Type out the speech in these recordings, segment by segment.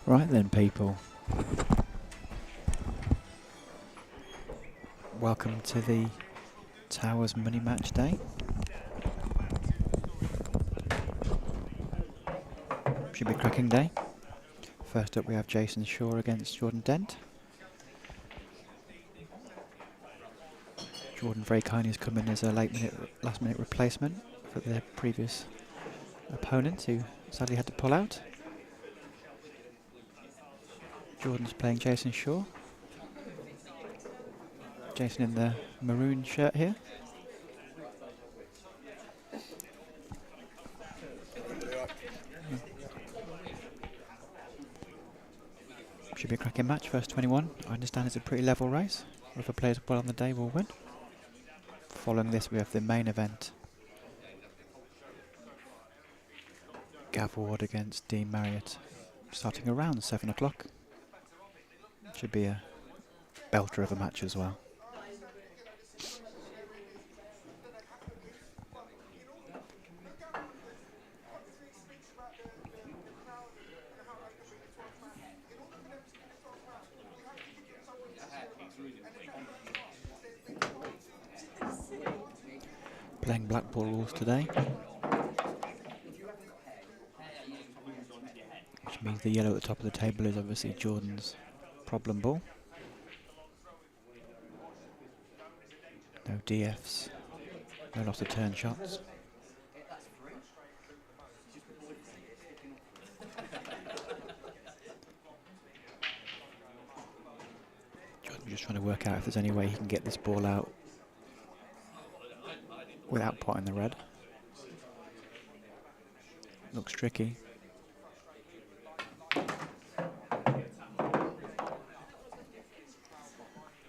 Right then, people. Welcome to the Towers Money Match Day. Should be a cracking day. First up we have Jason Shaw against Jordan Dent. Jordan very kindly has come in as a last minute replacement for their previous opponent who sadly had to pull out. Jordan's playing Jason Shaw. Jason in the maroon shirt here. Should be a cracking match, first 21. I understand it's a pretty level race. Whoever plays well on the day will win. Following this we have the main event. Gav Ward against Dean Marriott. Starting around 7 o'clock. Should be a belter of a match as well. Playing black ball rules today, which means the yellow at the top of the table is obviously Jordan's problem ball. No DFs, no loss of turn shots. Jordan just trying to work out if there's any way he can get this ball out without potting the red. Looks tricky.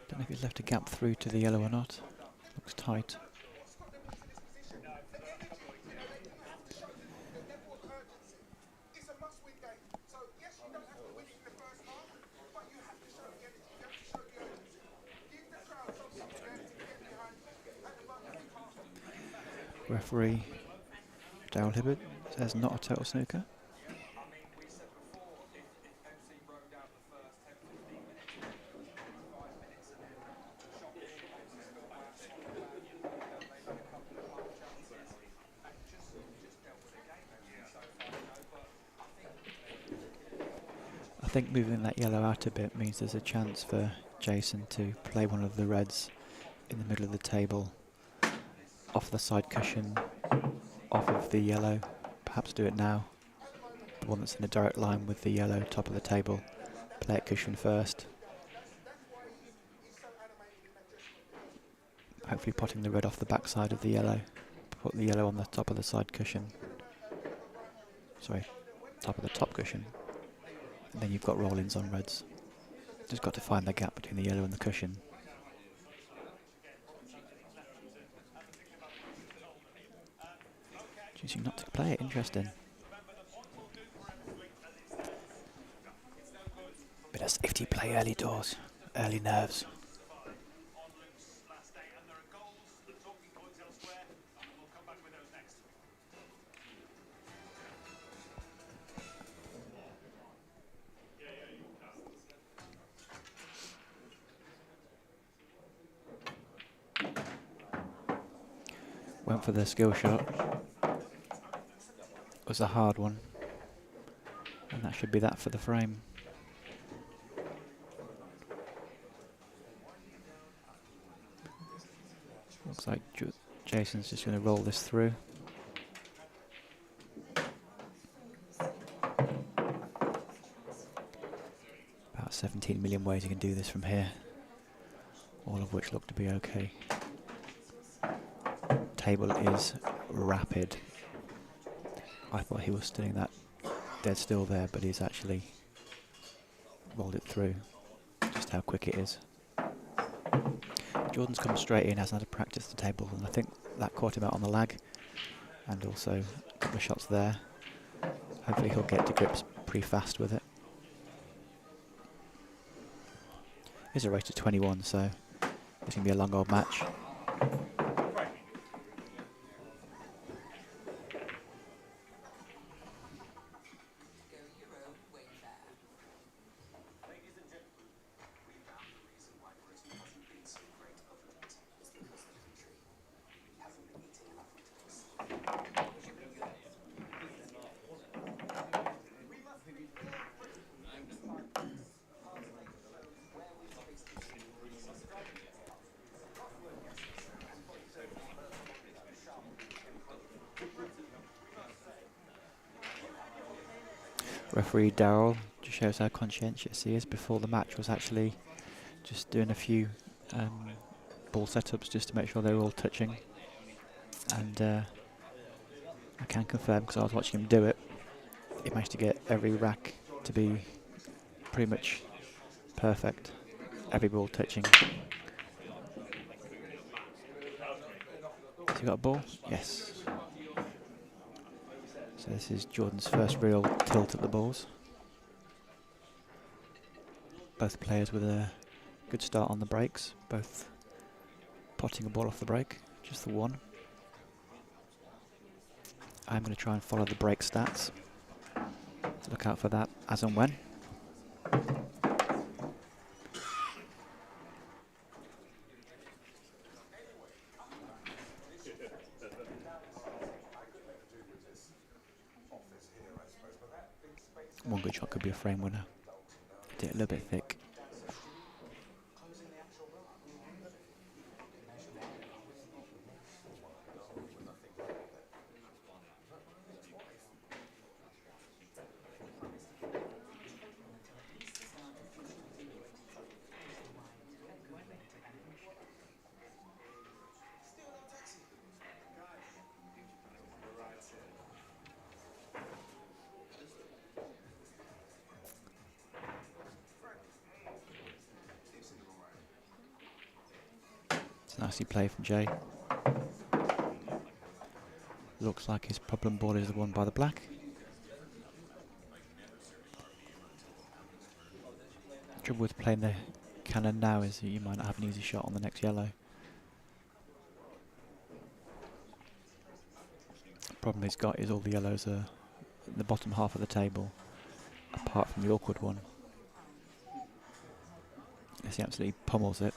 Don't know if he's left a gap through to the yellow or not. Looks tight. Referee Daryl Hibbert says not a total snooker. I think moving that yellow out a bit means there's a chance for Jason to play one of the reds in the middle of the table, off the side cushion, off of the yellow, perhaps do it now. The one that's in a direct line with the yellow, top of the table, play it cushion first. Hopefully potting the red off the back side of the yellow, put the yellow on the top of the side cushion. Sorry, top of the top cushion. And then you've got roll-ins on reds. Just got to find the gap between the yellow and the cushion. Choosing not to play it, interesting. Bit of safety play early doors, early nerves. Went for the skill shot. Was a hard one, and that should be that for the frame. Looks like Jason's just going to roll this through. About 17 million ways you can do this from here, all of which look to be okay. Table is rapid. I thought he was sitting that dead still there, but he's actually rolled it through. Just how quick it is. Jordan's come straight in, hasn't had to practice the table, and I think that caught him out on the lag. And also a couple of shots there. Hopefully he'll get to grips pretty fast with it. It's a race to 21, so it's going to be a long old match. Referee Darryl just shows how conscientious he is. Before the match was actually just doing a few ball setups just to make sure they were all touching. And I can confirm, because I was watching him do it, he managed to get every rack to be pretty much perfect. Every ball touching. Has he got a ball? Yes. So this is Jordan's first real tilt at the balls. Both players with a good start on the breaks, both potting a ball off the break, just the one. I'm going to try and follow the break stats. So look out for that as and when. One good shot could be a frame winner. Did it a little bit thick. Nicely played from Jay. Looks like his problem ball is the one by the black. The trouble with playing the cannon now is that you might not have an easy shot on the next yellow. The problem he's got is all the yellows are in the bottom half of the table, apart from the awkward one. Yes, he absolutely pummels it.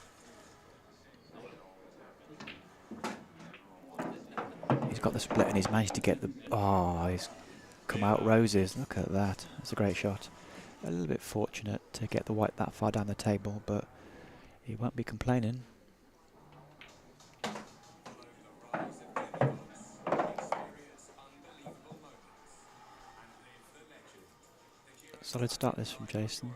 He's got the split and he's managed to get the... Oh, he's come out roses. Look at that. That's a great shot. A little bit fortunate to get the white that far down the table, but he won't be complaining. Solid start this from Jason.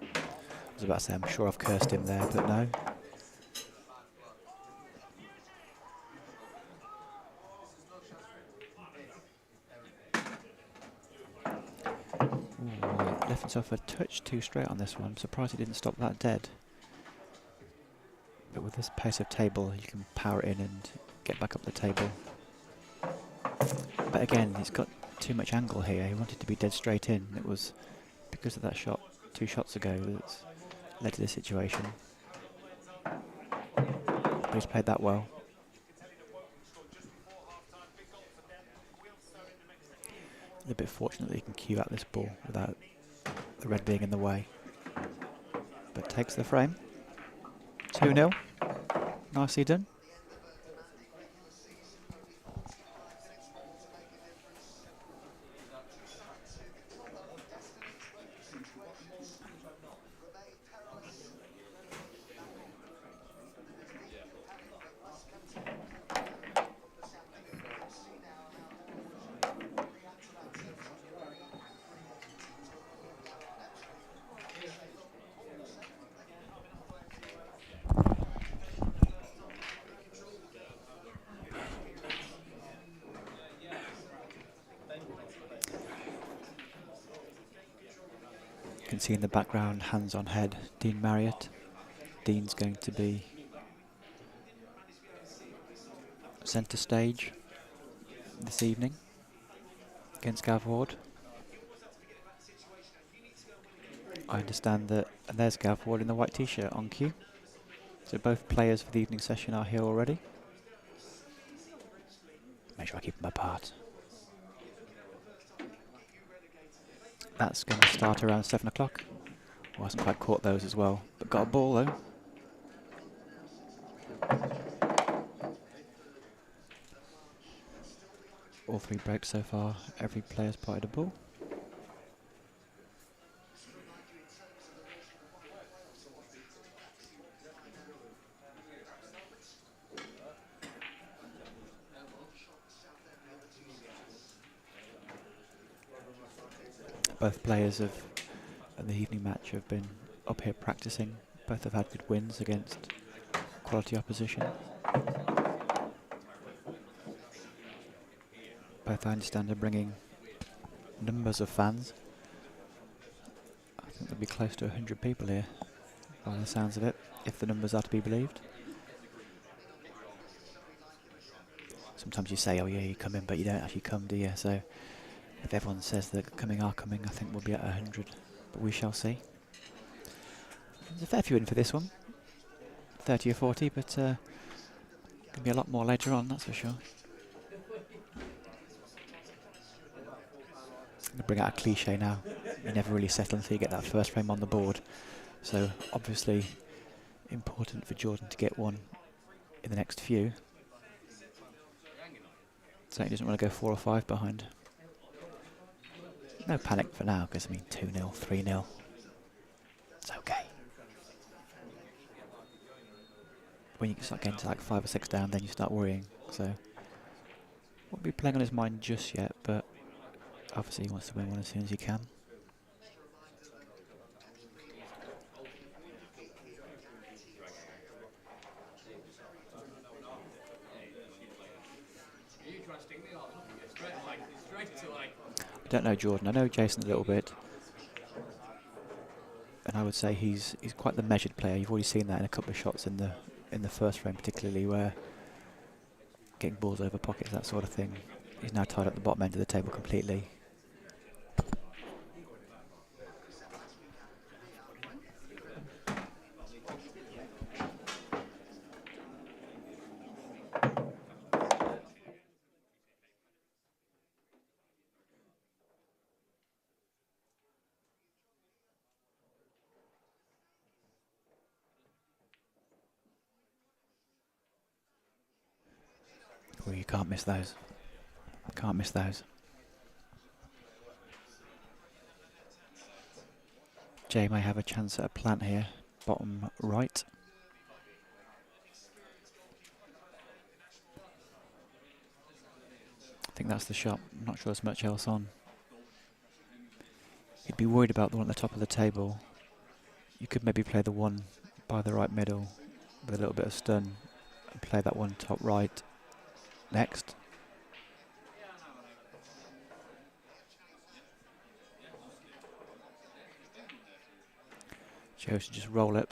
I was about to say, I'm sure I've cursed him there, but no. Ooh, left himself a touch too straight on this one. I'm surprised he didn't stop that dead. But with this pace of table, you can power it in and get back up the table. But again, he's got too much angle here. He wanted to be dead straight in. It was because of that shot 2 shots ago that's led to this situation. But he's played that well. A little bit fortunate that he can cue out this ball without the red being in the way. But takes the frame. 2-0. Nicely done. You can see in the background, hands on head, Dean Marriott. Dean's going to be centre stage this evening against Gav Ward. I understand that, and there's Gav Ward in the white t-shirt on cue. So both players for the evening session are here already. Make sure I keep them apart. That's going to start around 7 o'clock. I hasn't quite caught those as well, but got a ball though. All 3 breaks so far, every player's potted a ball. both players of the evening match have been up here practicing. Both have had good wins against quality opposition. Both, I understand, are bringing numbers of fans. I think there'll be close to 100 people here, by the sounds of it, if the numbers are to be believed. Sometimes you say, oh yeah, you come in, but you don't actually come, do you? So if everyone says that are coming, I think we'll be at 100, but we shall see. There's a fair few in for this one, 30 or 40, but going to be a lot more later on, that's for sure. I'm going to bring out a cliche now. You never really settle until you get that first frame on the board. So obviously important for Jordan to get one in the next few. So he doesn't want to go 4 or 5 behind. No panic for now, because I mean 2-0, 3-0. It's okay. When you start getting to like 5 or 6 down, then you start worrying. So won't be playing on his mind just yet, but obviously he wants to win one as soon as he can. I don't know Jordan. I know Jason a little bit, and I would say he's quite the measured player. You've already seen that in a couple of shots in the first frame, particularly where getting balls over pockets, that sort of thing. He's now tied up the bottom end of the table completely. Well, you can't miss those. Can't miss those. Jay may have a chance at a plant here, bottom right. I think that's the shot. I'm not sure there's much else on. You'd be worried about the one at the top of the table. You could maybe play the one by the right middle with a little bit of stun and play that one top right next. Chose to just roll it.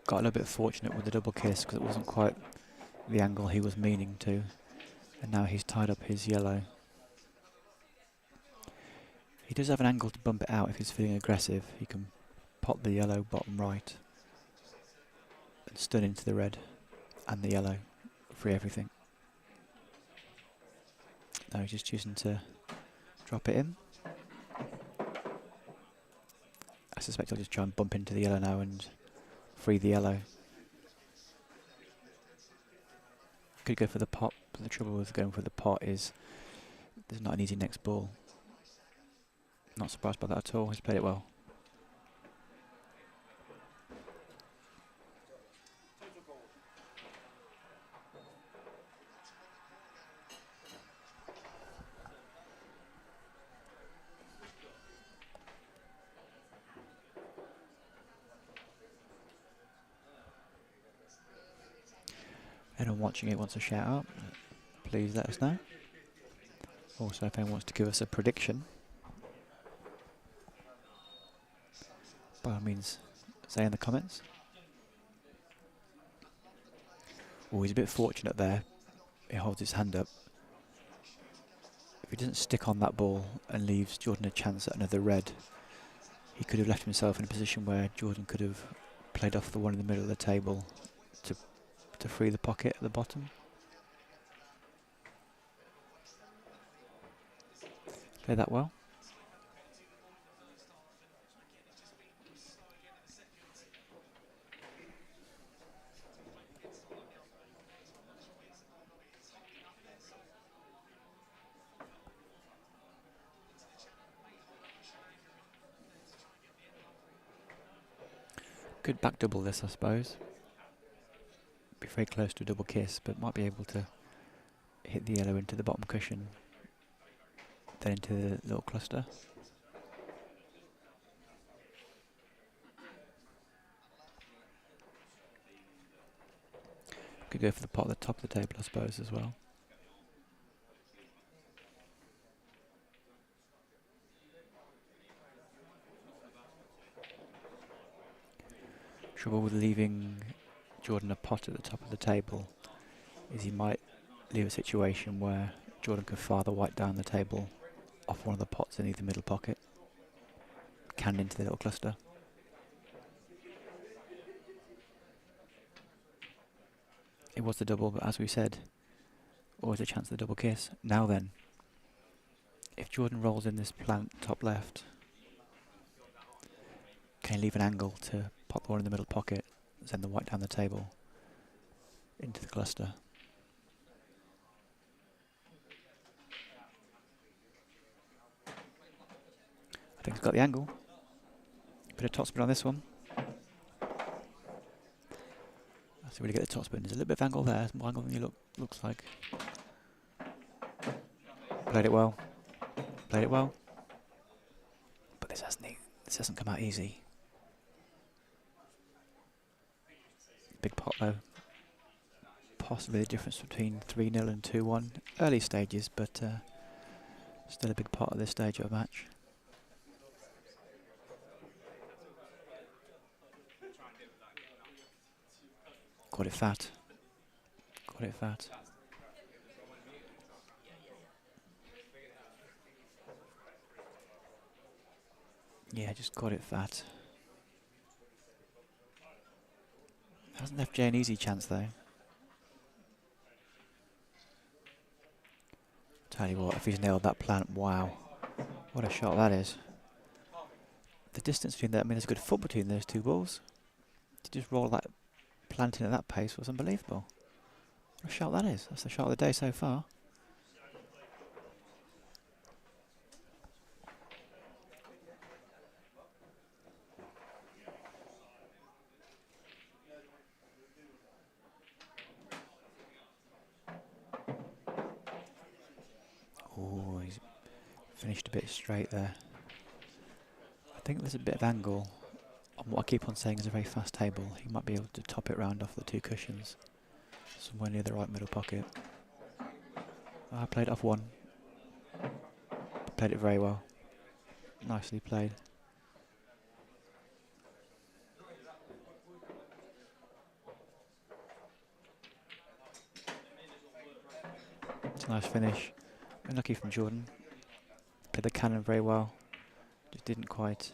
Got a little bit fortunate with the double kiss because it wasn't quite the angle he was meaning to. And now he's tied up his yellow. He does have an angle to bump it out if he's feeling aggressive. He can pop the yellow bottom right and stun into the red and the yellow. Free everything. No, he's just choosing to drop it in. I suspect he'll just try and bump into the yellow now and free the yellow. Could go for the pot, but the trouble with going for the pot is there's not an easy next ball. Not surprised by that at all, he's played it well. Anyone watching it wants a shout out, please let us know. Also, if anyone wants to give us a prediction, by all means, say in the comments. Oh, he's a bit fortunate there. He holds his hand up. If he doesn't stick on that ball and leaves Jordan a chance at another red, he could have left himself in a position where Jordan could have played off the one in the middle of the table to free the pocket at the bottom. Play that well. Could back double this, I suppose. Be very close to a double kiss, but might be able to hit the yellow into the bottom cushion, then into the little cluster. Could go for the pot at the top of the table, I suppose, as well. Trouble with leaving Jordan a pot at the top of the table is he might leave a situation where Jordan could fire the white down the table off one of the pots in either middle pocket, canned into the little cluster. It was the double, but as we said, always a chance of the double kiss. Now then, if Jordan rolls in this plant top left, can he leave an angle to pop the one in the middle pocket, send the white down the table into the cluster? I think he's got the angle. Bit of topspin on this one. That's really get the topspin. There's a little bit of angle there, more angle than you looks like. Played it well. Played it well. But this hasn't come out easy. Big pot though. Possibly the difference between 3-0 and 2-1. Early stages, but still a big pot at this stage of a match. Got it fat. Got it fat. Yeah, just got it fat. Hasn't left Jay an easy chance though. Tell you what, if he's nailed that plant, wow. What a shot that is. The distance between that, I mean there's a good foot between those two balls. To just roll that plant in at that pace was unbelievable. What a shot that is. That's the shot of the day so far. Oh, he's finished a bit straight there. I think there's a bit of angle on what I keep on saying is a very fast table. He might be able to top it round off the two cushions. Somewhere near the right middle pocket. I played it off one. Played it very well. Nicely played. It's a nice finish. Unlucky from Jordan. Played the cannon very well. Just didn't quite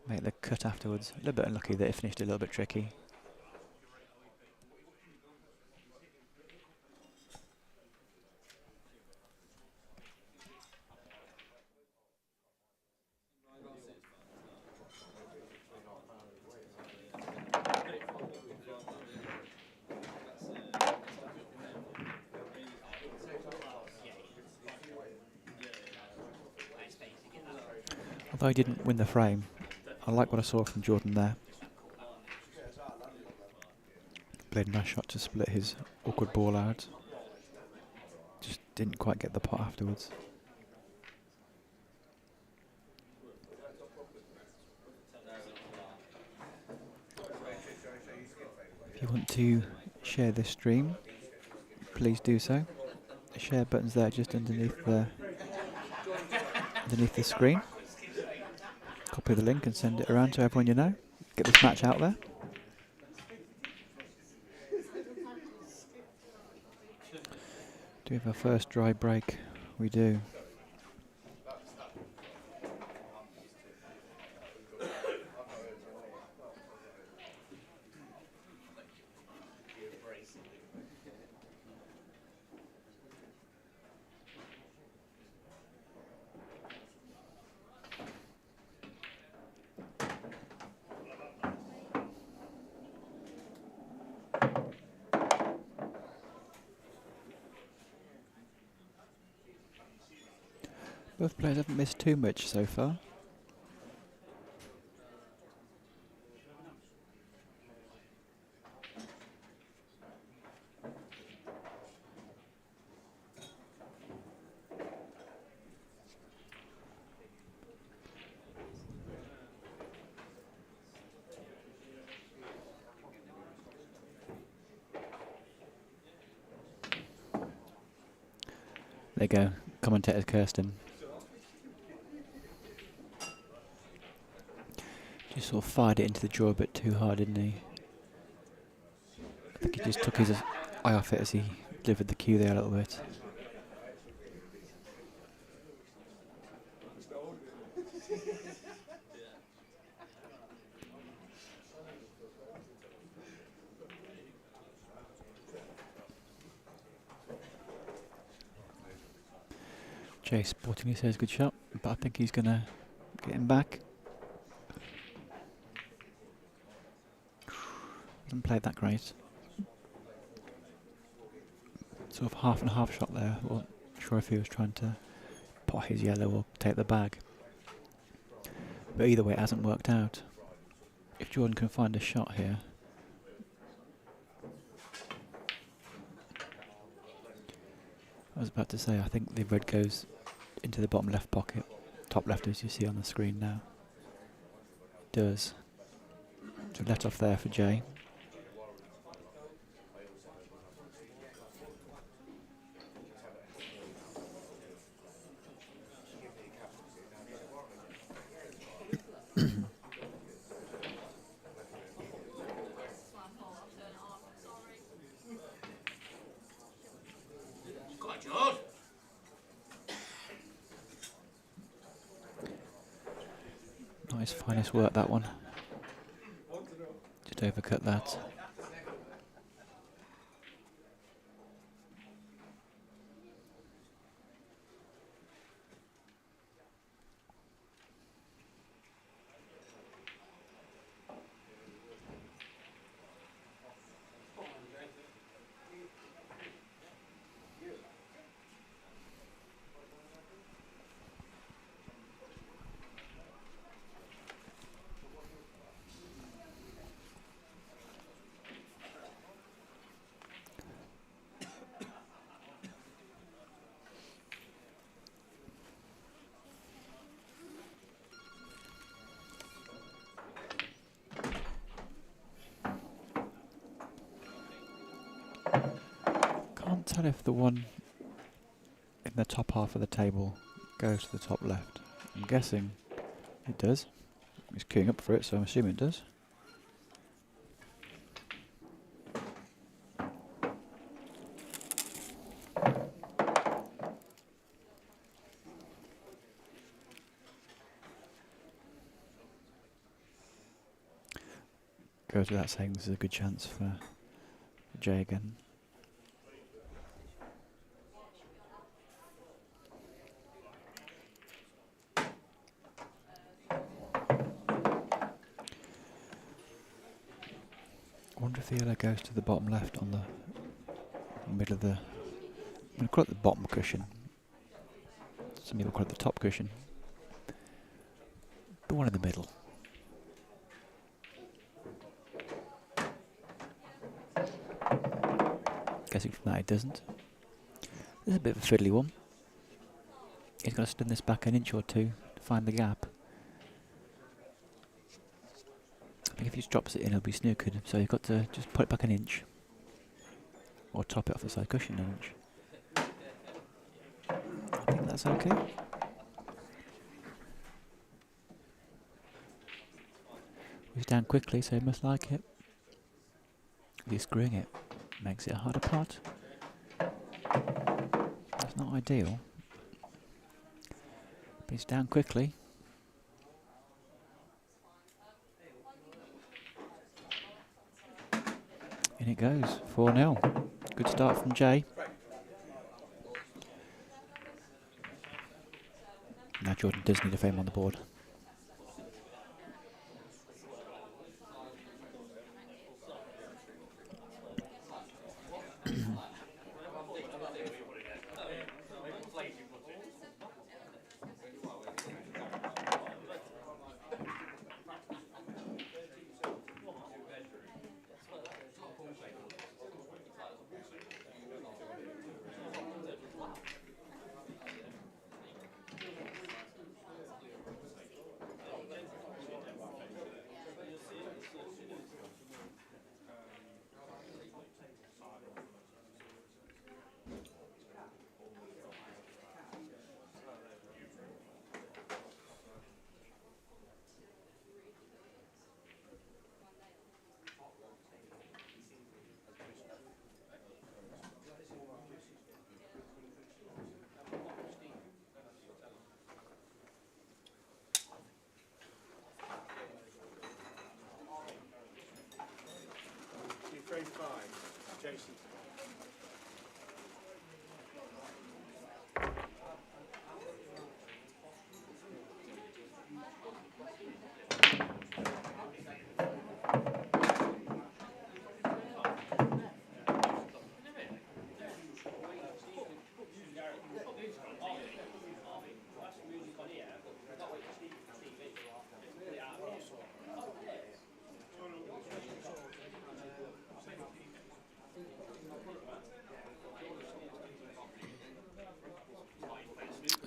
make the cut afterwards. A little bit unlucky that it finished a little bit tricky. Although he didn't win the frame, I like what I saw from Jordan there. Played a nice shot to split his awkward ball out. Just didn't quite get the pot afterwards. If you want to share this stream, please do so. The share button's there just underneath the screen. Copy the link and send it around to everyone you know. Get this match out there. Do we have our first dry break? We do. Both players haven't missed too much so far. they go. Commentator's cursed him. Just sort of fired it into the draw a bit too hard, didn't he? I think he just took his eye off it as he delivered the cue there a little bit. Jay sportingly says good shot, but I think he's going to get him back. Hasn't played that great. Sort of half and half shot there. Well, not sure if he was trying to pot his yellow or take the bag. But either way, it hasn't worked out. If Jordan can find a shot here. I was about to say, I think the red goes into the bottom left pocket. Top left, as you see on the screen now. Does. So let off there for Jay. Not his finest work, that one. Just overcut that. Can't tell if the one in the top half of the table goes to the top left. I'm guessing it does. He's queuing up for it, so I'm assuming it does. Goes without saying this is a good chance for Jay again. I wonder if the yellow goes to the bottom left on the middle of the... I'm going to call it the bottom cushion. Some people call it the top cushion. The one in the middle. Guessing from that it doesn't. This is a bit of a fiddly one. He's got to spin this back an inch or two to find the gap. I think if he just drops it in, he'll be snookered. So you've got to just put it back an inch. Or top it off the side cushion an inch. I think that's okay. He's down quickly, so he must like it. He's screwing it. Makes it a harder putt. That's not ideal. But he's down quickly. In it goes, 4-0. Good start from Jay. Now Jordan does need a fame on the board.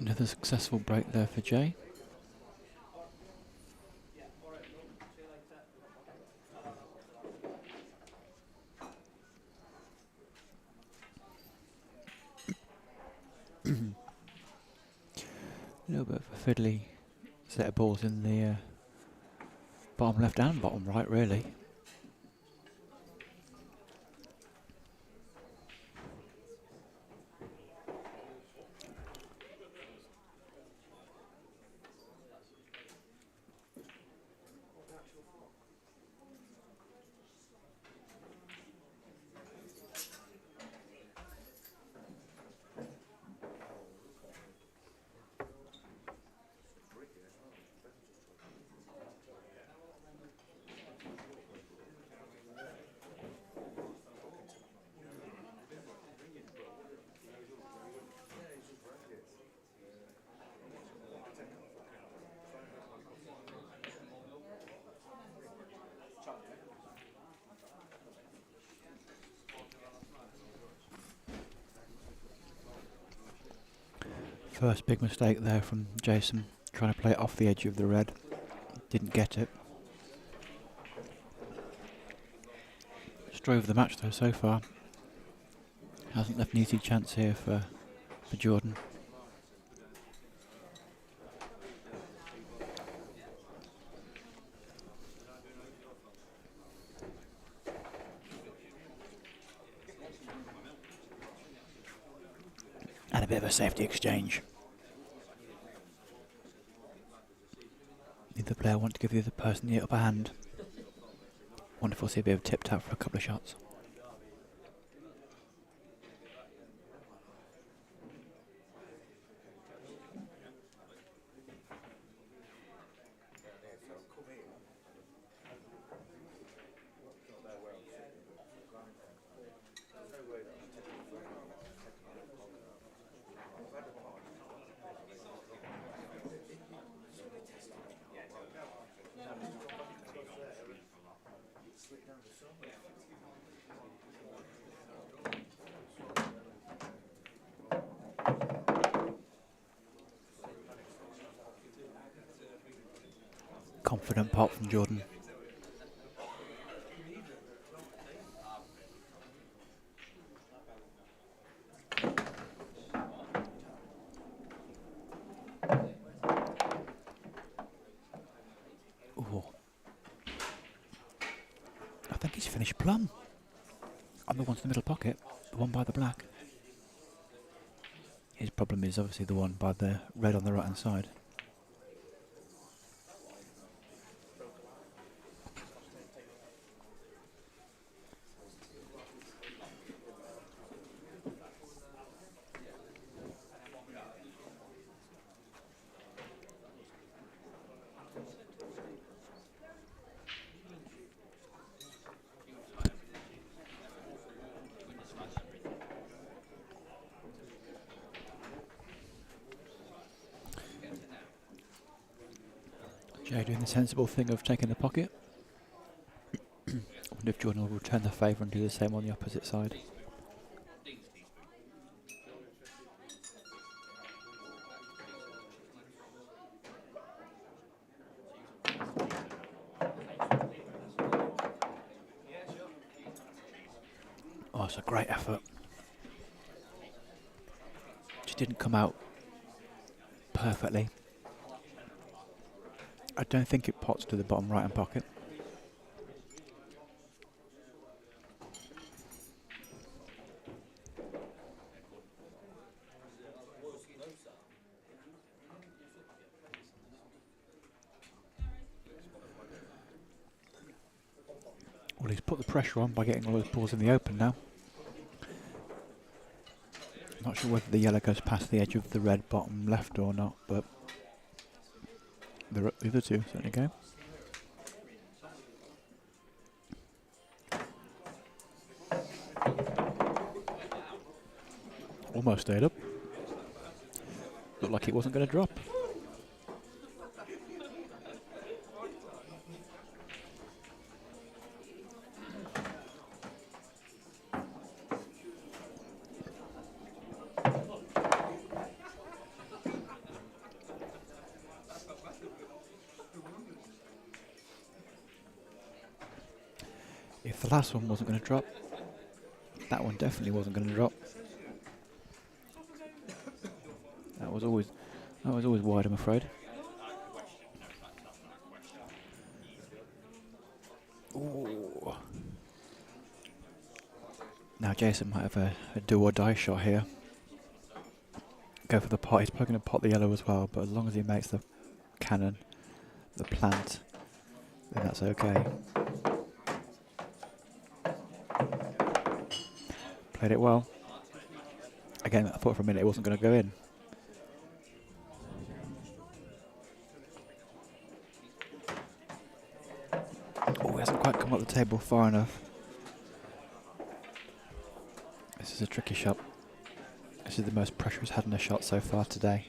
Another successful break there for Jay. A little bit of a fiddly set of balls in the bottom left and bottom right, really. First big mistake there from Jason, trying to play it off the edge of the red. Didn't get it. Just drove the match though so far. Hasn't left an easy chance here for Jordan. And a bit of a safety exchange. Neither player want to give the other person the upper hand. Wonderful to see a bit of tip tap for a couple of shots. Confident pot from Jordan. Ooh. I think he's finished plum. On the one in the middle pocket, the one by the black. His problem is obviously the one by the red on the right hand side. Jay doing the sensible thing of taking the pocket. I wonder if Jordan will return the favour and do the same on the opposite side. Oh, it's a great effort. Just didn't come out perfectly. I don't think it pots to the bottom right hand pocket. Well, he's put the pressure on by getting all those balls in the open now. Not sure whether the yellow goes past the edge of the red bottom left or not, but the other two certainly go. Almost stayed up. Looked like it wasn't going to drop. If the last one wasn't going to drop, that one definitely wasn't going to drop. That was always wide, I'm afraid. Ooh. Now Jason might have a do or die shot here. Go for the pot. He's probably going to pot the yellow as well, but as long as he makes the cannon, the plant, then that's okay. Played it well. Again, I thought for a minute it wasn't going to go in. Oh, he hasn't quite come up the table far enough. This is a tricky shot. This is the most pressure he's had in a shot so far today.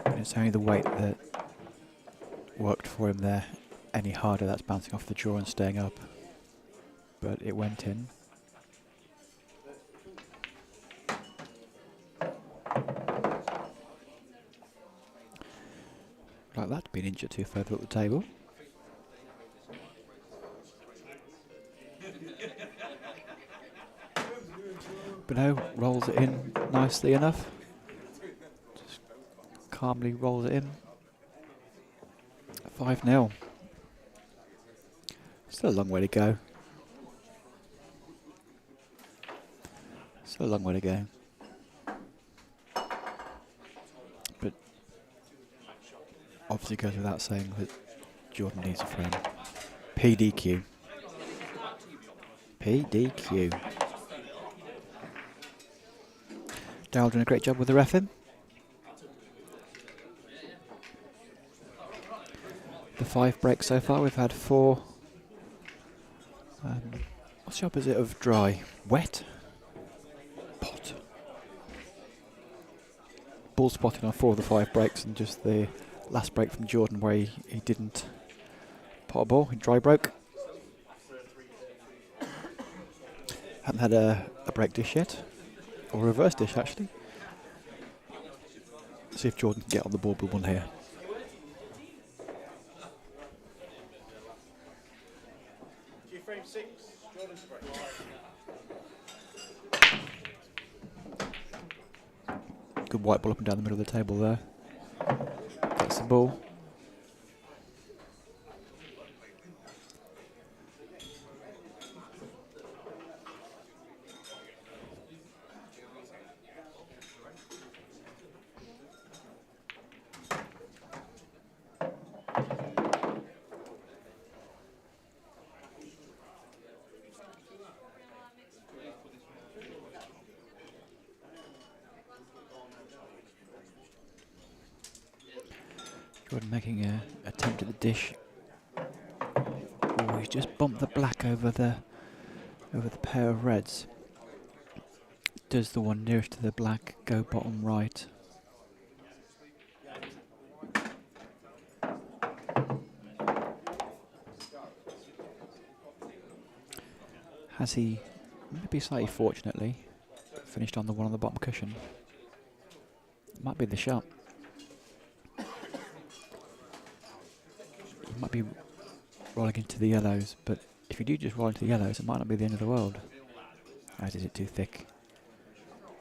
And it's only the weight that worked for him there. Any harder, that's bouncing off the draw and staying up. But it went in. Like that to be an inch or two further up the table. But no, rolls it in nicely enough. Just calmly rolls it in. 5-0. Still a long way to go. Still a long way to go. But obviously goes without saying that Jordan needs a friend. PDQ. PDQ. Darryl doing a great job with the reffing. The 5 breaks so far, we've had 4. What's the opposite of dry? Wet? Pot. Ball spotting on 4 of the 5 breaks, and just the last break from Jordan where he didn't pot a ball, he dry broke. Haven't had a break dish yet, or a reverse dish actually. See if Jordan can get on the board with one here. Frame 6, Jordan's break. Good white ball up and down the middle of the table there. Gets the ball. Jordan making an attempt at the dish. Oh, he's just bumped the black over the pair of reds. Does the one nearest to the black go bottom right? Has he, maybe slightly fortunately, finished on the one on the bottom cushion? Might be the shot. He might be rolling into the yellows, but if you do just roll into the yellows, it might not be the end of the world. As is it too thick?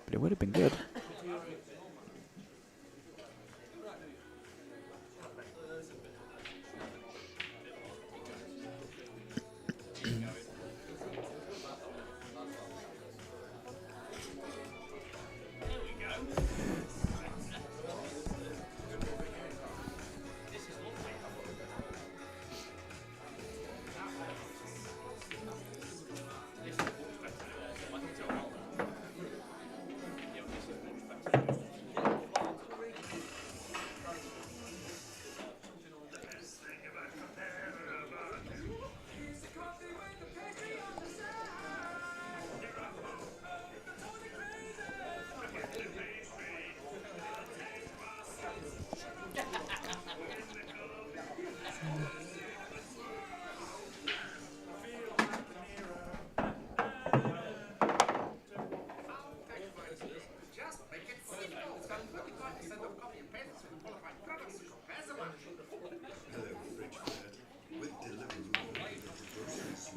But it would have been good.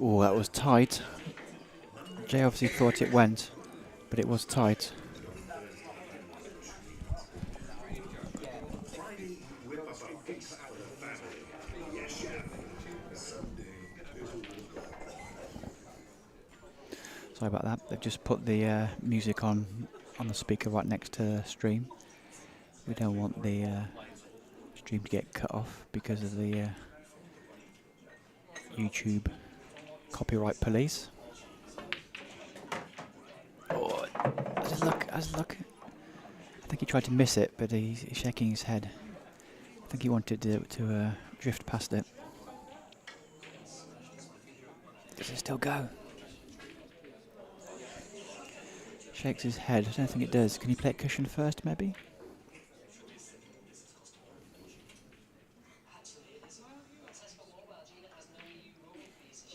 Oh, that was tight. Jay obviously thought it went, but it was tight. Sorry about that. They've just put the music on the speaker right next to the stream. We don't want the stream to get cut off because of the YouTube copyright police. Oh, as luck. I think he tried to miss it, but he's shaking his head. I think he wanted to drift past it. Does it still go? Shakes his head. I don't think it does. Can he play it cushion first, maybe?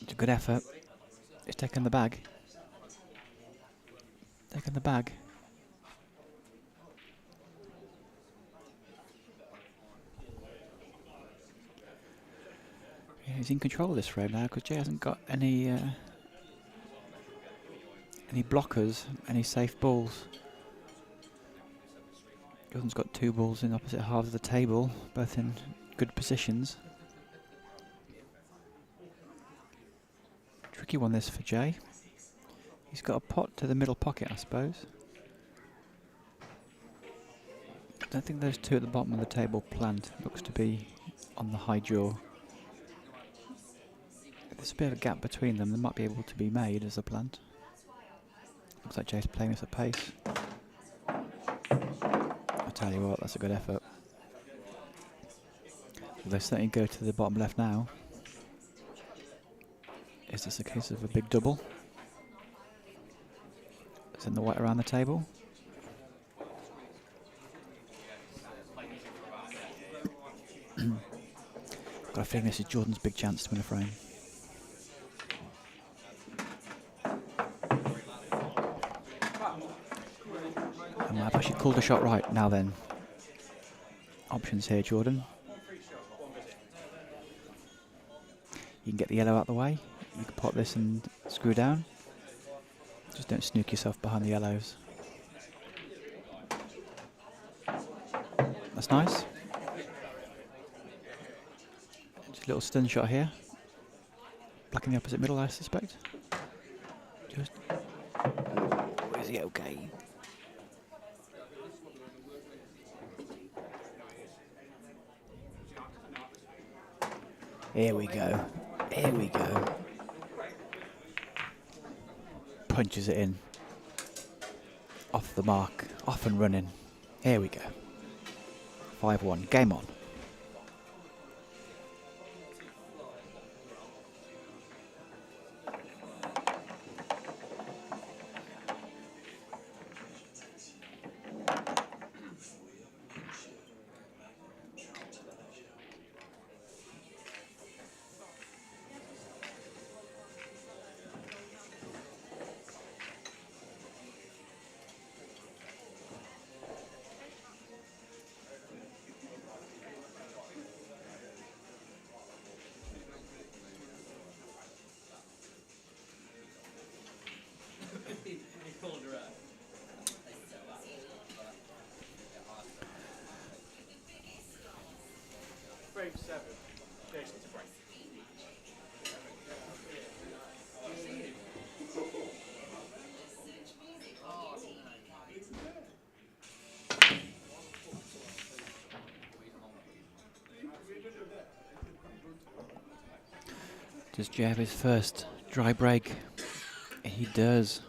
It's a good effort. It's taken the bag. Taken the bag. Yeah, he's in control of this frame now because Jay hasn't got any blockers, any safe balls. Jordan's got two balls in opposite halves of the table, both in good positions. Tricky one this for Jay. He's got a pot to the middle pocket, I suppose. I don't think those two at the bottom of the table planned. Looks to be on the high jaw. If there's a bit of a gap between them, they might be able to be made as a plant. Looks like Jay's playing this at pace. I tell you what, that's a good effort. Well, they certainly go to the bottom left now. Is this a case of a big double? Send the white around the table. Got a feeling this is Jordan's big chance to win a frame. And I've actually called a shot right. Now then. Options here, Jordan. You can get the yellow out the way. You can pop this and screw down. Just don't snook yourself behind the yellows. That's nice. Just a little stun shot here. Black in the opposite middle, I suspect. Just. Is he okay? Here we go. Here we go. Punches it in. Off the mark. Off and running. Here we go. 5-1. Game on. Frame 7. Jason to break. Does Jay have his first dry break? He does.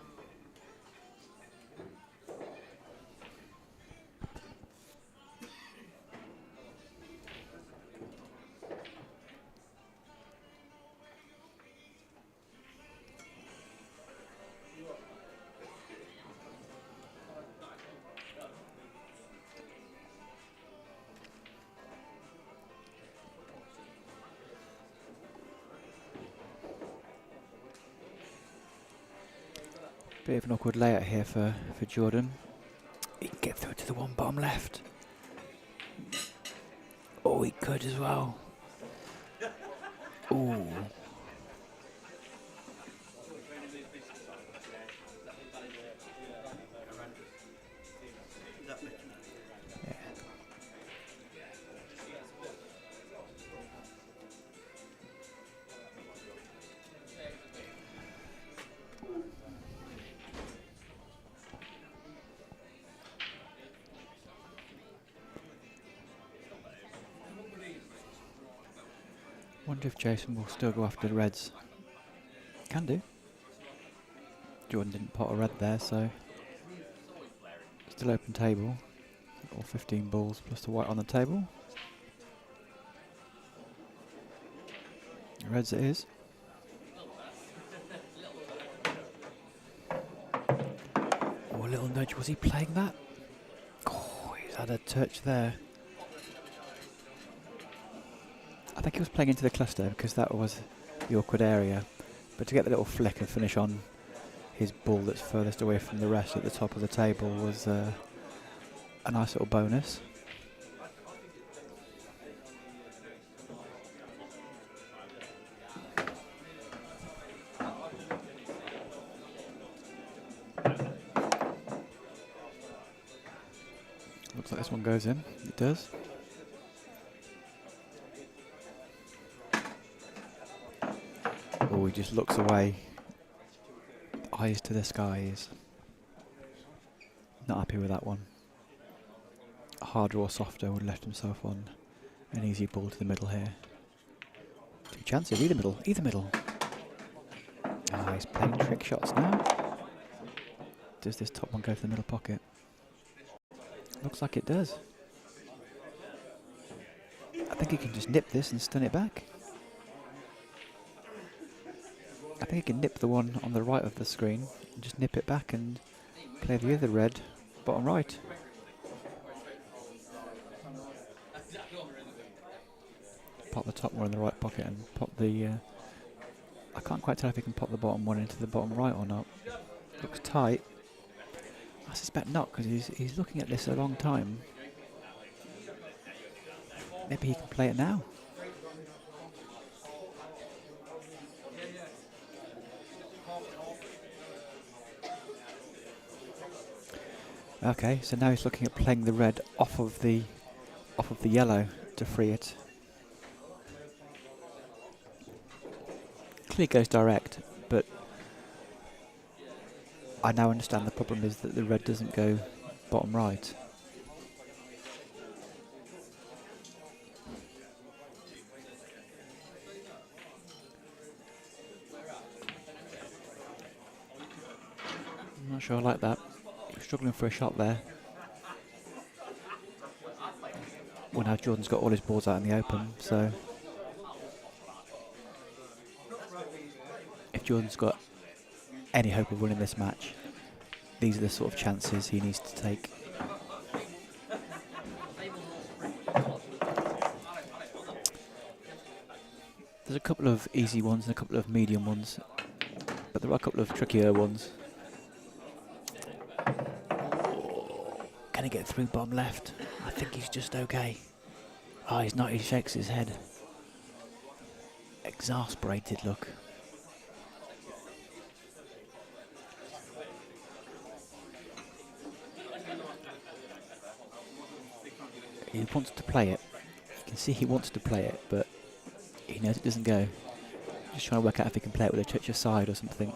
Bit of an awkward layout here for Jordan. He can get through to the one bottom left. Oh, he could as well. Ooh. Wonder if Jason will still go after the reds. Can do. Jordan didn't pot a red there, so still open table. All 15 balls plus the white on the table. Reds it is. Oh, a little nudge. Was he playing that? Oh, he's had a touch there. I think he was playing into the cluster because that was the awkward area. But to get the little flick and finish on his ball that's furthest away from the rest at the top of the table was a nice little bonus. Looks like this one goes in. It does. Oh, he just looks away. Eyes to the skies. Not happy with that one. Harder or softer would have left himself on an easy ball to the middle here. Two chances, either middle, either middle. Ah, he's playing trick shots now. Does this top one go to the middle pocket? Looks like it does. I think he can just nip this and stun it back. I think he can nip the one on the right of the screen and just nip it back and play the other red bottom right. Pop the top one in the right pocket and pop the... I can't quite tell if he can pop the bottom one into the bottom right or not. Looks tight. I suspect not, because he's looking at this a long time. Maybe he can play it now. Okay, so now he's looking at playing the red off of the yellow to free it. Clearly goes direct, but I now understand the problem is that the red doesn't go bottom right. I'm not sure I like that. Struggling for a shot there. Well, now Jordan's got all his balls out in the open, so if Jordan's got any hope of winning this match, these are the sort of chances he needs to take. There's a couple of easy ones and a couple of medium ones, but there are a couple of trickier ones. Can he get through bottom left? I think he's just okay. Oh, he's not. He shakes his head. Exasperated look. He wants to play it. You can see he wants to play it, but he knows it doesn't go. Just trying to work out if he can play it with a touch aside or something.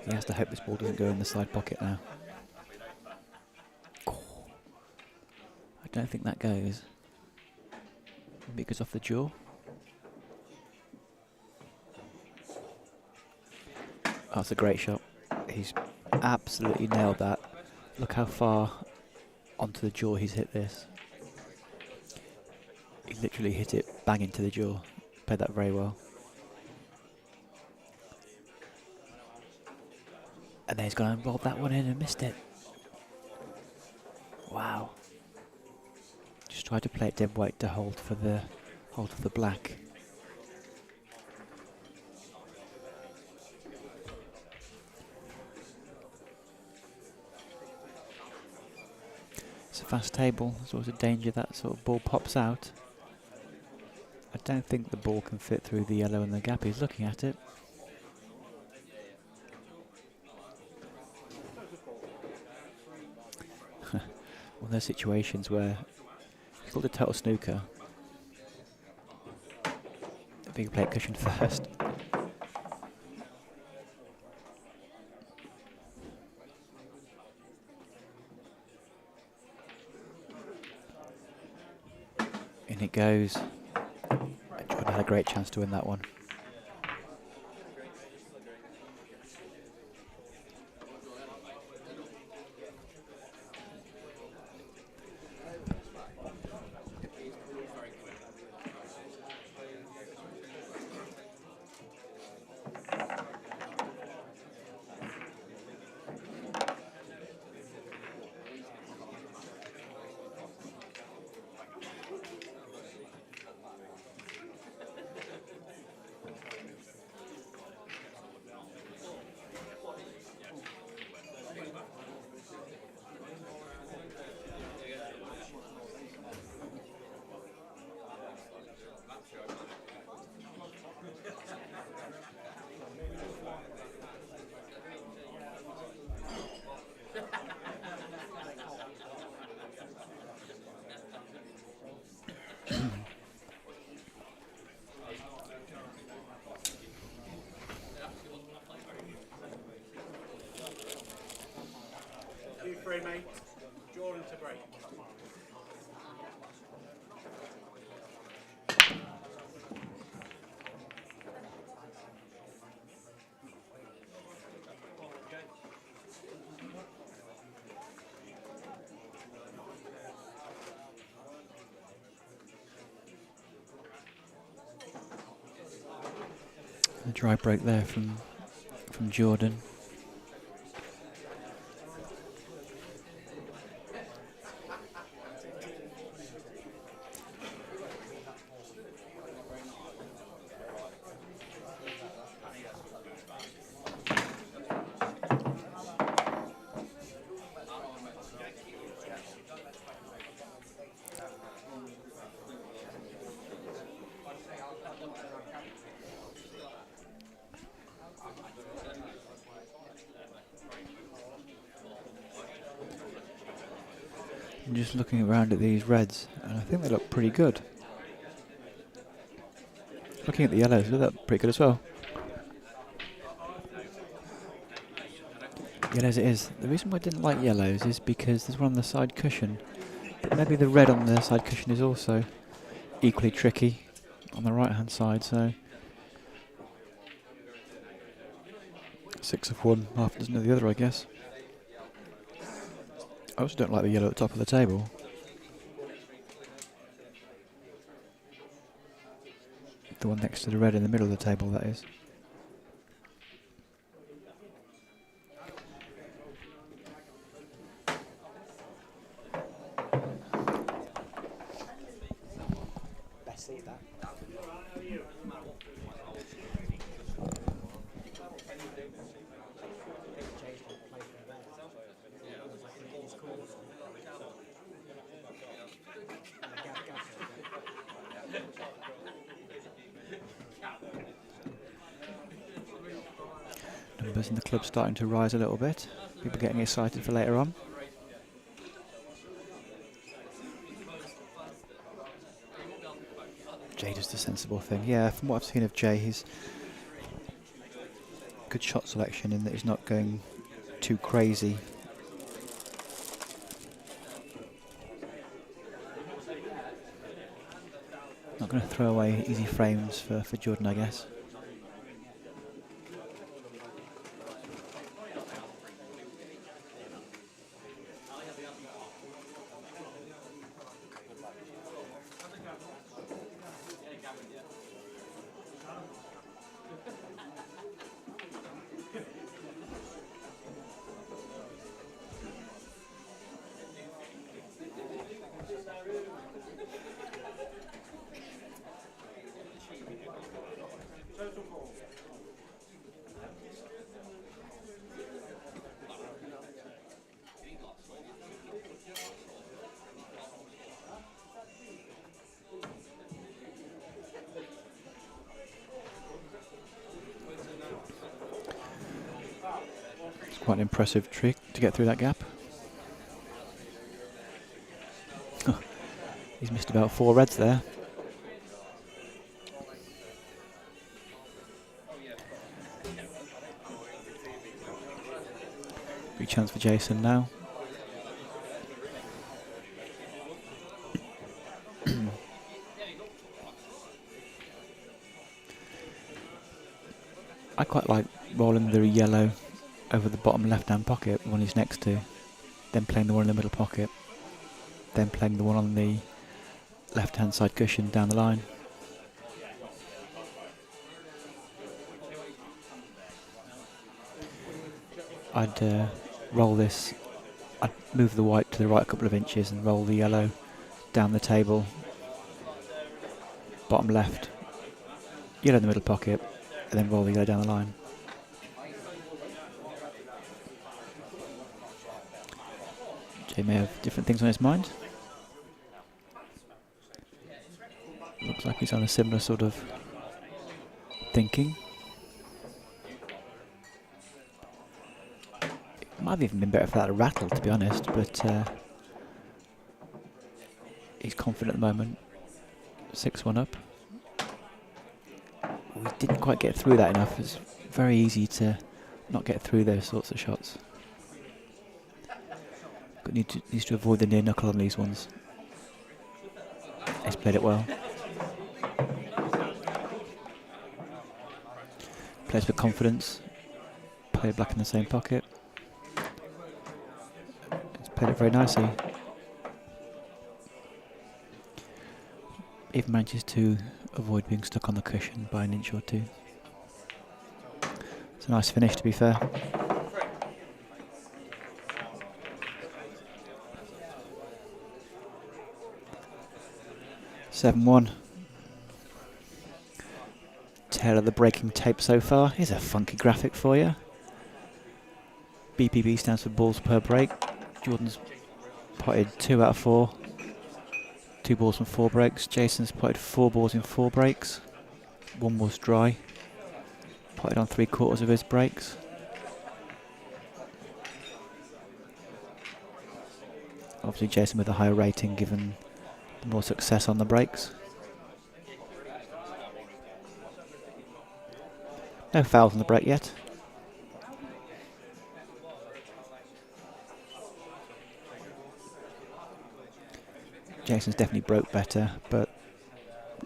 He has to hope this ball doesn't go in the side pocket now. Oh, I don't think that goes. Maybe it goes off the jaw. Oh, that's a great shot. He's absolutely nailed that. Look how far onto the jaw he's hit this. He literally hit it bang into the jaw. Played that very well. And then he's gone and rolled that one in and missed it. Wow. Just tried to play it dead white to hold for the black. It's a fast table. There's always a danger that sort of ball pops out. I don't think the ball can fit through the yellow and the gap. He's looking at it. One of those situations where it's called a total snooker. If you can play it cushion first. it goes. Jordan had a great chance to win that one. You free, mate. Jordan to break. A dry break there from Jordan. I'm just looking around at these reds, and I think they look pretty good. Looking at the yellows, they look pretty good as well. Yellows it is. The reason why I didn't like yellows is because there's one on the side cushion. But maybe the red on the side cushion is also equally tricky on the right hand side, so 6 of one, half a dozen of the other, I guess. I also don't like the yellow at the top of the table. The one next to the red in the middle of the table, that is. Best seat that. Numbers in the club starting to rise a little bit. People getting excited for later on. Jay does the sensible thing. Yeah, from what I've seen of Jay, he's good shot selection in that he's not going too crazy. Not going to throw away easy frames for Jordan, I guess. It's quite an impressive trick to get through that gap. He's missed about 4 reds there. Big chance for Jason now. I quite like rolling the yellow over the bottom left-hand pocket, the one he's next to, then playing the one in the middle pocket, then playing the one on the left-hand side cushion down the line. I'd roll this, I'd move the white to the right a couple of inches and roll the yellow down the table, bottom left, yellow in the middle pocket, and then roll the yellow down the line. Jay may have different things on his mind. Looks like he's on a similar sort of thinking. It might have even been better for that to rattle, to be honest, but he's confident at the moment. 6-1 up. We didn't quite get through that enough. It's very easy to not get through those sorts of shots. But needs to avoid the near knuckle on these ones. He's played it well. Plays with confidence. Played black in the same pocket. He's played it very nicely. Even manages to avoid being stuck on the cushion by an inch or two. It's a nice finish, to be fair. (7-1). Tail of the breaking tape so far. Here's a funky graphic for you. BPB stands for balls per break. Jordan's potted 2 out of 4. 2 balls from 4 breaks. Jason's potted 4 balls in 4 breaks. 1 was dry. Potted on 3/4 of his breaks. Obviously Jason with a higher rating given more success on the breaks. No fouls on the break yet. Jason's definitely broke better, but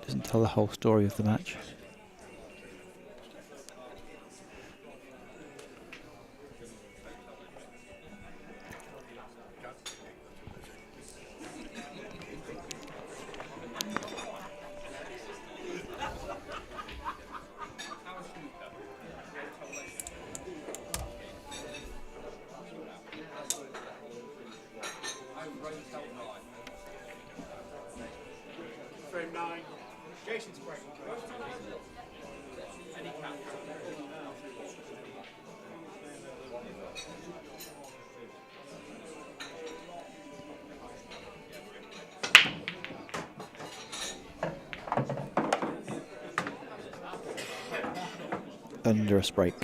doesn't tell the whole story of the match. Frame 9. Jason's break. Under a break.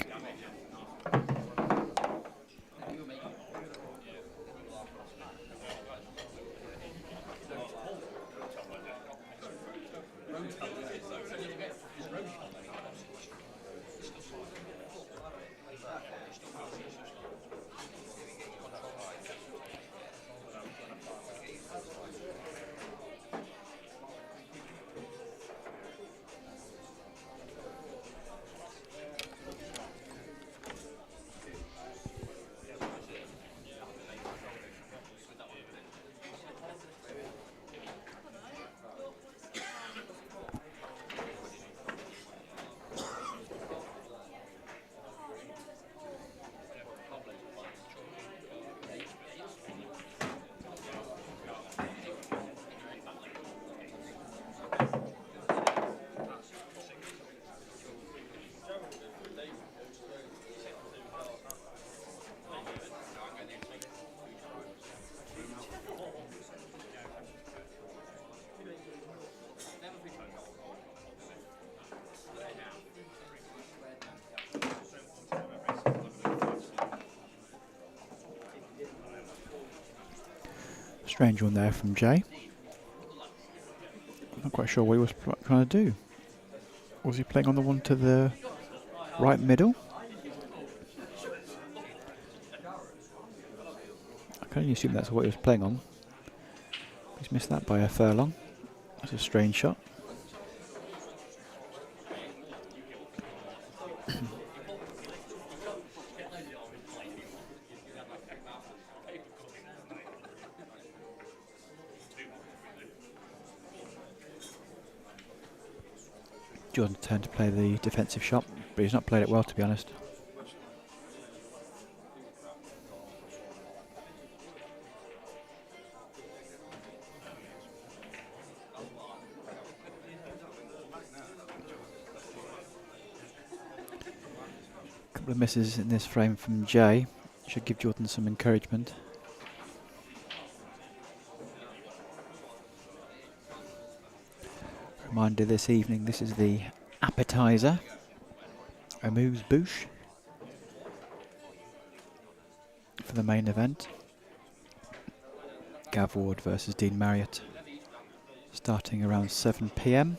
Strange one there from Jay. I'm not quite sure what he was trying to do. Was he playing on the one to the right middle? I can only assume that's what he was playing on. He's missed that by a furlong. That's a strange shot. Jordan's turn to play the defensive shot, but he's not played it well, to be honest. Couple of misses in this frame from Jay should give Jordan some encouragement. Reminder this evening, this is the appetizer. Amuse-bouche for the main event. Gav Ward versus Dean Marriott, starting around 7 p.m.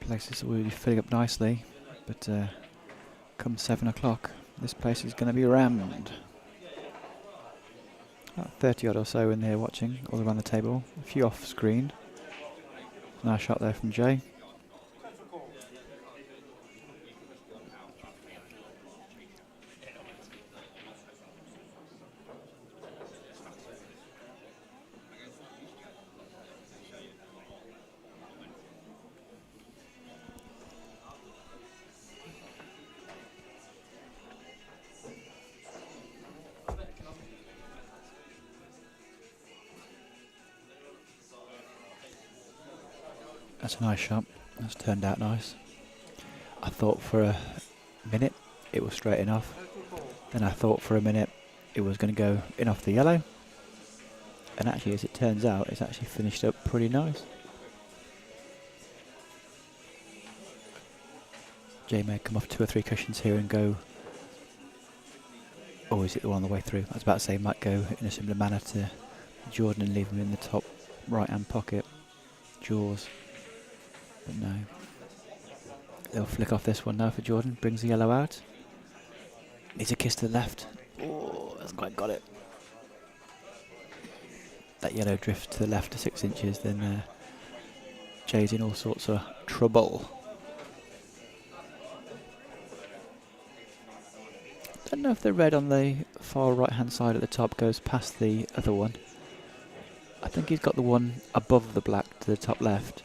Place is already filling up nicely, but come 7 o'clock, this place is going to be rammed. About 30 odd or so in there watching, all around the table. A few off screen. Nice shot there from Jay. That's a nice shot. That's turned out nice. I thought for a minute it was straight enough. Then I thought for a minute it was going to go in off the yellow. And actually, as it turns out, it's actually finished up pretty nice. Jay may come off 2 or 3 cushions here and go... Oh, is it the one on the way through? I was about to say might go in a similar manner to Jordan and leave him in the top right-hand pocket. Jaws. But no. They'll flick off this one now for Jordan. Brings the yellow out. Needs a kiss to the left. Oh, hasn't quite got it. That yellow drifts to the left to 6 inches, then Jay's in all sorts of trouble. Don't know if the red on the far right hand side at the top goes past the other one. I think he's got the one above the black to the top left.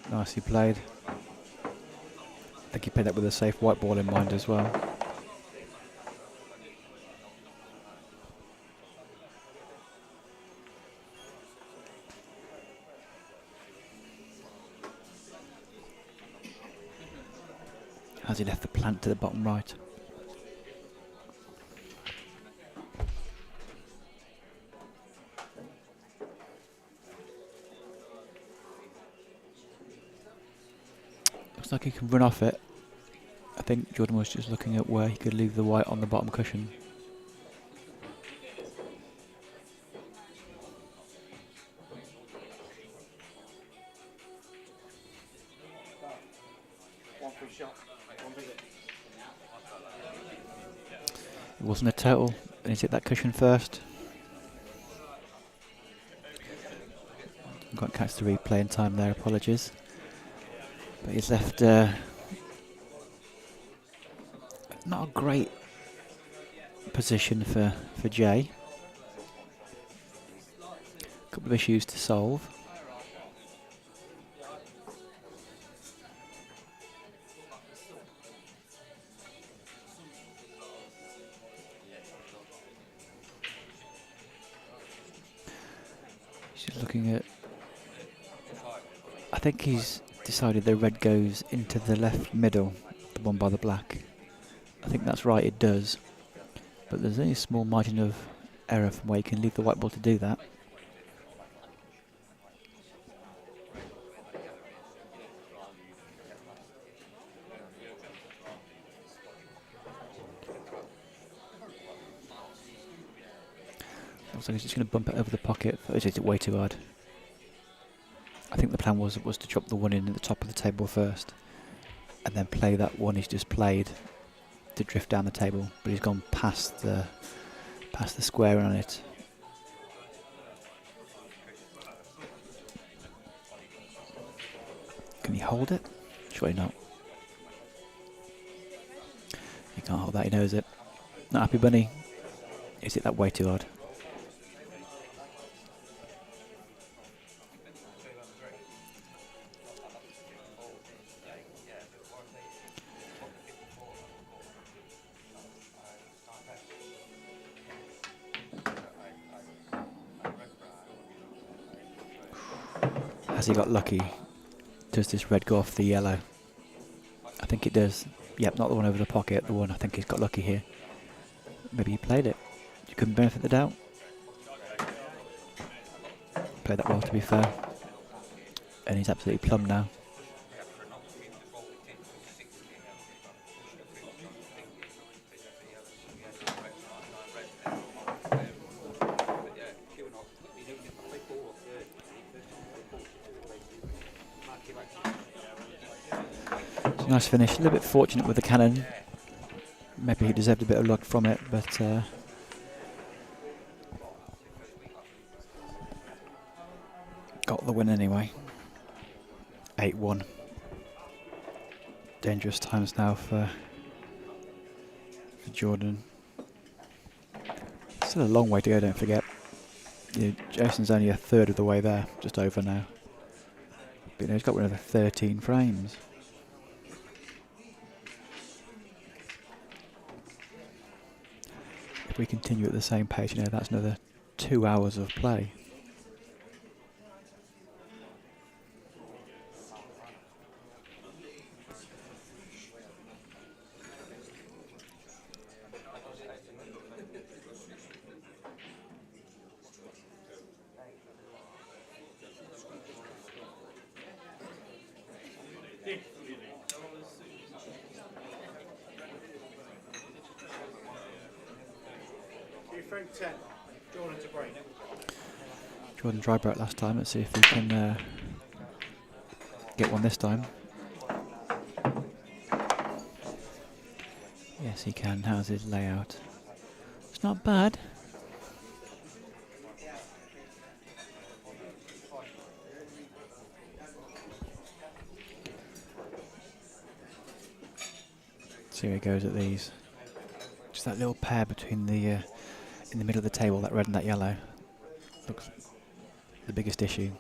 Nicely played. I think he played that with a safe white ball in mind as well. Has he left the plant to the bottom right? Looks like he can run off it. I think Jordan was just looking at where he could leave the white on the bottom cushion. It wasn't a total, and he hit that cushion first. Didn't quite catch the replay in time there, apologies. But he's left not a great position for Jay. A couple of issues to solve. He's looking at... I think he's decided the red goes into the left middle, the one by the black. I think that's right, it does. But there's only a small margin of error from where you can leave the white ball to do that. Looks like he's just going to bump it over the pocket. Or is it way too hard? I think the plan was to drop the one in at the top of the table first, and then play that one he's just played to drift down the table, but he's gone past the square on it. Can he hold it? Surely not. He can't hold that, he knows it. Not happy, bunny. He's hit that way too hard. Has he got lucky? Does this red go off the yellow? I think it does. Yep, not the one over the pocket, the one I think he's got lucky here. Maybe he played it. You couldn't benefit the doubt. Played that well, to be fair. And he's absolutely plumb now. Nice finish, a little bit fortunate with the cannon. Maybe he deserved a bit of luck from it, but got the win anyway. 8-1. Dangerous times now for Jordan. Still a long way to go, don't forget. Jason's only a third of the way there, just over now. But he's got rid of the 13 frames. If we continue at the same pace, that's another 2 hours of play. Frame 10, Jordan to break. Jordan dry broke last time. Let's see if he can get one this time. Yes, he can. How's his layout? It's not bad. See how he goes at these. Just that little pair between the in the middle of the table, that red and that yellow, looks the biggest issue.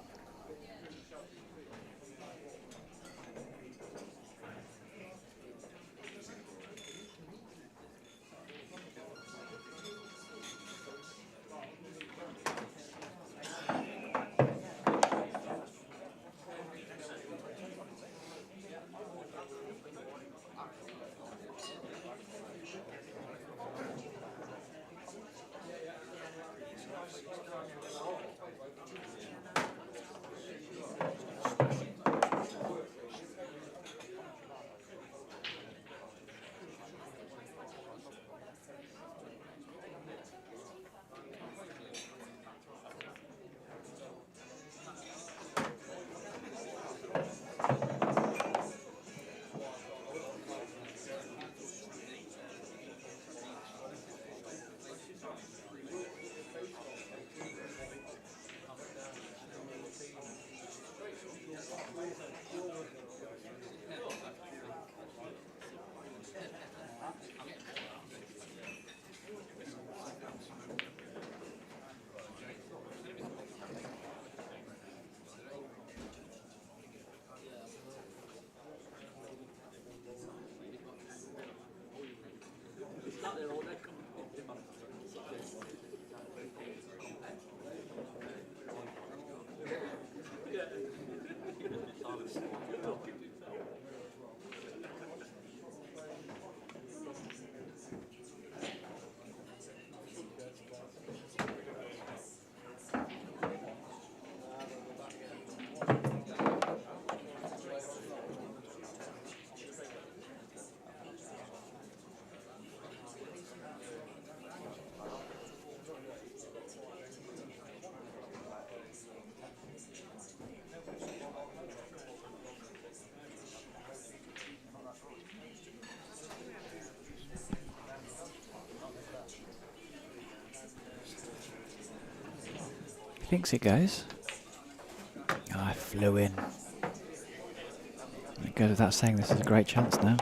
He thinks it goes. Oh, I flew in. It goes without saying this is a great chance now.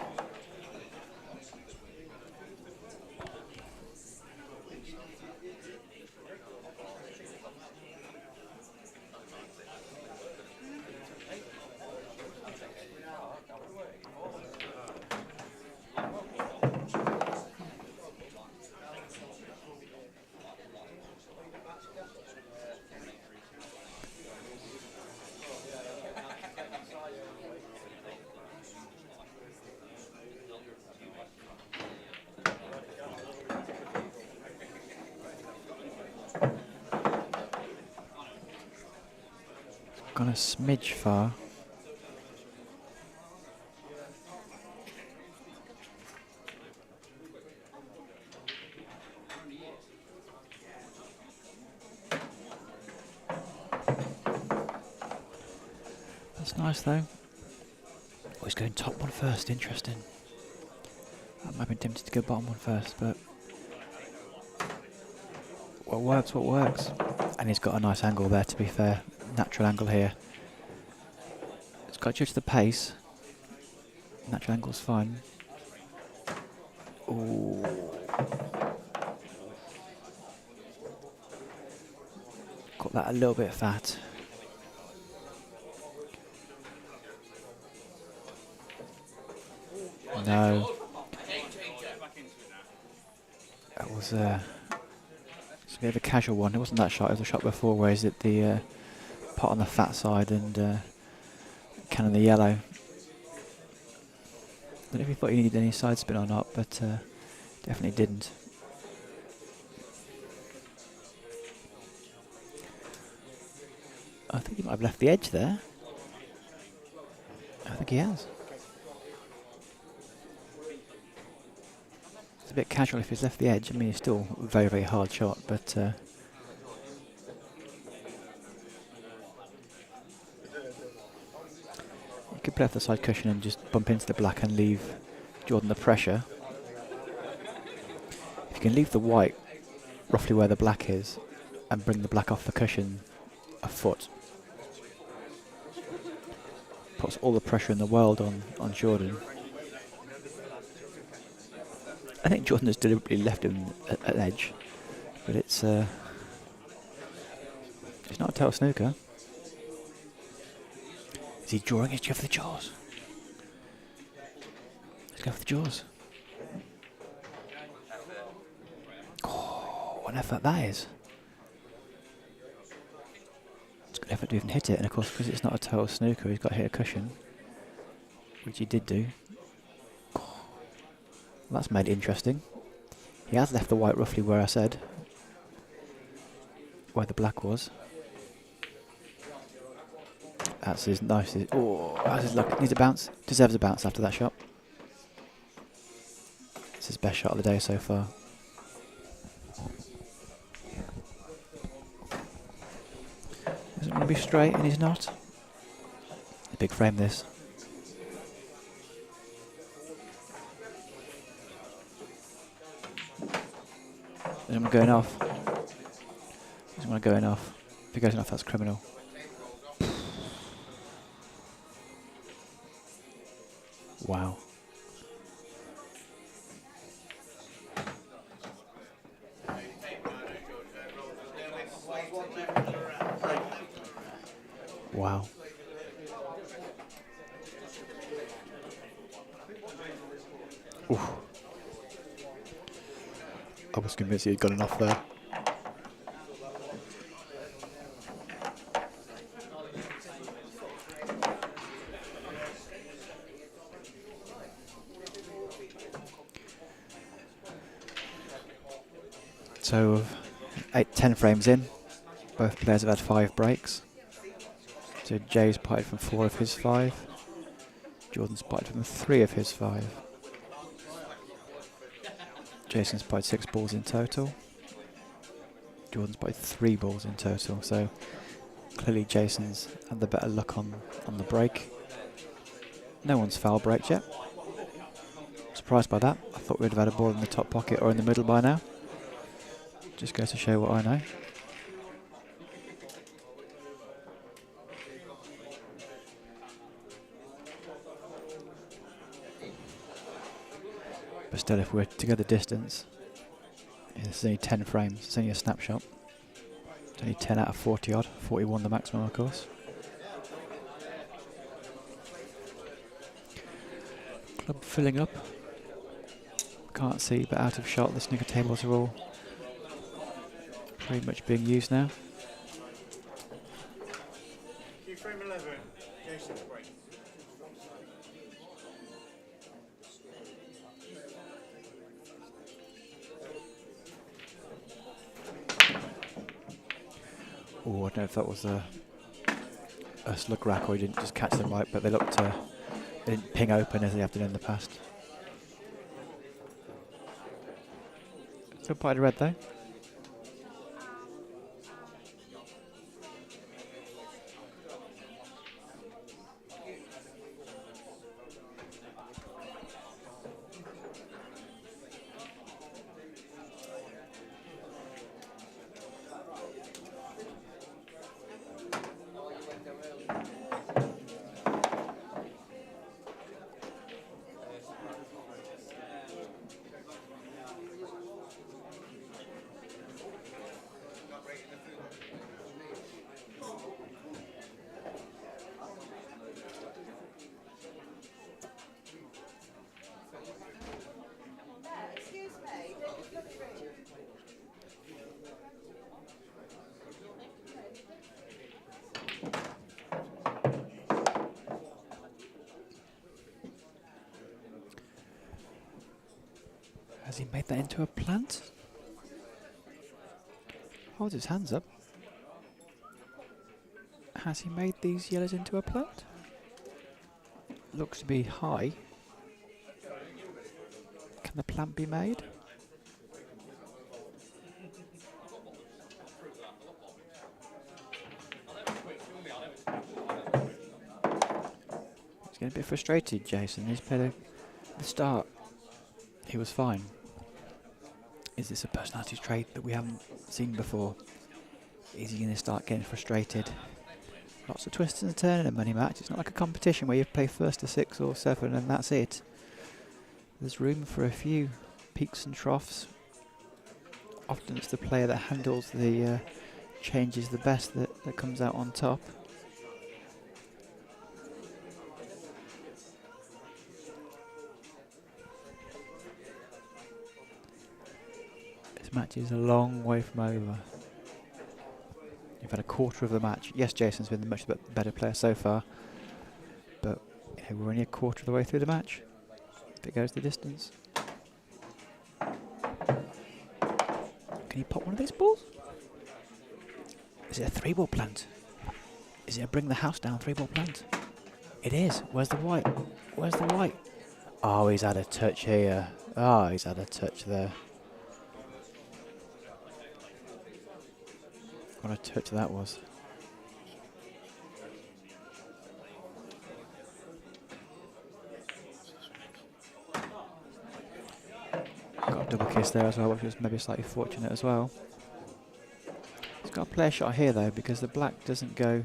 Gone a smidge far. That's nice though. Oh, he's going top one first, interesting. I might have been tempted to go bottom one first, but what works, what works. And he's got a nice angle there, to be fair. Natural angle here. It's got to judge the pace. Natural angle's fine. Ooh. Got that a little bit fat. No. That was it's a bit of a casual one. It wasn't that shot, it was a shot before where he's at the pot on the fat side and can on the yellow. I don't know if he thought he needed any side spin or not, but definitely didn't. I think he might have left the edge there. I think he has. It's a bit casual if he's left the edge. I mean, it's still a very, very hard shot, but you could play off the side cushion and just bump into the black and leave Jordan the pressure. If you can leave the white roughly where the black is and bring the black off the cushion a foot, puts all the pressure in the world on Jordan. I think Jordan has deliberately left him at an edge, but it's not a tail snooker. Is he drawing? Let's go for the jaws. Let's go for the jaws. Oh, what an effort that is. It's a good effort to even hit it, and of course because it's not a total snooker he's got to hit a cushion, which he did do. Well, that's made it interesting. He has left the white roughly where I said, where the black was. That's his nice. Oh, that's his luck. Needs a bounce. Deserves a bounce after that shot. It's his best shot of the day so far. Isn't going to be straight, and he's not. A big frame this. Isn't one going off? Isn't one going off? If he goes off, that's criminal. Wow. Wow. Oof. I was convinced he'd got enough there. So, 10 frames in, both players have had 5 breaks. So Jay's potted from 4 of his 5. Jordan's potted from 3 of his 5. Jason's potted 6 balls in total. Jordan's potted 3 balls in total. So clearly Jason's had the better luck on the break. No one's foul breaked yet. Surprised by that. I thought we'd have had a ball in the top pocket or in the middle by now. Just goes to show what I know. But still, if we're to go the distance, it's only 10 frames. It's only a snapshot. It's only 10 out of 40 odd. 41 the maximum, of course. Club filling up. Can't see, but out of shot. The snooker tables are all pretty much being used now. Cue frame 11, Jason to break. Oh, I don't know if that was a slug rack or he didn't just catch them right, but they looked, they didn't ping open as they have done in the past. Still quite red though. Has he made that into a plant? Holds his hands up. Has he made these yellows into a plant? Looks to be high. Can the plant be made? He's getting a bit frustrated, Jason. He's played the start. He was fine. Is this a personality trait that we haven't seen before? Is he going to start getting frustrated? Lots of twists and turns in a money match. It's not like a competition where you play first to 6 or 7 and that's it. There's room for a few peaks and troughs. Often it's the player that handles the changes the best that comes out on top. This match is a long way from over. You've had a quarter of the match. Yes, Jason's been the much better player so far, but we're only a quarter of the way through the match. If it goes the distance. Can he pop one of these balls? Is it a 3-ball plant? Is it a bring the house down 3-ball plant? It is. Where's the white? Where's the white? Oh, he's had a touch here. Oh, he's had a touch there. What a touch that was. Got a double kiss there as well, which was maybe slightly fortunate as well. He's got a player shot here though, because the black doesn't go.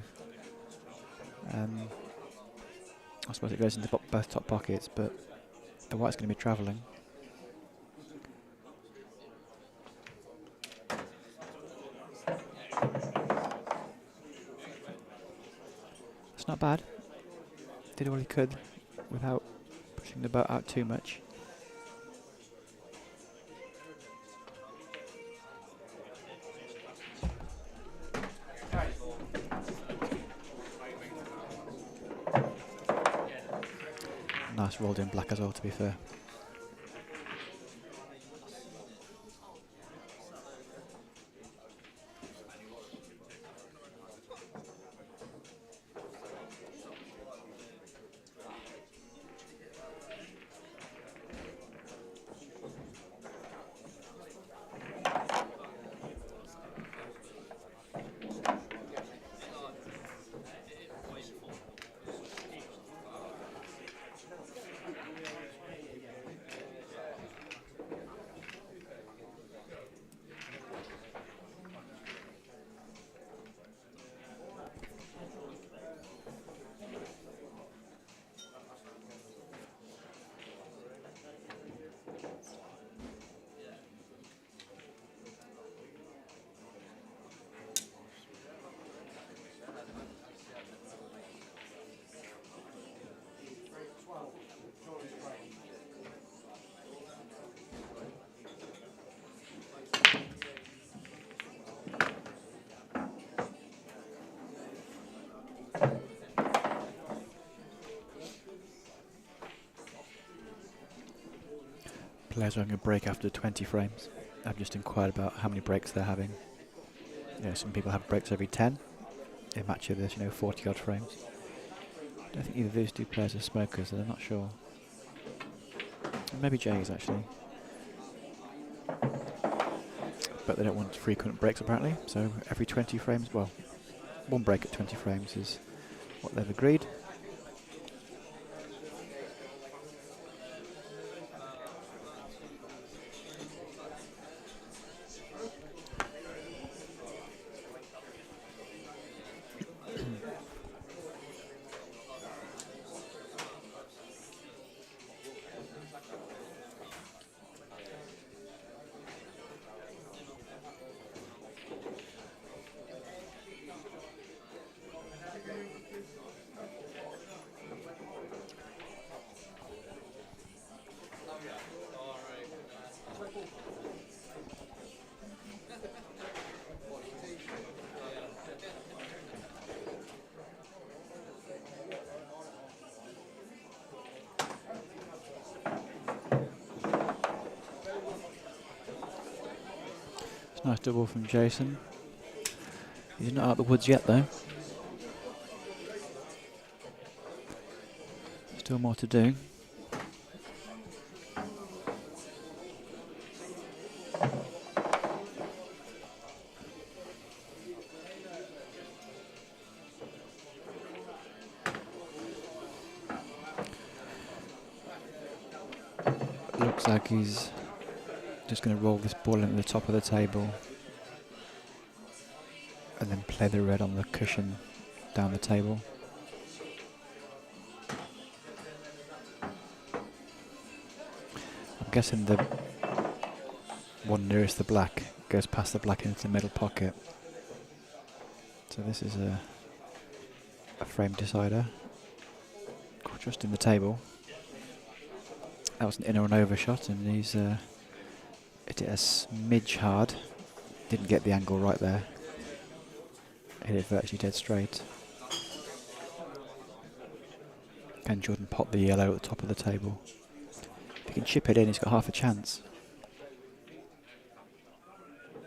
I suppose it goes into both top pockets, but the white's going to be travelling. It's not bad. Did all he could without pushing the boat out too much. Nice rolled in black as well, to be fair. Players are having a break after 20 frames. I've just inquired about how many breaks they're having. Some people have breaks every 10. In match of this, 40 odd frames. I don't think either of these two players are smokers, and I'm not sure. Maybe Jay's actually. But they don't want frequent breaks apparently, so every 20 frames, well, one break at 20 frames is what they've agreed. It's a nice double from Jason. He's not out of the woods yet though. Still more to do. Looks like he's just going to roll this ball into the top of the table and then play the red on the cushion down the table. I'm guessing the one nearest the black goes past the black into the middle pocket. So this is a frame decider. Just in the table. That was an inner and over shot, and he's hit it a smidge hard. Didn't get the angle right there. Hit it virtually dead straight. Can Jordan pot the yellow at the top of the table? If he can chip it in, he's got half a chance.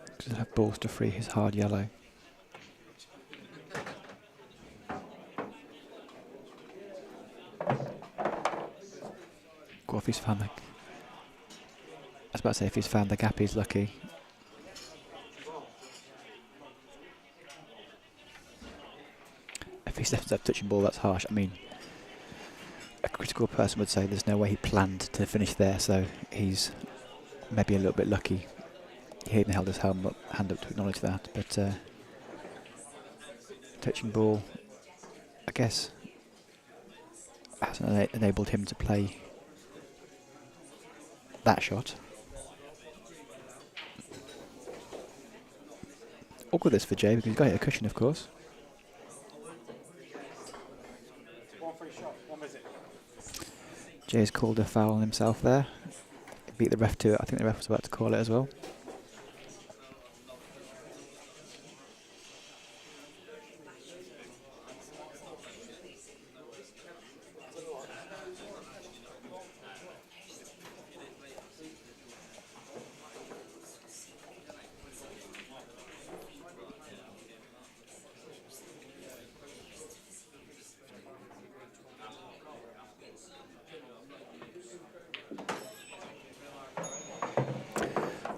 Because he'll have balls to free his hard yellow. If he's found the, I was about to say if he's found the gap, he's lucky. If he's left that touching ball, that's harsh. I mean, a critical person would say there's no way he planned to finish there, so he's maybe a little bit lucky. He even held his hand up to acknowledge that, but touching ball, I guess, hasn't enabled him to play that shot. Awkward this for Jay because he's got to hit a cushion, of course. One free shot, 1 visit. Jay's called a foul on himself there. He beat the ref to it. I think the ref was about to call it as well.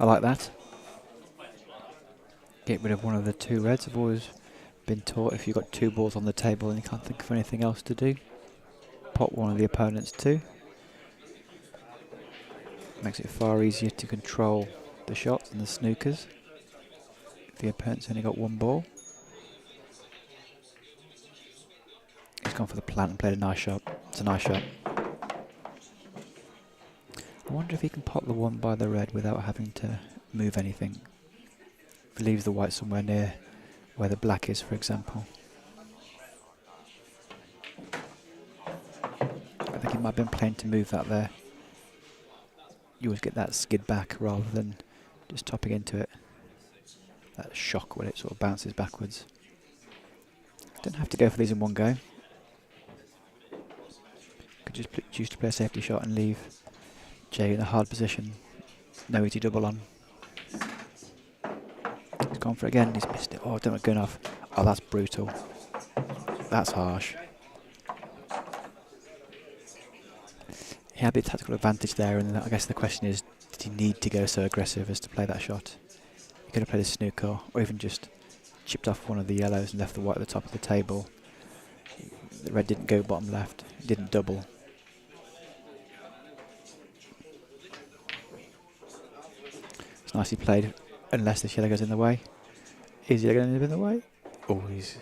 I like that. Get rid of one of the two reds. I've always been taught if you've got two balls on the table and you can't think of anything else to do, pot one of the opponent's two. Makes it far easier to control the shots and the snookers if the opponent's only got one ball. He's gone for the plant and played a nice shot. It's a nice shot. I wonder if he can pot the one by the red without having to move anything. If he leaves the white somewhere near where the black is, for example. I think he might have been playing to move that there. You always get that skid back rather than just topping into it. That shock when it sort of bounces backwards. Don't have to go for these in one go. Could just choose to play a safety shot and leave Jay in a hard position. No easy double on. He's gone for it again. He's missed it. Oh, don't good enough. Oh, that's brutal. That's harsh. He had a bit of tactical advantage there, and I guess the question is, did he need to go so aggressive as to play that shot? He could have played a snooker, or even just chipped off one of the yellows and left the white at the top of the table. The red didn't go bottom left. It didn't double. It's nicely played, unless this yellow goes in the way. Is he going to be in the way? Oh, he's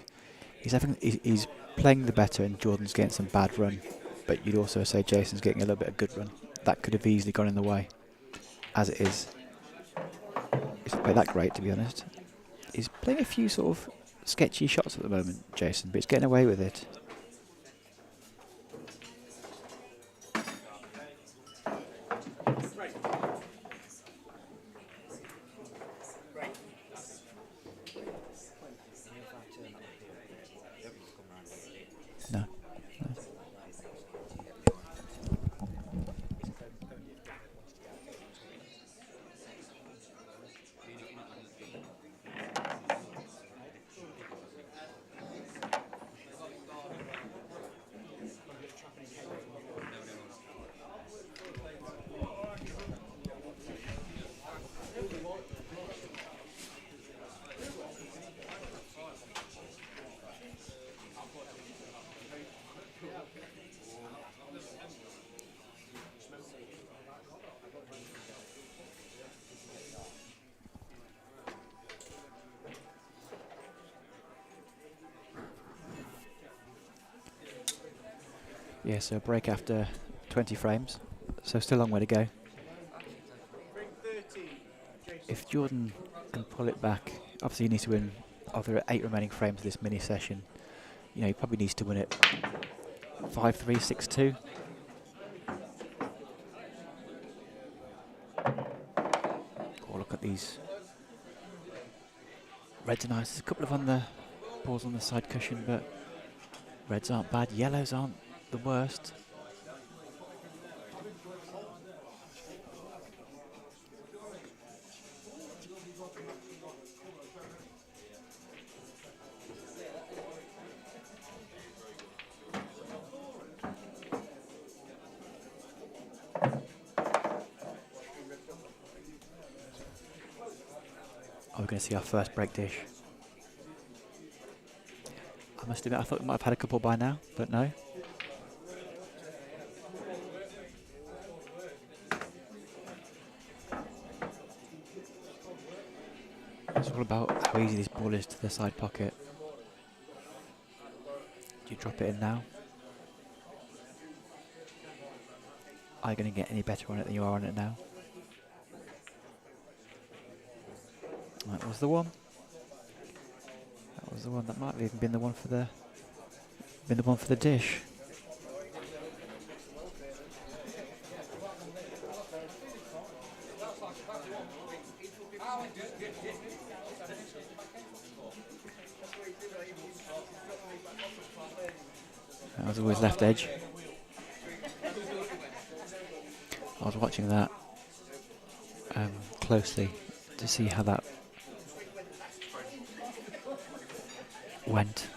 playing the better, and Jordan's getting some bad run. But you'd also say Jason's getting a little bit of good run. That could have easily gone in the way. As it is, he's not played that great, to be honest. He's playing a few sort of sketchy shots at the moment, Jason, but he's getting away with it. No. Yeah, so break after 20 frames, so still a long way to go. If Jordan can pull it back, obviously he needs to win of the 8 remaining frames of this mini session. You know, he probably needs to win it 5-3, 6-2. Oh, look at these. Reds are nice. There's a couple of on the balls on the side cushion, but reds aren't bad. Yellows aren't the worst. Oh, we're going to see our first break dish. I must admit, I thought we might have had a couple by now, but no. It's all about how easy this ball is to the side pocket. Do you drop it in now? Are you going to get any better on it than you are on it now? That was the one. That was the one. That might have even been the one for the dish. That was always left edge. I was watching that closely to see how that went,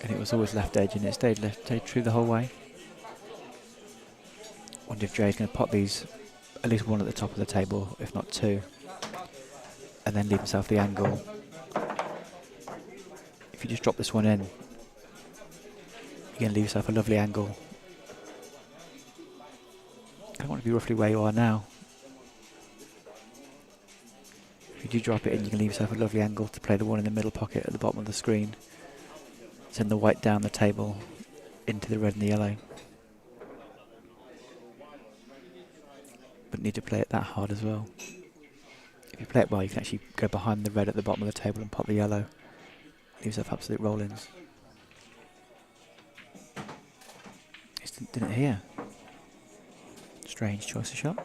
and it was always left edge, and it stayed true the whole way. Wonder if Jay's going to pop these, at least one at the top of the table, if not two, and then leave himself the angle. If you just drop this one in, you're going to leave yourself a lovely angle. I want to be roughly where you are now. If you do drop it in, you can leave yourself a lovely angle to play the one in the middle pocket at the bottom of the screen. Send the white down the table into the red and the yellow. But need to play it that hard as well. If you play it well, you can actually go behind the red at the bottom of the table and pop the yellow. Leave yourself absolute roll-ins. Just didn't hear. Strange choice of shot.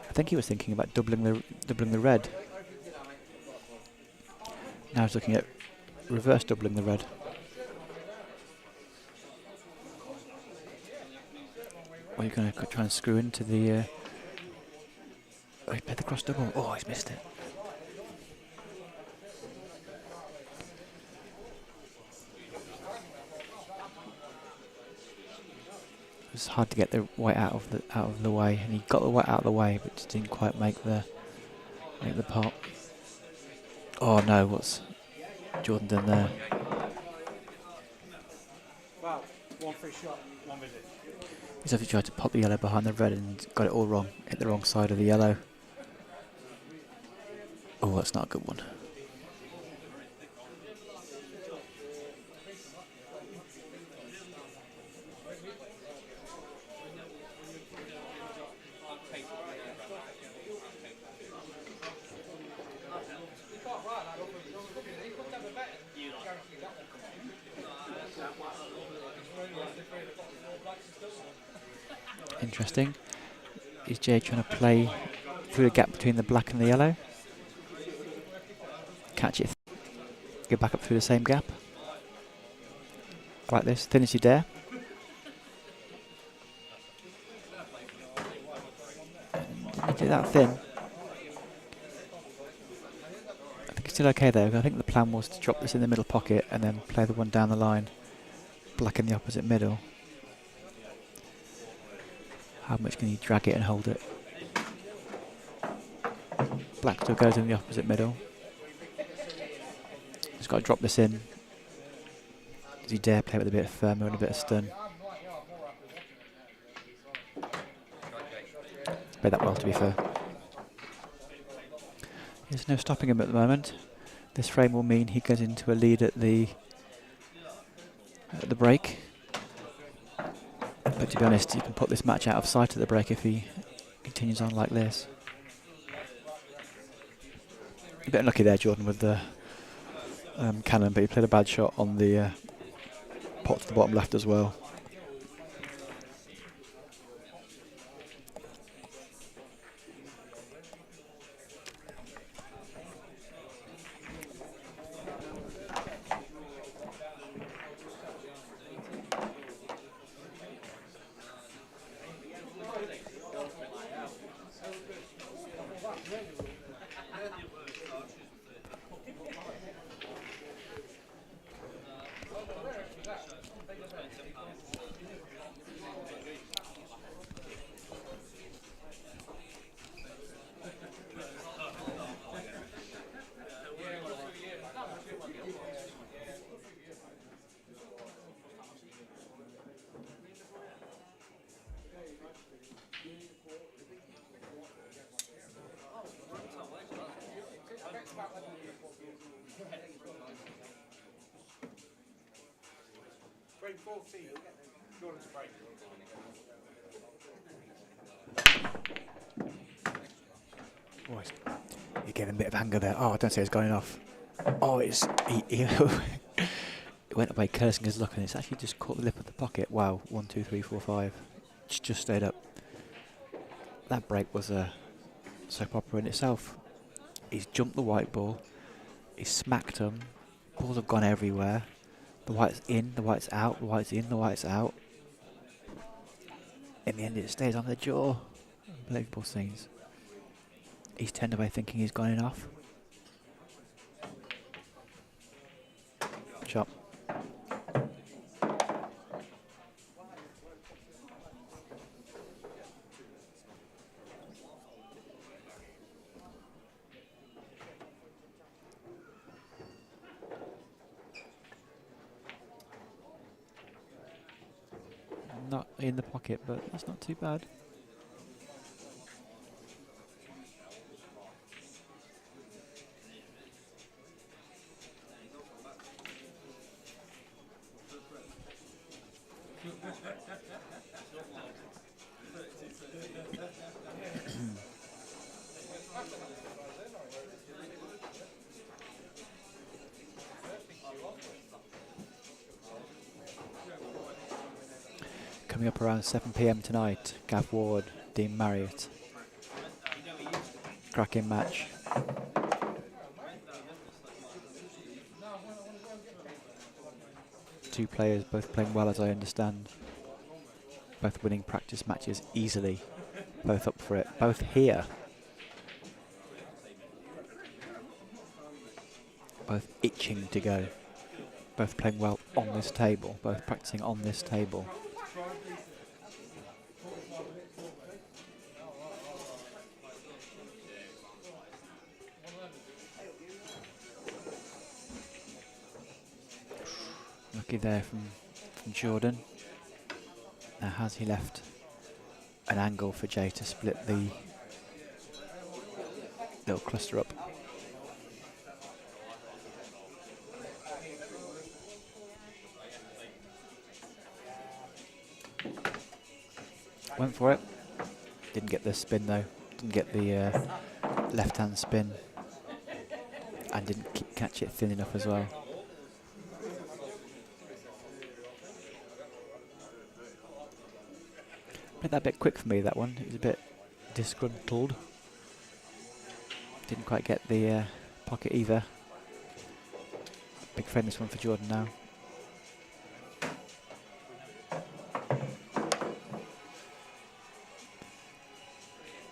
I think he was thinking about doubling the red. Now he's looking at reverse doubling the red. Or you're going to try and screw into the... oh, he played the cross double. Oh, he's missed it. It was hard to get the white out of the way, and he got the white out of the way, but just didn't quite make the pot. Oh no, what's Jordan done there? Well, one free shot, one visit. He's obviously tried to pop the yellow behind the red and got it all wrong. Hit the wrong side of the yellow. Oh, that's not a good one. Interesting. Is Jay trying to play through the gap between the black and the yellow? Catch it. Go back up through the same gap. Like this, thin as you dare. Didn't you do that thin? I think it's still okay though. I think the plan was to drop this in the middle pocket and then play the one down the line. Black in the opposite middle. How much can you drag it and hold it? Black still goes in the opposite middle. Just got to drop this in. Does he dare play with a bit of firmer and a bit of stun? Played that well, to be fair. There's no stopping him at the moment. This frame will mean he goes into a lead at the break. But to be honest, you can put this match out of sight at the break if he continues on like this. A bit unlucky there, Jordan, with the cannon, but he played a bad shot on the pot to the bottom left as well. Break 14. Jordan to break. He gave him a bit of anger there. Oh, don't say it's going off. Oh, it's he it went away cursing his luck, and it's actually just caught the lip of the pocket. Wow, 1, 2, 3, 4, 5. Just stayed up. That break was a soap opera in itself. He's jumped the white ball. He's smacked them. Balls have gone everywhere. The white's in, the white's out, the white's in, the white's out. In the end, it stays on the jaw. Unbelievable scenes. He's turned away thinking he's gone in off. Chop. Not in the pocket, but that's not too bad. Coming up around 7 PM tonight, Gav Ward, Dean Marriott. Cracking match. Two players both playing well, as I understand. both winning practice matches easily, both up for it, both here. Both itching to go, both playing well on this table, both practicing on this table. Lucky there from Jordan. Now has he left an angle for Jay to split the little cluster up? Went for it. Didn't get the spin though. Didn't get the left-hand spin. And didn't catch it thin enough as well. Played that a bit quick for me, that one. It was a bit disgruntled. Didn't quite get the pocket either. Big frame this one for Jordan now.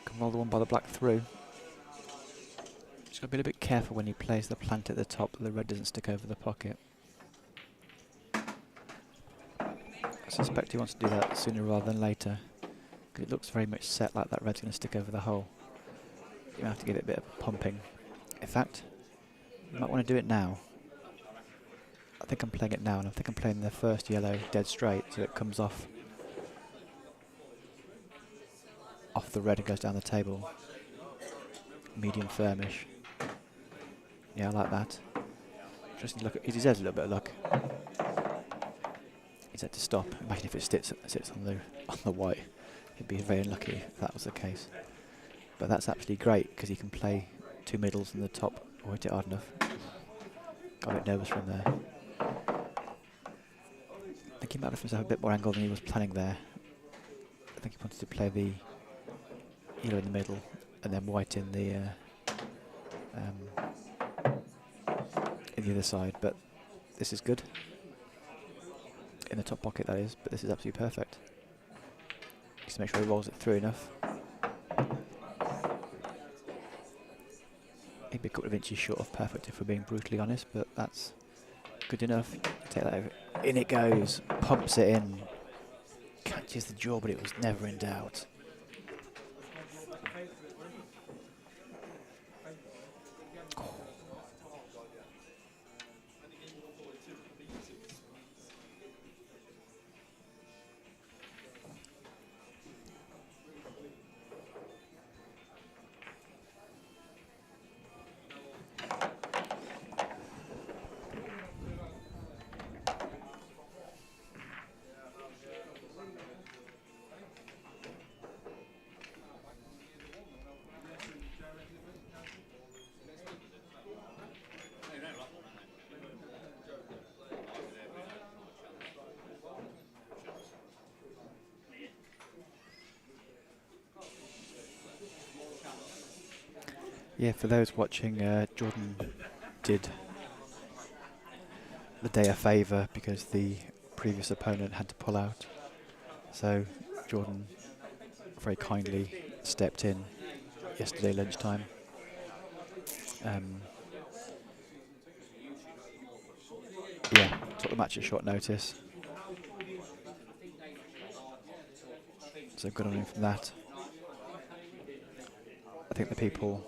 Can roll the one by the black through. Just got to be a little bit careful when he plays the plant at the top that the red doesn't stick over the pocket. I suspect he wants to do that sooner rather than later, because it looks very much set like that red's going to stick over the hole. You have to give it a bit of pumping. In fact, you might want to do it now. I think I'm playing it now, and I think I'm playing the first yellow dead straight, so it comes off the red and goes down the table. Medium firmish. Yeah, I like that. Just look. He deserves a little bit of luck. He's had to stop. Imagine if it sits on the white. He'd be very unlucky if that was the case. But that's absolutely great because he can play two middles and the top or hit it hard enough. Got a bit nervous from there. I think he might have himself a bit more angle than he was planning there. I think he wanted to play the yellow in the middle and then white in the other side, but this is good. In the top pocket, that is, but this is absolutely perfect. Just make sure he rolls it through enough. Maybe a couple of inches short of perfect if we're being brutally honest, but that's good enough. Take that over. In it goes. Pumps it in. Catches the jaw, but it was never in doubt. Yeah, for those watching, Jordan did the day a favour because the previous opponent had to pull out. So Jordan very kindly stepped in yesterday lunchtime. Yeah, took the match at short notice. So good on him from that. I think the people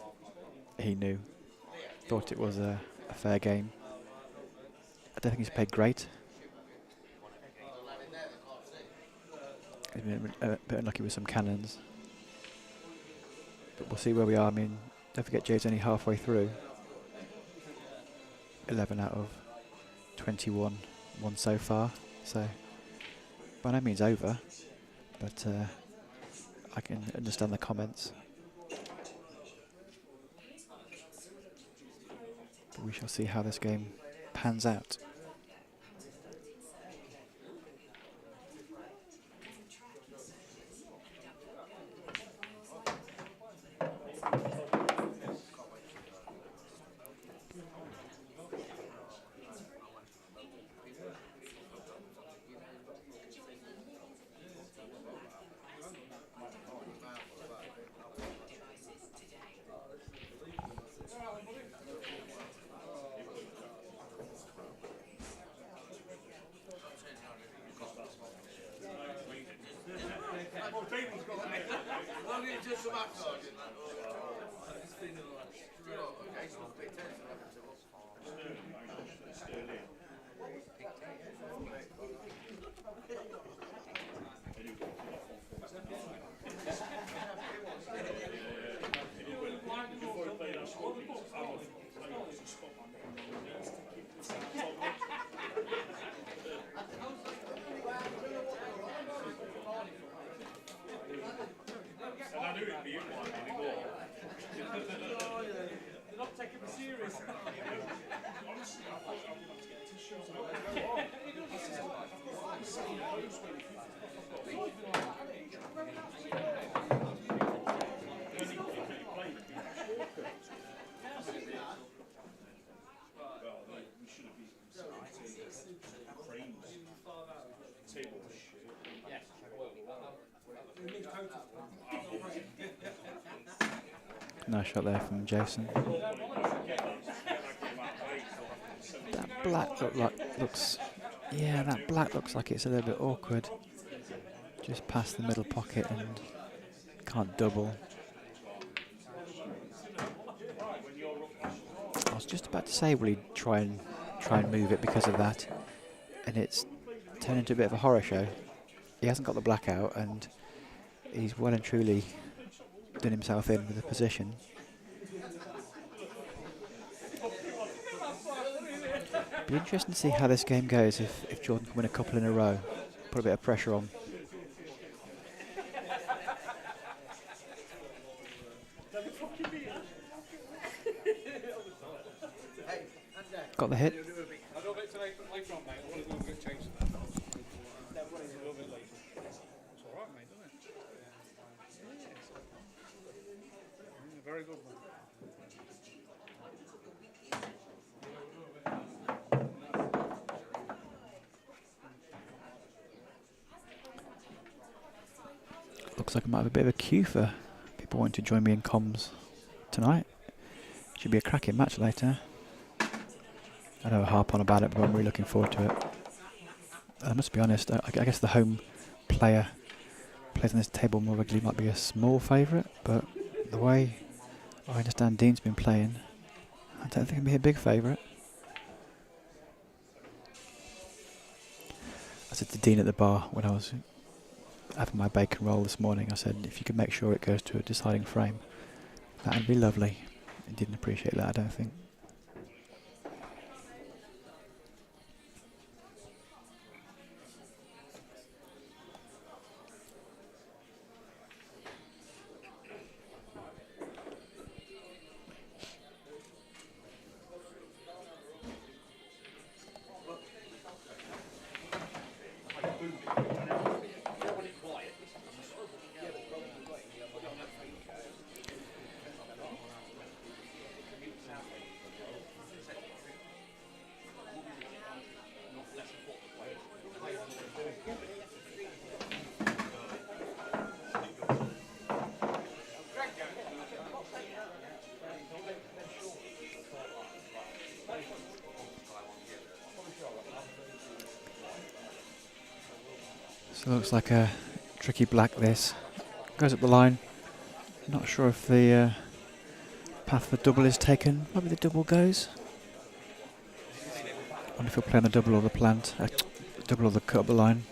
he knew thought it was a fair game. I don't think he's played great. He's been a bit unlucky with some cannons. But we'll see where we are. I mean, don't forget Jay's only halfway through. 11 out of 21 won so far. So, by no means over. But I can understand the comments. But we shall see how this game pans out. Nice shot there from Jason. That black that black looks like it's a little bit awkward. Just past the middle pocket and can't double. I was just about to say, will he try and move it because of that, and it's turned into a bit of a horror show. He hasn't got the black out, and he's well and truly done himself in with the position. Be interesting to see how this game goes if Jordan can win a couple in a row. Put a bit of pressure on. Got the hit. A little bit later on, mate. I want to do a bit change. A little bit later. It's all right, mate, doesn't it? Yeah. Very good, man. Looks like I might have a bit of a queue for people wanting to join me in comms tonight. Should be a cracking match later. I know I harp on about it, but I'm really looking forward to it. I must be honest, I guess the home player plays on this table more regularly might be a small favourite, but the way I understand Dean's been playing, I don't think he'll be a big favourite. I said to Dean at the bar when I was having my bacon roll this morning, I said, if you could make sure it goes to a deciding frame, that would be lovely. He didn't appreciate that, I don't think. So it looks like a tricky black this. Goes up the line. Not sure if the path for double is taken. Maybe the double goes. Wonder if he'll play on the double or the plant. Double or the cut up the line.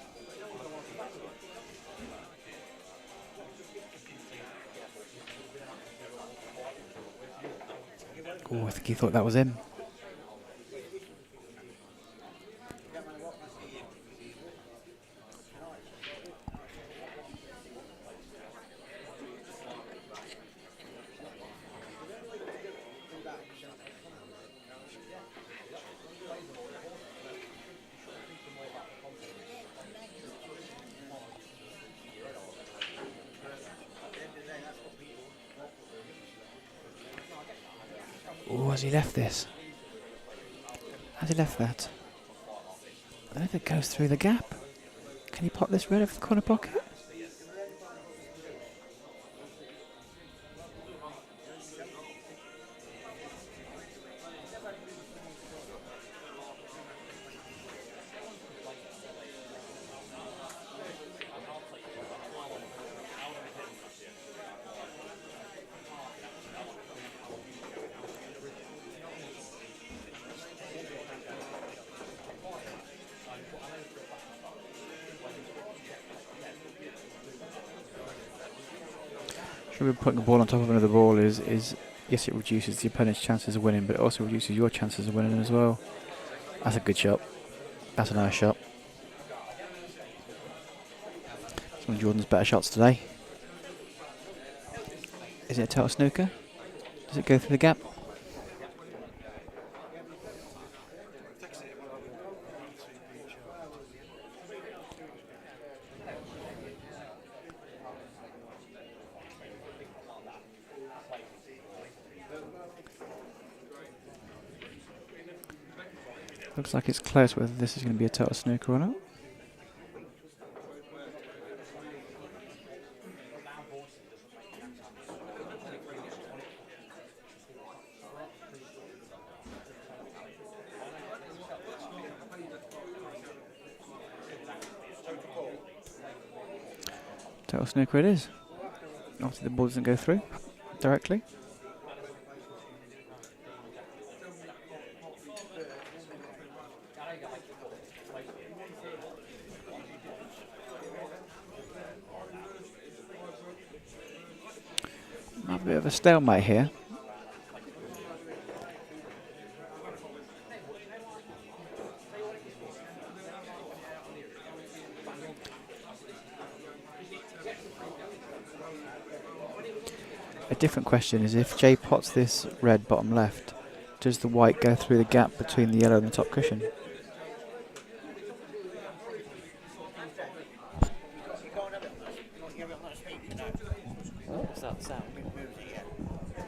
Oh, I think he thought that was him. Oh, has he left this? Has he left that? I don't know if it goes through the gap. Can he pot this red off the corner pocket? Trouble with putting a ball on top of another ball is yes, it reduces the opponent's chances of winning, but it also reduces your chances of winning as well. That's a good shot. That's a nice shot. It's one of Jordan's better shots today. Is it a total snooker? Does it go through the gap? Looks like it's close whether this is going to be a total snooker or not. Total snooker it is. Obviously the ball doesn't go through directly. A bit of a stalemate here. A different question is if Jay pots this red bottom left, does the white go through the gap between the yellow and the top cushion? What's that sound?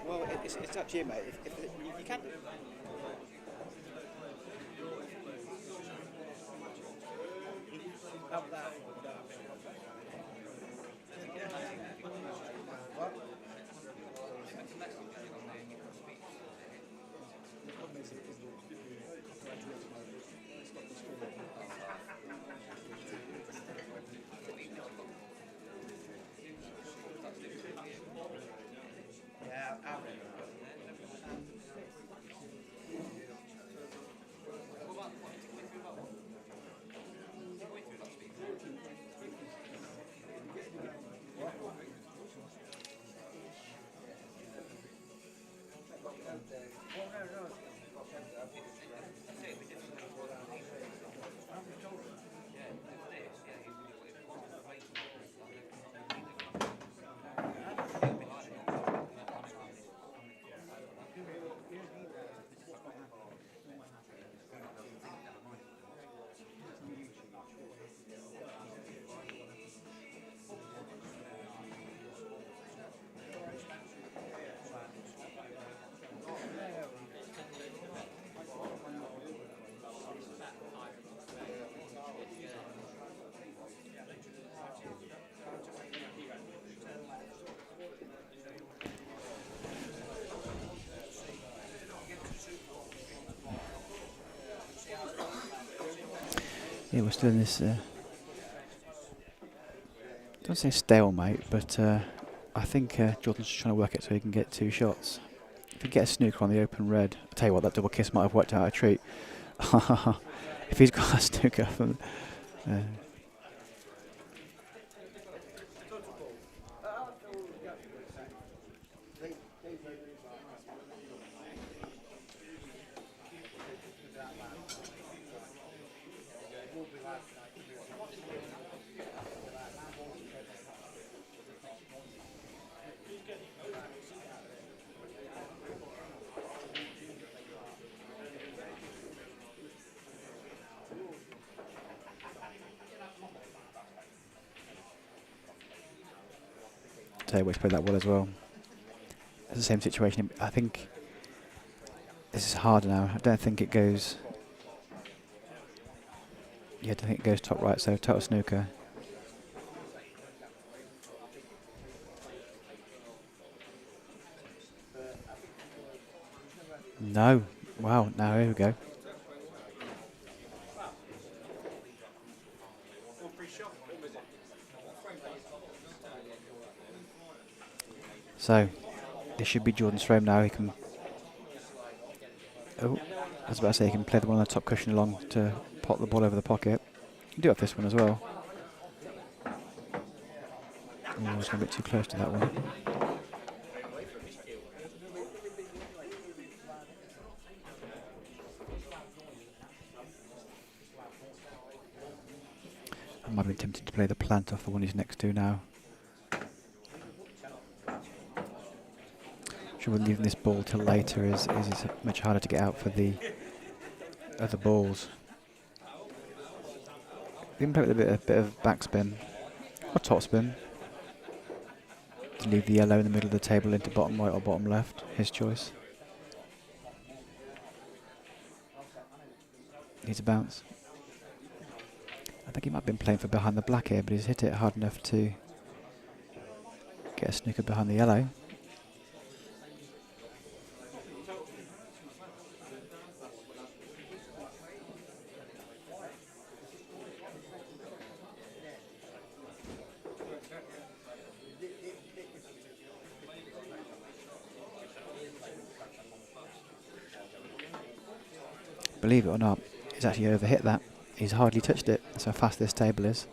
Well, it's up to you, mate. If you can. Yeah, we're still in this, don't say stalemate, but I think Jordan's just trying to work it so he can get 2 shots. If he gets a snooker on the open red, I'll tell you what, that double kiss might have worked out a treat. If he's got a snooker from... Tell you what, he's played that well as well. It's the same situation. I think this is harder now. I don't think it goes... Yeah, I don't think it goes top right, so total snooker. No. Wow, now here we go. So, this should be Jordan's frame now. He can... Oh, I was about to say he can play the one on the top cushion along to pot the ball over the pocket. You can do it off this one as well. Oh, it's a bit too close to that one. might be tempted to play the plant off the one he's next to now. Trouble with leaving this ball till later is it's much harder to get out for the other balls. We can play with a bit of backspin or topspin to leave the yellow in the middle of the table into bottom right or bottom left. His choice. Needs a bounce. I think he might have been playing for behind the black here, but he's hit it hard enough to get a snooker behind the yellow. Believe it or not, he's actually overhit that. He's hardly touched it. That's how fast this table is.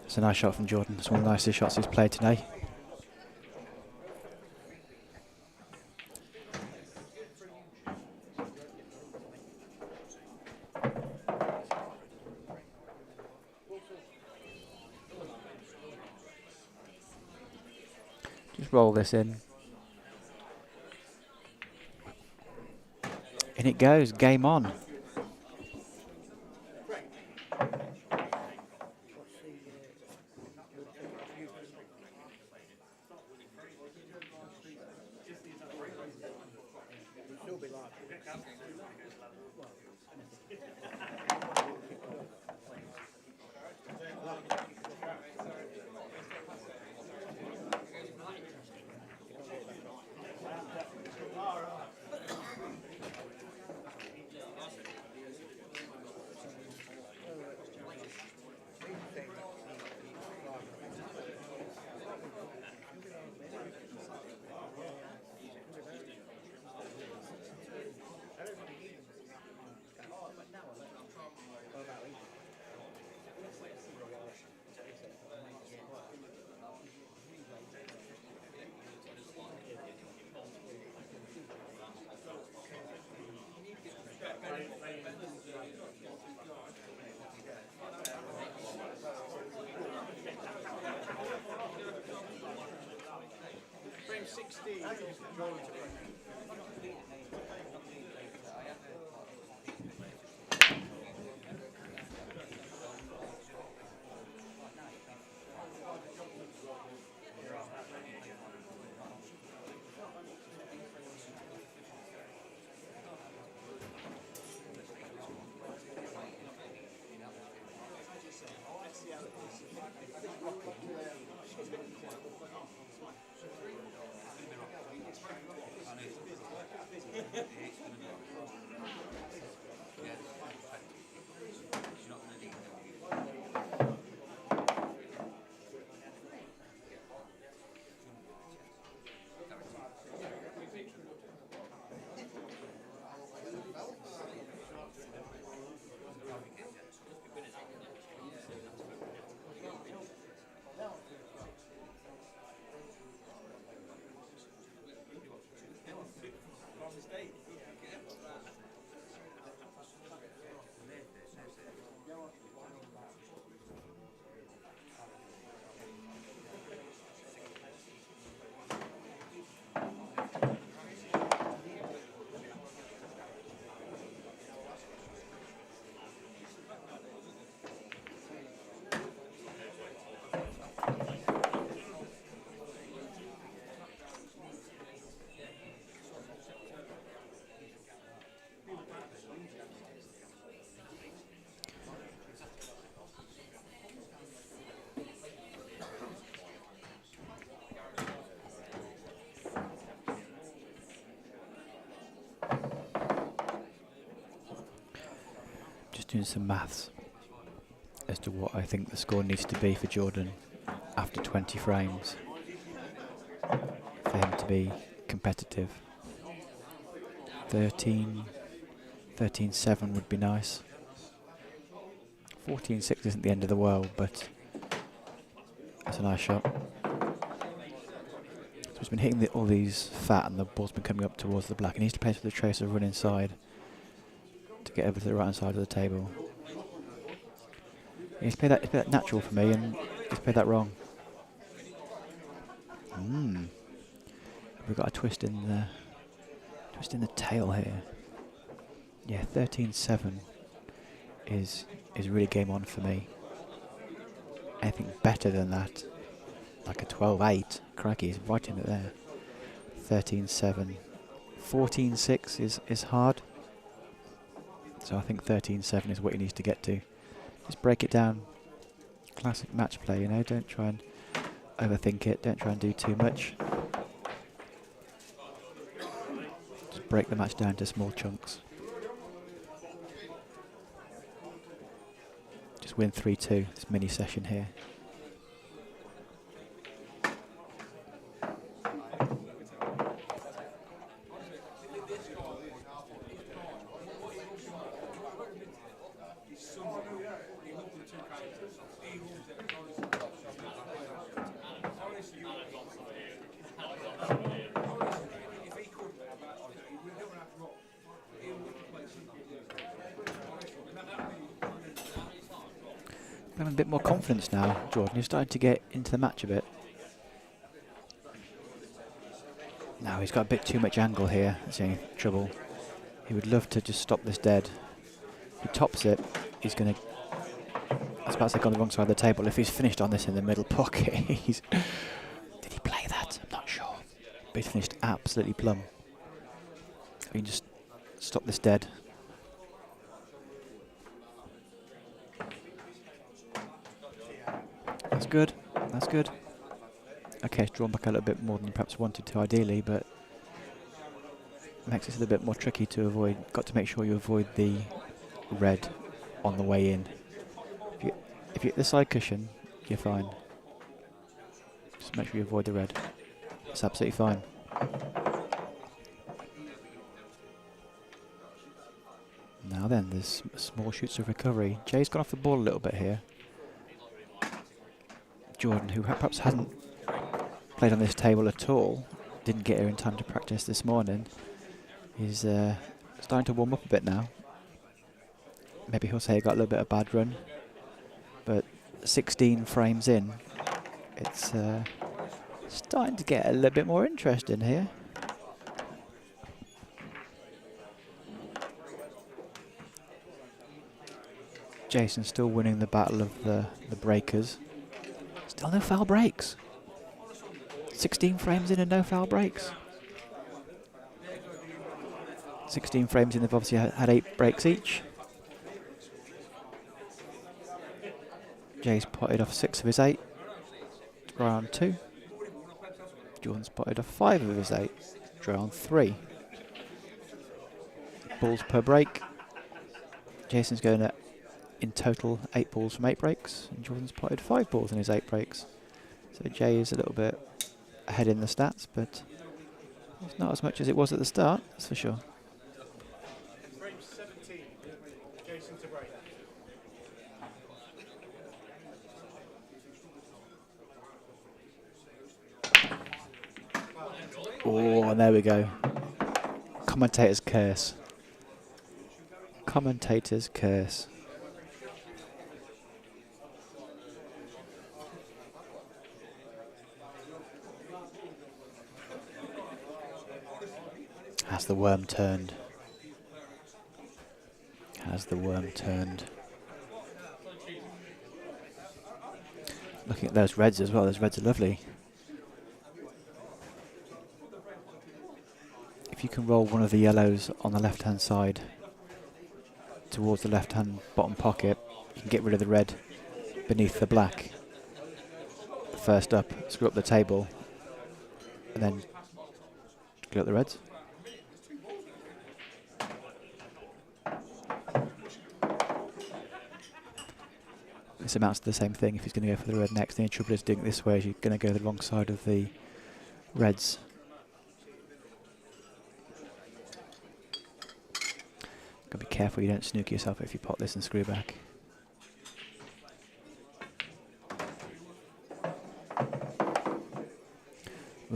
It's a nice shot from Jordan. It's one of the nicest shots he's played today. Just roll this in. In it goes. Game on. Frame 16, Jordan to break. Doing some maths as to what I think the score needs to be for Jordan after 20 frames for him to be competitive. 13-7 would be nice. 14-6 isn't the end of the world, but that's a nice shot. He's been hitting all these fat and the ball's been coming up towards the black. He needs to play for the tracer, run inside to get over to the right hand side of the table. He's played that natural for me, and he's played that wrong. We've got a twist in the tail here. Yeah, 13-7 is really game on for me. Anything better than that, like a 12-8, crikey, he's right in it there. 13-7. 14-6 is hard. So I think 13-7 is what he needs to get to. Just break it down. Classic match play, you know, don't try and overthink it, don't try and do too much. Just break the match down to small chunks. Just win 3-2, this mini session here. Having a bit more confidence now, Jordan. You're starting to get into the match a bit. Now he's got a bit too much angle here. That's the only trouble. He would love to just stop this dead. If he tops it, he's going to... I was about to say on the wrong side of the table. If he's finished on this in the middle pocket, he's... Did he play that? I'm not sure. But he's finished absolutely plumb. If he can just stop this dead. That's good. That's good. Okay, it's drawn back a little bit more than you perhaps wanted to ideally, but makes it a little bit more tricky to avoid. Got to make sure you avoid the red on the way in. If you hit the side cushion, you're fine. Just make sure you avoid the red. It's absolutely fine. Now then, there's small shoots of recovery. Jay's gone off the ball a little bit here. Jordan, who perhaps hasn't played on this table at all, didn't get here in time to practice this morning, is starting to warm up a bit now. Maybe he'll say he got a little bit of bad run, but 16 frames in, it's starting to get a little bit more interesting here. Jason's still winning the battle of the breakers. Still no foul breaks. 16 frames in and no foul breaks. 16 frames in, they've obviously had 8 breaks each. Jay's potted off 6 of his 8. Dry on 2. Jordan's potted off 5 of his 8. Dry on 3. Balls per break. Jason's going at, in total, 8 balls from 8 breaks, and Jordan's potted 5 balls in his 8 breaks. So Jay is a little bit ahead in the stats, but it's not as much as it was at the start, that's for sure. Frame 17, Jason to break. Oh, and there we go. Commentator's curse. Commentator's curse. Has the worm turned? Has the worm turned? Looking at those reds as well, those reds are lovely. If you can roll one of the yellows on the left hand side towards the left hand bottom pocket, you can get rid of the red beneath the black. First up, screw up the table, and then clear up the reds. This amounts to the same thing if he's going to go for the red next. The only trouble is doing it this way is you're going to go the wrong side of the reds. Got to be careful you don't snook yourself if you pot this and screw back.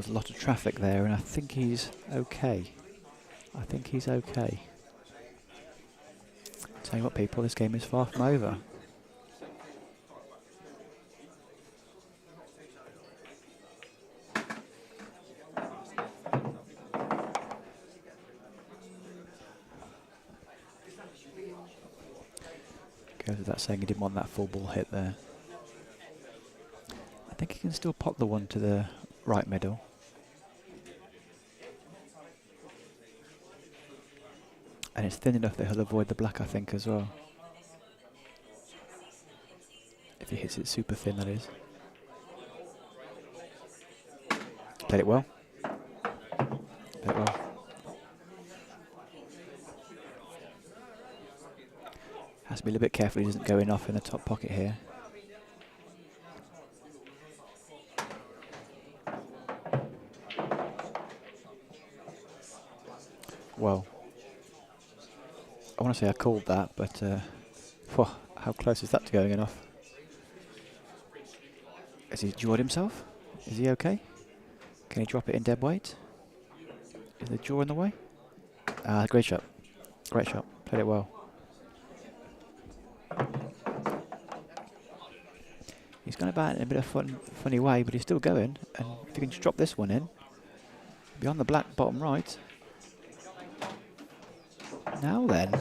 was a lot of traffic there, and I think he's okay. I think he's okay. Tell you what, people, this game is far from over. Goes without saying he didn't want that full ball hit there. I think he can still pop the one to the right middle. And it's thin enough that he'll avoid the black, I think, as well. If he hits it super thin, that is. Played it well. Played it well. Has to be a little bit careful he doesn't go in off in the top pocket here. Well, I want to say I called that, but whew, how close is that to going in off? Has he jawed himself? Is he okay? Can he drop it in dead weight? Is the jaw in the way? Ah, great shot. Great shot. Played it well. He's gone about it in a bit of funny way, but he's still going. And if you can just drop this one in, beyond the black bottom right. Now then,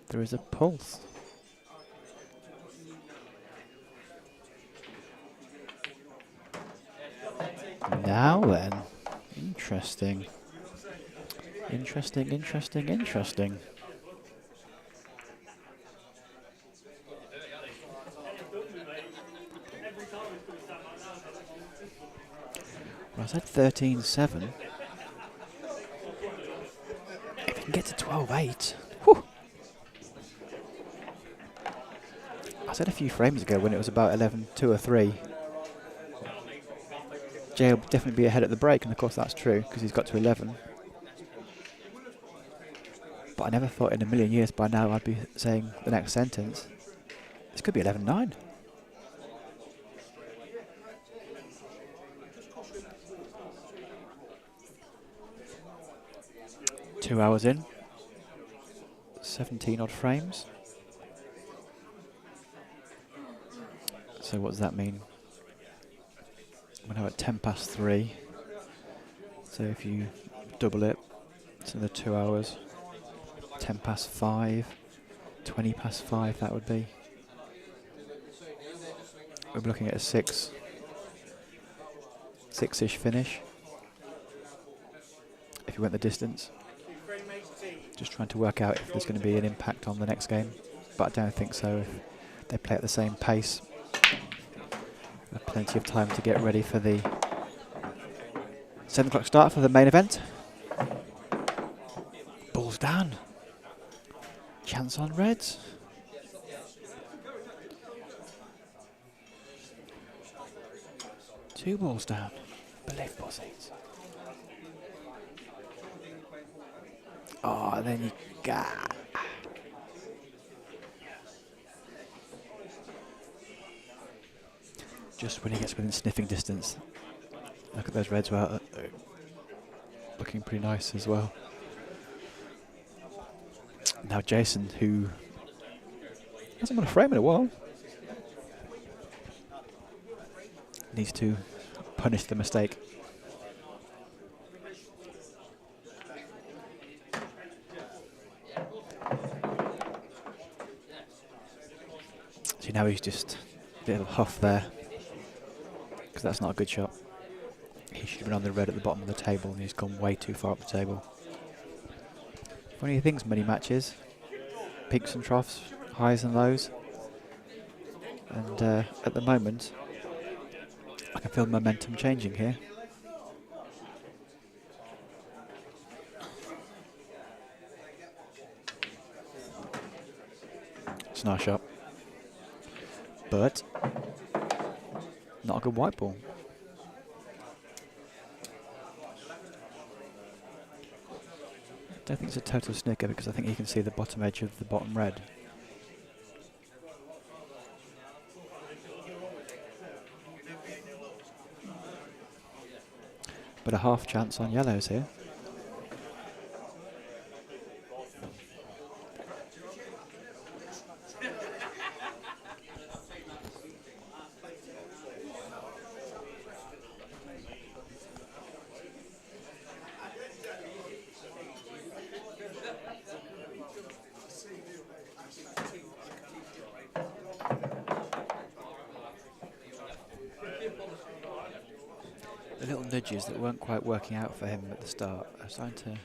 there is a pulse. Now then, interesting. Interesting, interesting, interesting. Well, I said 13-7. If you can get to 12-8, whew. I said a few frames ago when it was about 11-2 or 3. Jay will definitely be ahead at the break, and of course that's true because he's got to 11. But I never thought in a million years by now I'd be saying the next sentence. This could be 11-9. Two hours in, 17 odd frames. So what does that mean? We're now at 3:10. So if you double it, it's another 2 hours. 5:10, 5:20 that would be. We're looking at a 6-ish finish. If you went the distance. Just trying to work out if there's going to be an impact on the next game. But I don't think so if they play at the same pace. Have plenty of time to get ready for the 7 o'clock start for the main event. Balls down. Chance on reds. Two balls down. Believable seats. Oh, then you got. Just when he gets within sniffing distance. Look at those reds, well, looking pretty nice as well. Now Jason, who hasn't got a frame in a while, needs to punish the mistake. See, now he's just a bit of a huff there, because that's not a good shot. He should have been on the red at the bottom of the table, and he's gone way too far up the table. Funny things, many matches. Peaks and troughs, highs and lows. And at the moment, I can feel the momentum changing here. It's a nice shot. But not a good white ball. I don't think it's a total snicker because I think you can see the bottom edge of the bottom red. but a half chance on yellows here. The little nudges that weren't quite working out for him at the start are starting to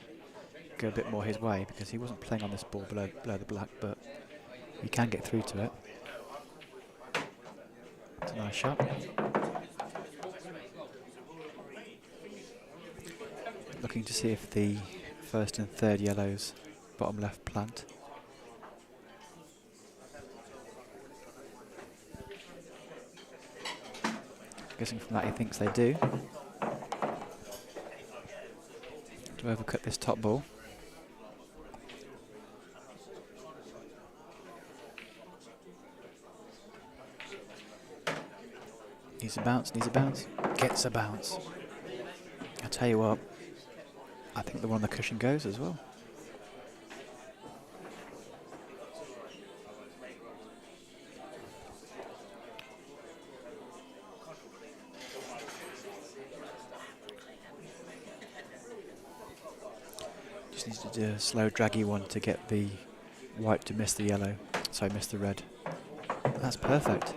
go a bit more his way, because he wasn't playing on this ball below the black, but he can get through to it. It's a nice shot. Looking to see if the first and third yellows bottom left plant. Guessing from that he thinks they do. To overcut this top ball. Needs a bounce, needs a bounce. Gets a bounce. I'll tell you what, I think the one on the cushion goes as well. Just needs to do a slow draggy one to get the white to miss the yellow. Sorry, miss the red. That's perfect.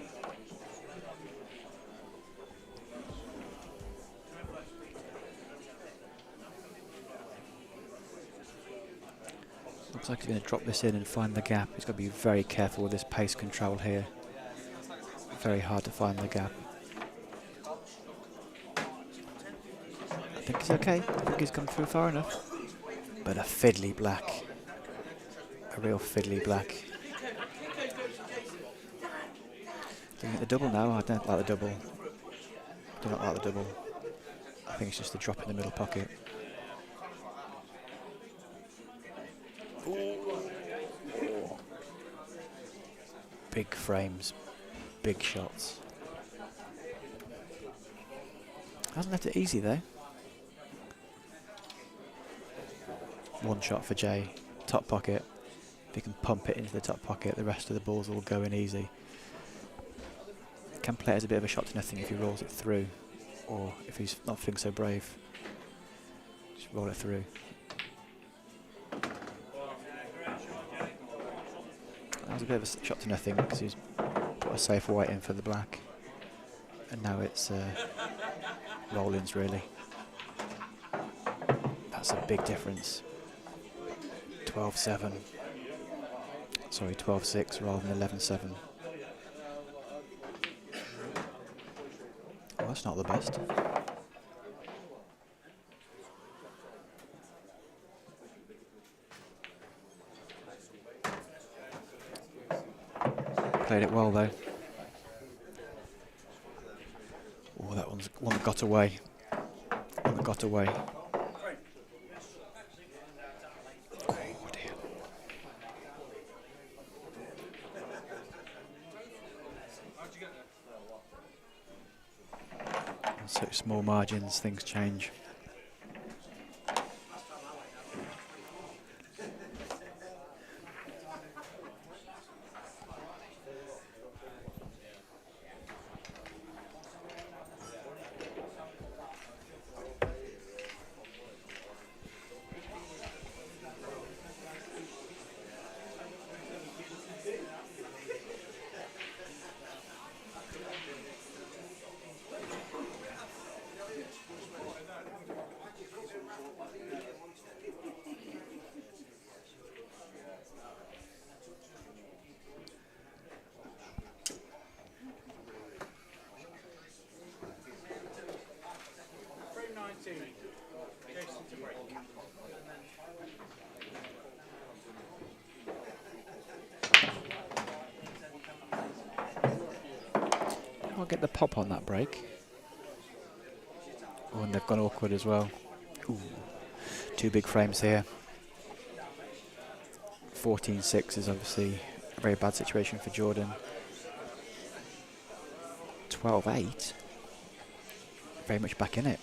Looks like he's going to drop this in and find the gap. He's got to be very careful with this pace control here. Very hard to find the gap. I think he's okay. I think he's come through far enough. But a fiddly black. A real fiddly black. Looking at the double now. I don't like the double. Do not like the double. I think it's just a drop in the middle pocket. Big frames, big shots. Hasn't left it easy though. One shot for Jay, top pocket. If he can pump it into the top pocket, the rest of the balls will go in easy. Can play it as a bit of a shot to nothing if he rolls it through, or if he's not feeling so brave, just roll it through. That was a bit of a shot to nothing because he's put a safe white in for the black, and now it's roll-ins really. That's a big difference. 12-7. Sorry, 12-6 rather than 11-7. Well, that's not the best. Played it well though. Oh, that one's one that got away. One that got away. Oh dear. On such small margins, things change. I'll get the pop on that break. Oh, and they've gone awkward as well. Ooh. Two big frames here. 14-6 is obviously a very bad situation for Jordan. 12-8. Very much back in it.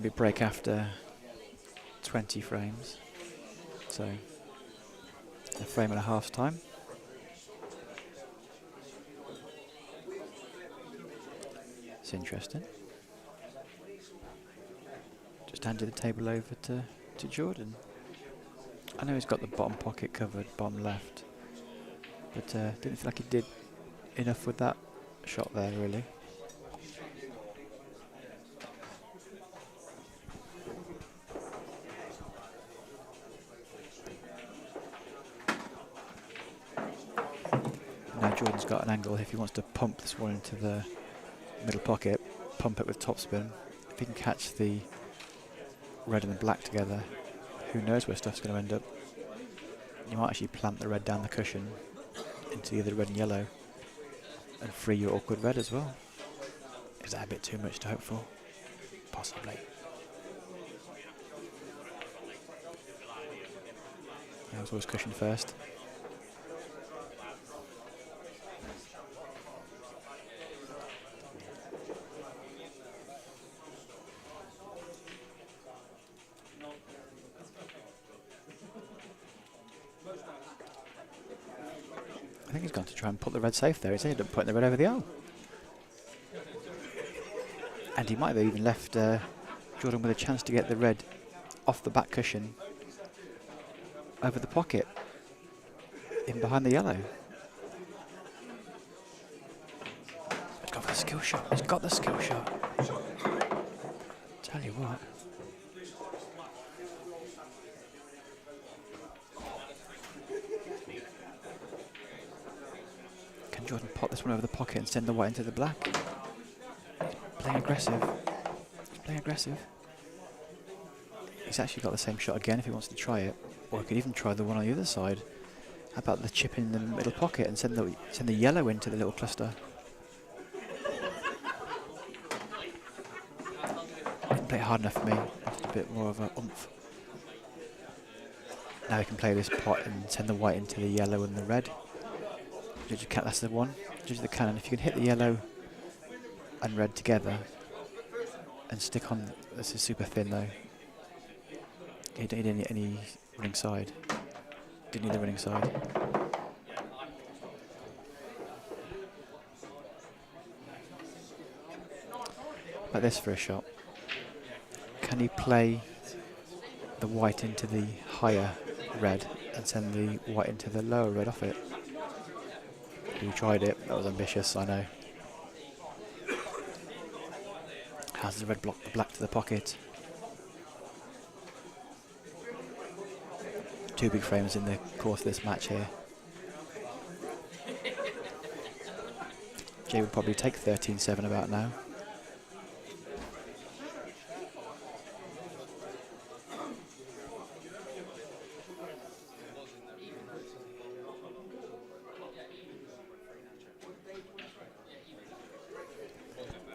be break after 20 frames. So a frame and a half's time. It's interesting. Just handed the table over to Jordan. I know he's got the bottom pocket covered, bottom left, but didn't feel like he did enough with that shot there, really. Now Jordan's got an angle if he wants to pump this one into the middle pocket, pump it with topspin. If he can catch the red and the black together, who knows where stuff's going to end up. You might actually plant the red down the cushion into either red and yellow and free your awkward red as well. Is that a bit too much to hope for? Possibly. That was always cushion first. I think he's gone to try and put the red safe there. He's ended up putting the red over the O. And he might have even left Jordan with a chance to get the red off the back cushion over the pocket in behind the yellow. He's got the skill shot. He's got the skill shot. Tell you what. Can Jordan pop this one over the pocket and send the white into the black? He's playing aggressive. He's playing aggressive. He's actually got the same shot again if he wants to try it. Or he could even try the one on the other side. How about the chip in the middle pocket and send the yellow into the little cluster? Didn't play it hard enough for me. Just a bit more of a oomph. Now he can play this pot and send the white into the yellow and the red. Judge the that's the one. Judge the cannon. If you can hit the yellow and red together and stick on. This is super thin though. You don't need any running side. Didn't need the running side. Like this for a shot. Can he play the white into the higher red and send the white into the lower red off it? We tried it. That was ambitious, I know. Has the red block the black to the pocket? Two big frames in the course of this match here. Jay would probably take 13-7 about now.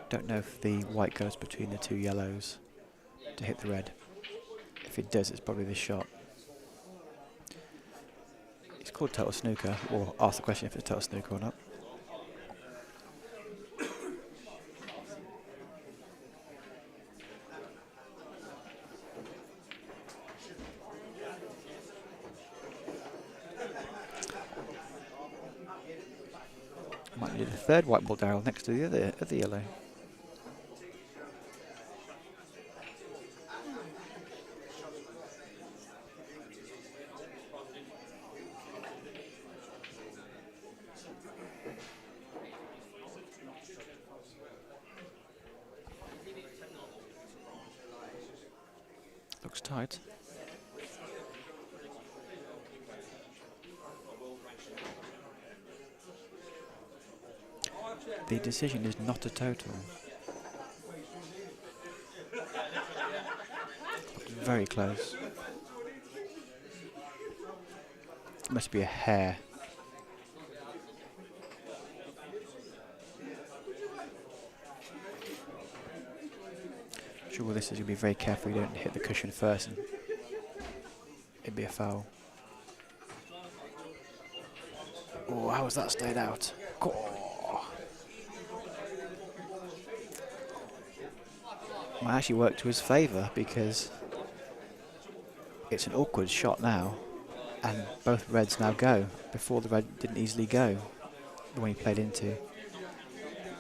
Don't know if the white goes between the two yellows to hit the red. If it does, it's probably this shot. It's called total snooker. Or ask the question if it's total snooker or not. Might need a third white ball barrel next to the other yellow. Looks tight. The decision is not a total. Very close. It must be a hair. Sure, this is going to be very careful you don't hit the cushion first and it'd be a foul. Oh, how has that stayed out? Oh. might actually work to his favour, because it's an awkward shot now, and both reds now go. Before, the red didn't easily go, the one he played into.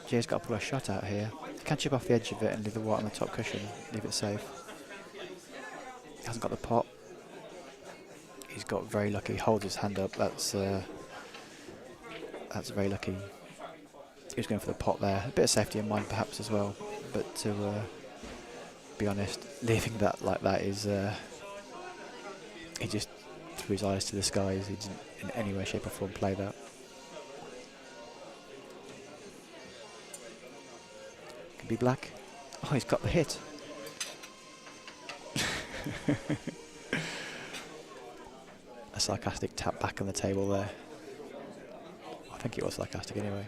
Jay's got to pull a shot out here. He can chip off the edge of it and leave the white on the top cushion, leave it safe. He hasn't got the pot. He's got very lucky. He holds his hand up. That's very lucky. He was going for the pot there. A bit of safety in mind perhaps as well, but to be honest, leaving that like that is he just threw his eyes to the skies. He didn't in any way, shape or form play that. Could be black. Oh, he's got the hit. A sarcastic tap back on the table there. I think it was sarcastic anyway.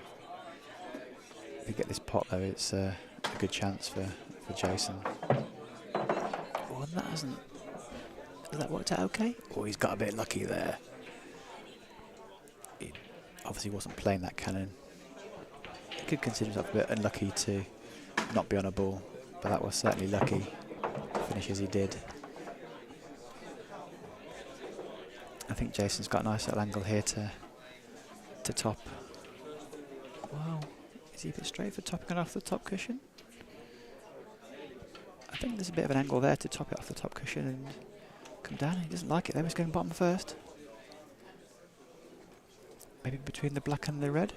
If you get this pot though, it's a good chance for Jason. Oh, and that hasn't... Has that worked out okay? Oh, he's got a bit lucky there. He obviously wasn't playing that cannon. He could consider himself a bit unlucky to not be on a ball, but that was certainly lucky. Finish as he did. I think Jason's got a nice little angle here to top. Wow, is he a bit straight for topping it off the top cushion? I think there's a bit of an angle there to top it off the top cushion and come down. He doesn't like it though, he's going bottom first. Maybe between the black and the red?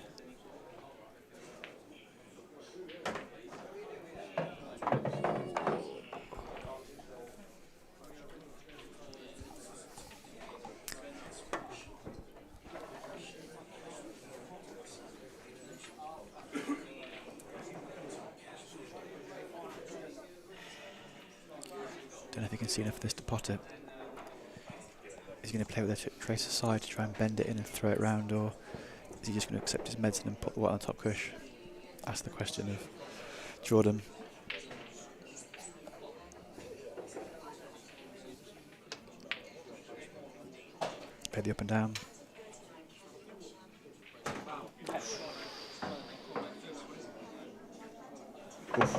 Don't know if you can see enough of this to pot it. Is he going to play with the tracer side to try and bend it in and throw it round, or is he just going to accept his medicine and put the white on top cush? Ask the question of Jordan. Play the up and down. Oof.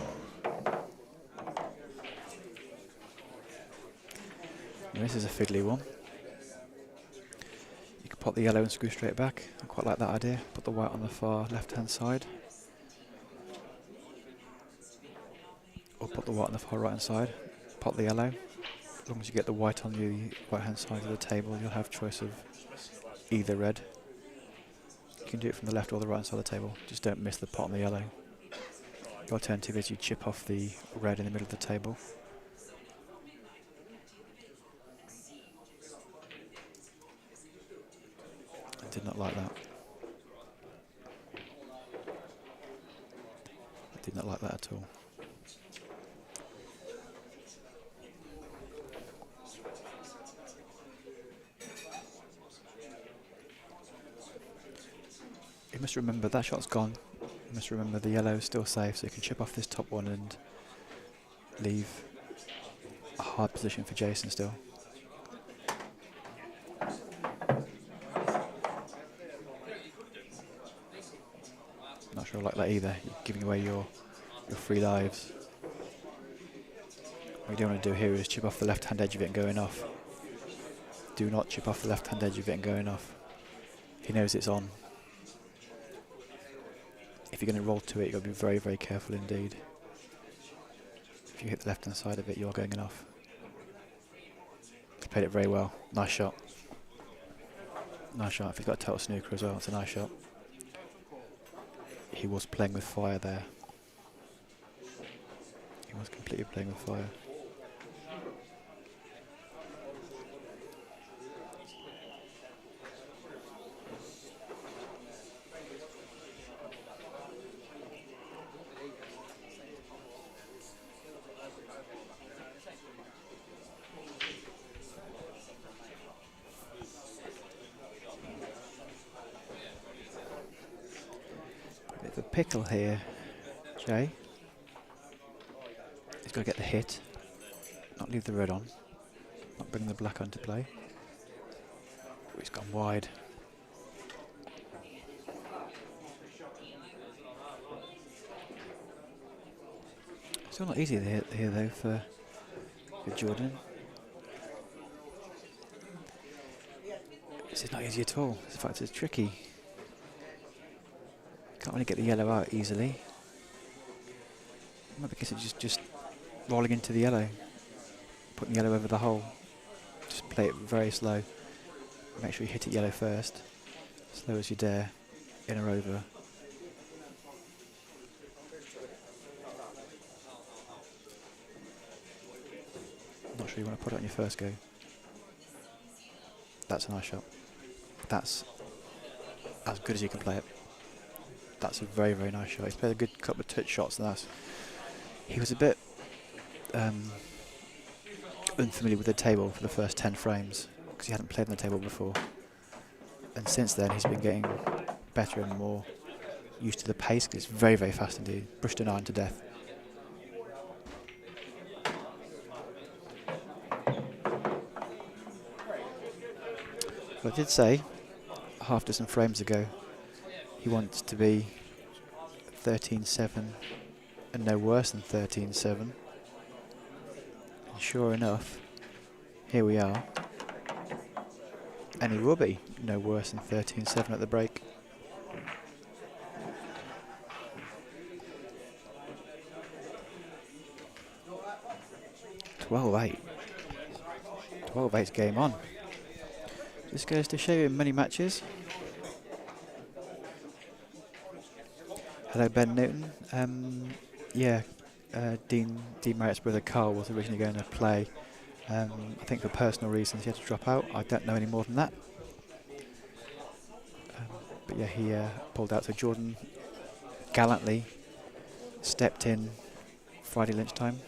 This is a fiddly one. You can pot the yellow and screw straight back. I quite like that idea. Put the white on the far left-hand side. Or put the white on the far right-hand side. Pot the yellow. As long as you get the white on the right-hand side of the table, you'll have choice of either red. You can do it from the left or the right side of the table. Just don't miss the pot on the yellow. The alternative is you chip off the red in the middle of the table. I did not like that. I did not like that at all. You must remember that shot's gone. You must remember the yellow is still safe, so you can chip off this top one and leave a hard position for Jason still. Not sure I like that either. You're giving away your 3 lives. What you don't want to do here is chip off the left hand edge of it and going off. Do not chip off the left hand edge of it and going off. He knows it's on. If you're going to roll to it, you've got to be very, very careful indeed. If you hit the left hand side of it, you're going off. He played it very well. Nice shot. Nice shot. If he's got a total snooker as well, it's a nice shot. He was playing with fire there. He was completely playing with fire. Bit of a pickle here, Jay. He's got to get the hit, not leave the red on, not bring the black onto play. Oh, he's gone wide. Still not easy here though for Jordan. This is not easy at all. In fact, it's tricky. Can't really get the yellow out easily. Might be because it's just rolling into the yellow, putting yellow over the hole. Just play it very slow. Make sure you hit it yellow first, slow as you dare, in or over. Not sure you want to put it on your first go. That's a nice shot. That's as good as you can play it. That's a very, very nice shot. He's played a good couple of touch shots and that's. He was a bit unfamiliar with the table for the first 10 frames because he hadn't played on the table before. And since then he's been getting better and more used to the pace because it's very, very fast indeed. Brushed an iron to death. Well, I did say half dozen frames ago he wants to be 13-7 and no worse than 13-7. And sure enough, here we are. And he will be no worse than 13-7 at the break. (12-8). 12-8's game on. This goes to show you in many matches. Hello, Ben Newton. Yeah, Dean Marriott's brother Carl was originally going to play. I think for personal reasons he had to drop out. I don't know any more than that. But yeah, he pulled out. So Jordan gallantly stepped in Friday lunchtime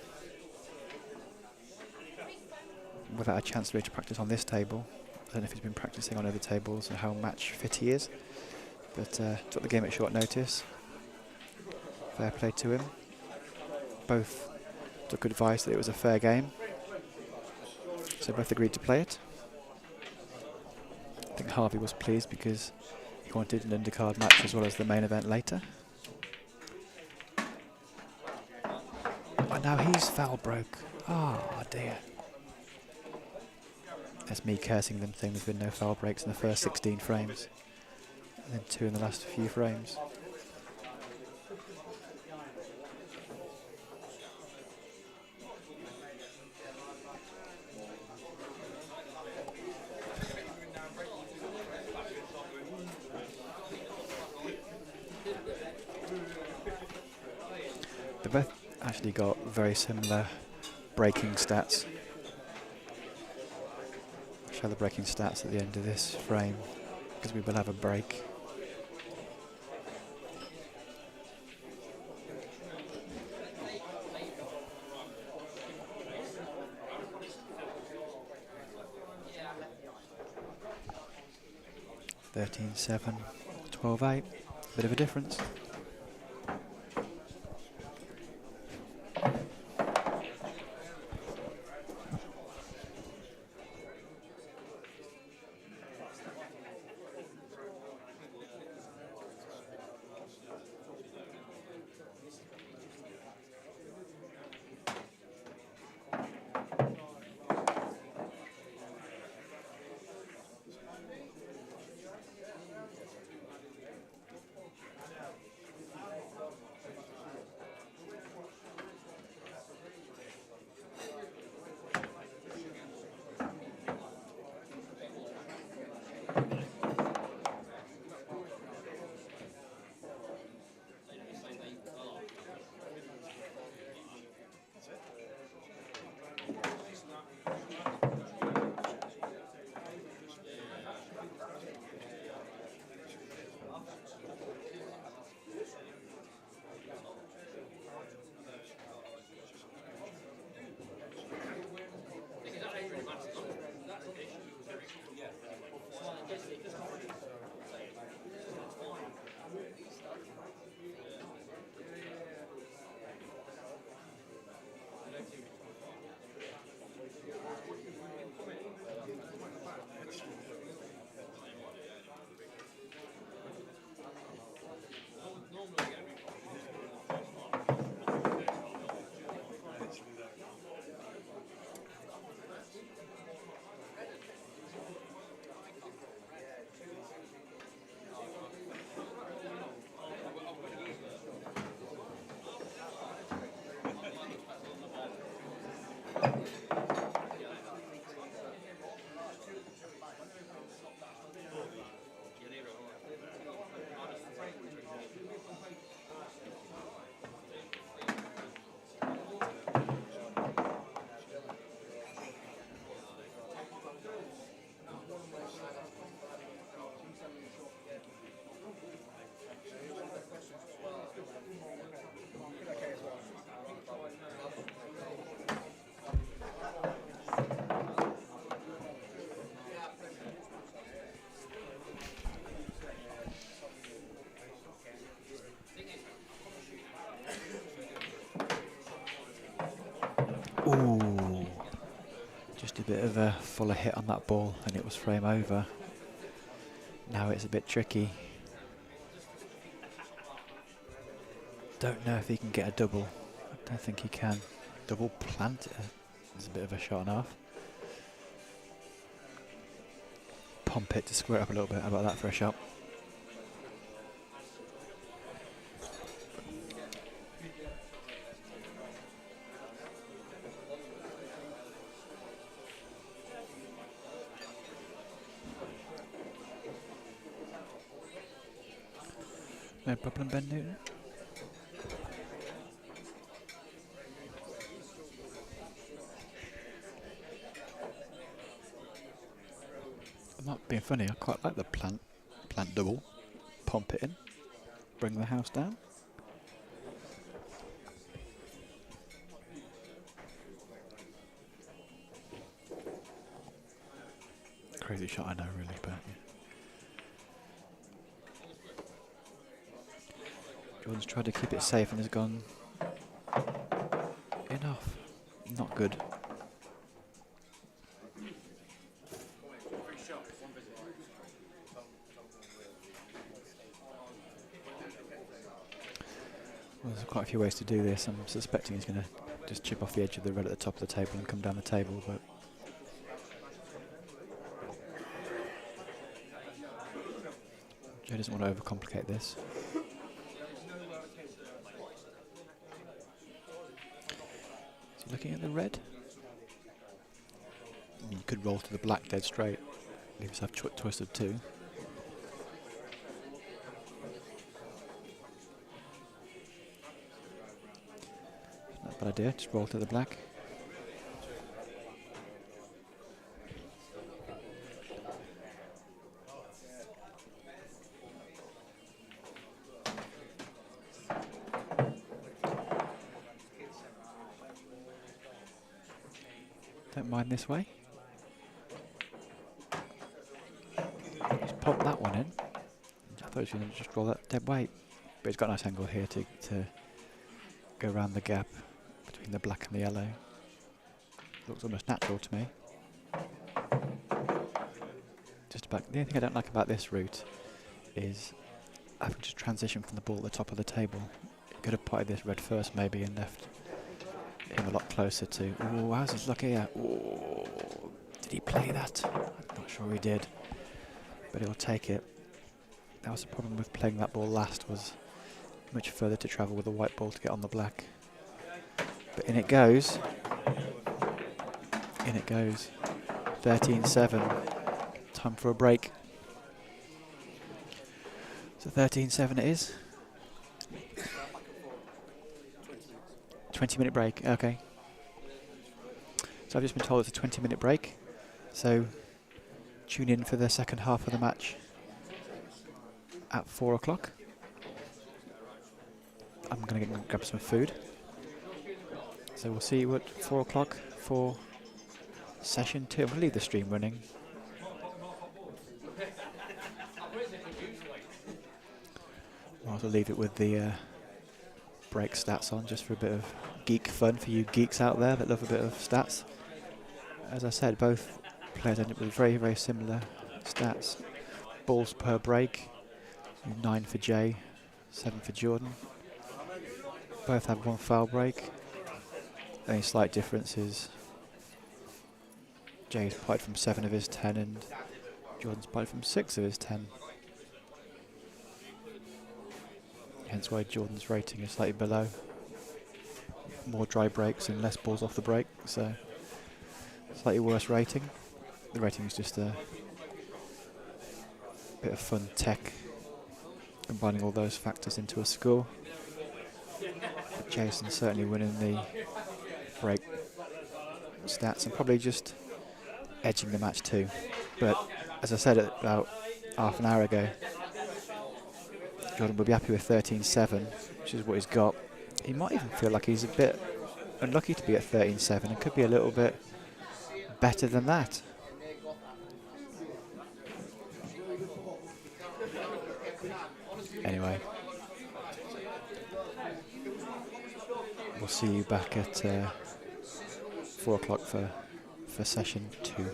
without a chance really to practice on this table. I don't know if he's been practicing on other tables and how match fit he is, but took the game at short notice. Fair play to him. Both took advice that it was a fair game, so both agreed to play it. I think Harvey was pleased because he wanted an undercard match as well as the main event later. And now he's foul broke. Oh dear. That's me cursing them, saying there's been no foul breaks in the first 16 frames. And then 2 in the last few frames. They both actually got very similar breaking stats. I'll show the breaking stats at the end of this frame because we will have a break. (13-7), 12-8, bit of a difference. of a fuller hit on that ball and it was frame over. Now it's a bit tricky. Don't know if he can get a double. I don't think he can. Double plant is a bit of a shot and a half. Pump it to square it up a little bit. How about that for a shot? No problem, Ben Newton. I'm not being funny, I quite like the plant double. Pump it in, bring the house down. Crazy shot, I know, really, but yeah. Jordan's tried to keep it safe and has gone enough. Not good. Well, there's quite a few ways to do this. I'm suspecting he's going to just chip off the edge of the red at the top of the table and come down the table, but Joe doesn't want to overcomplicate this. Is he looking at the red? I mean, you could roll to the black dead straight. Leave yourself choice of two. Not a bad idea, just roll to the black. Don't mind this way. Just pop that one in. I thought he was going to just roll that dead weight. But he's got a nice angle here to go around the gap between the black and the yellow. Looks almost natural to me. Just about the only thing I don't like about this route is having to transition from the ball at the top of the table. You could have potted this red first maybe and left him a lot closer to. Oh, how's his luck here? Oh, did he play that? I'm not sure he did, but he'll take it. That was the problem with playing that ball last, was much further to travel with the white ball to get on the black. But in it goes. In it goes. 13-7. Time for a break. So 13-7 it is. 20-minute break, okay. So I've just been told it's a 20-minute break. So tune in for the second half of the match at 4 o'clock. I'm going to grab some food. So we'll see you at 4 o'clock for session 2. I'm going to leave the stream running. I'll also leave it with the break stats on, just for a bit of geek fun for you geeks out there that love a bit of stats. As I said, both players end up with very, very similar stats. Balls per break, 9 for Jay, 7 for Jordan. Both have 1 foul break. The only slight difference is Jay's putted from 7 of his 10 and Jordan's putted from 6 of his 10. Hence why Jordan's rating is slightly below. More dry breaks and less balls off the break, so slightly worse rating. The rating is just a bit of fun tech, combining all those factors into a score. But Jason's certainly winning the break stats and probably just edging the match too. But as I said about half an hour ago, Jordan will be happy with 13-7, which is what he's got. He might even feel like he's a bit unlucky to be at 13-7 and could be a little bit better than that. Anyway, we'll see you back at 4 o'clock for for session 2.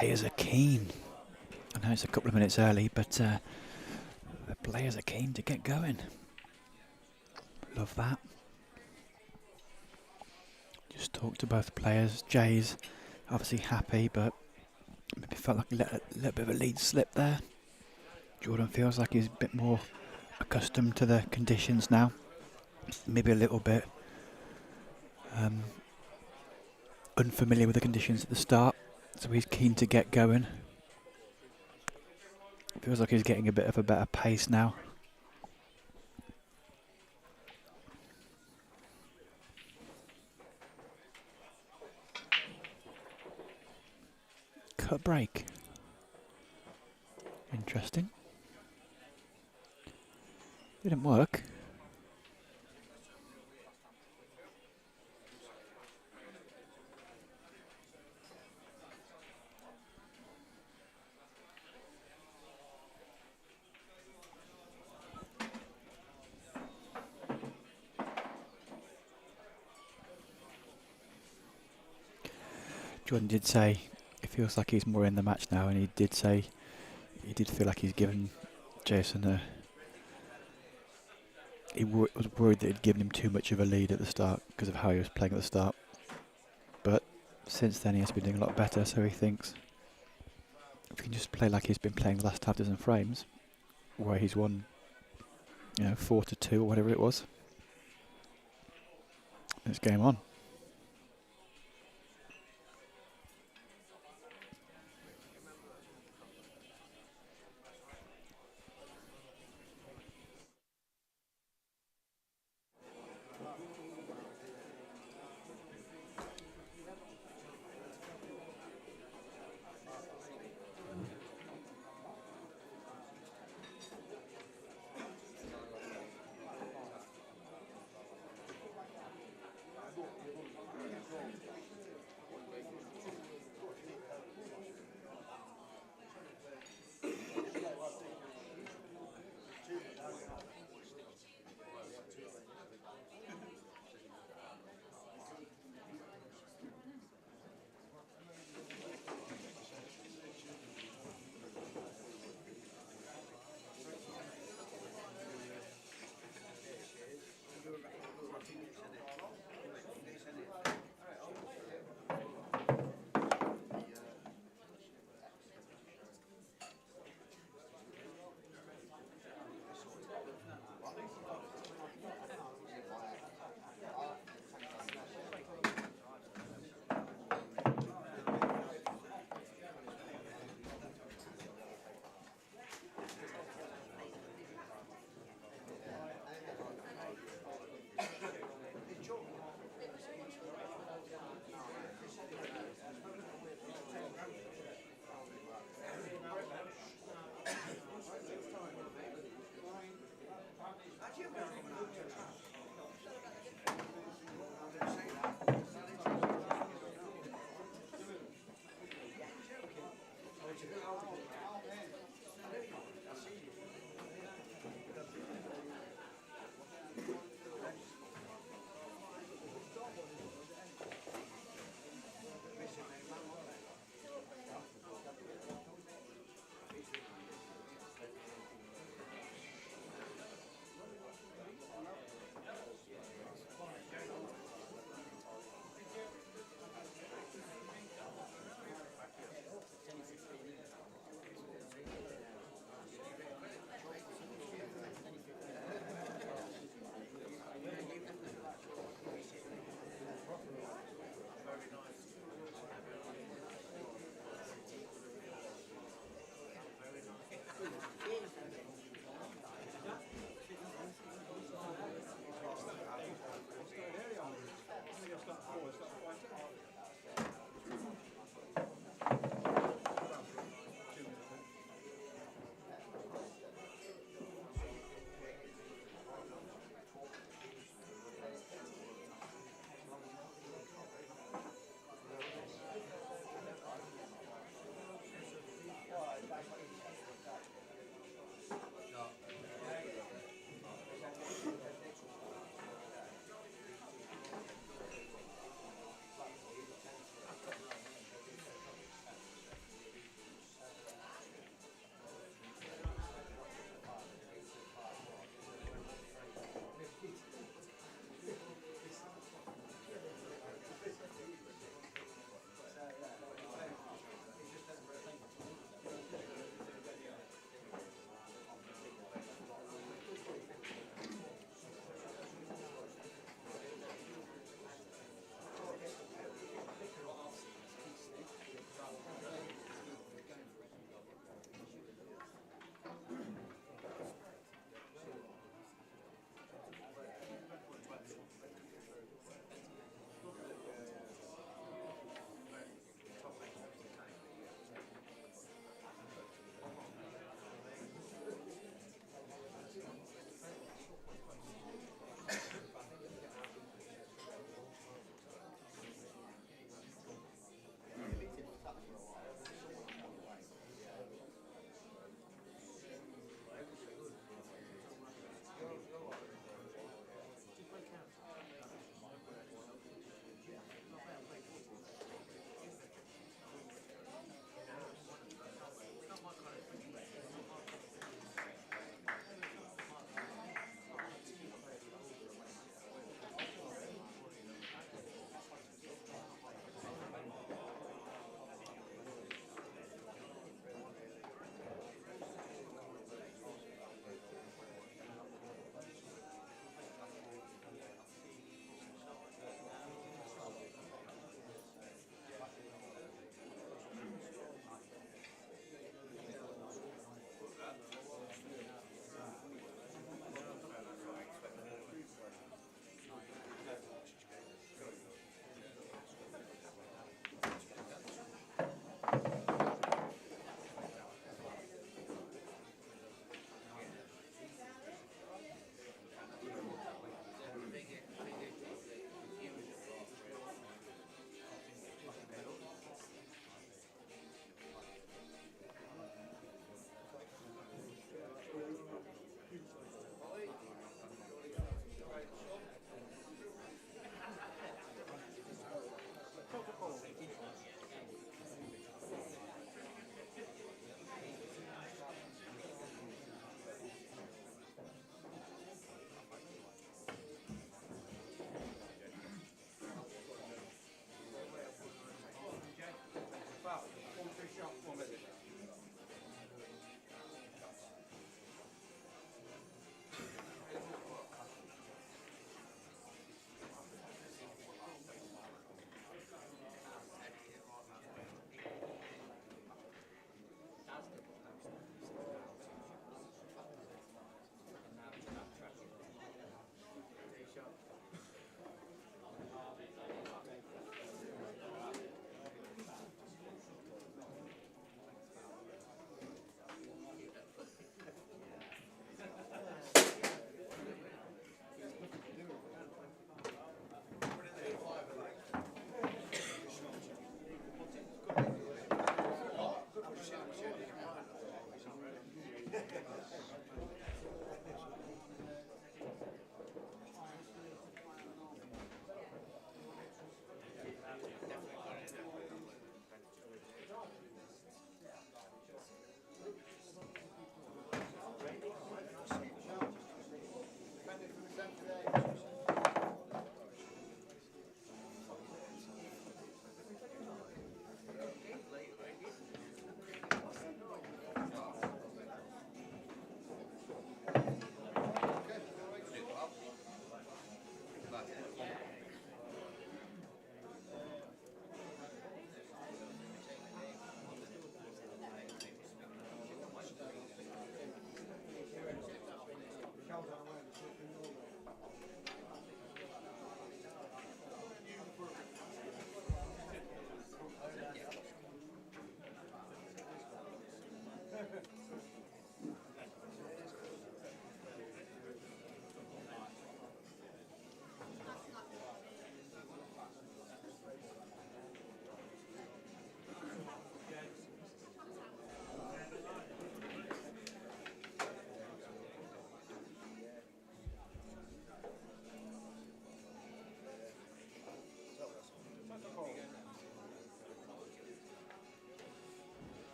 players are keen. I know it's a couple of minutes early, but the players are keen to get going. Love that. Just talked to both players. Jay's obviously happy, but maybe felt like he let a little bit of a lead slip there. Jordan feels like he's a bit more accustomed to the conditions now. Maybe a little bit unfamiliar with the conditions at the start, so he's keen to get going. Feels like he's getting a bit of a better pace now. Cut break. Interesting. Didn't work. Jordan did say it feels like he's more in the match now, and he did say he did feel like he's given Jason a... He was worried that he'd given him too much of a lead at the start because of how he was playing at the start. But since then he has been doing a lot better, so he thinks if he can just play like he's been playing the last half dozen frames, where he's won, 4-2 or whatever it was, it's game on.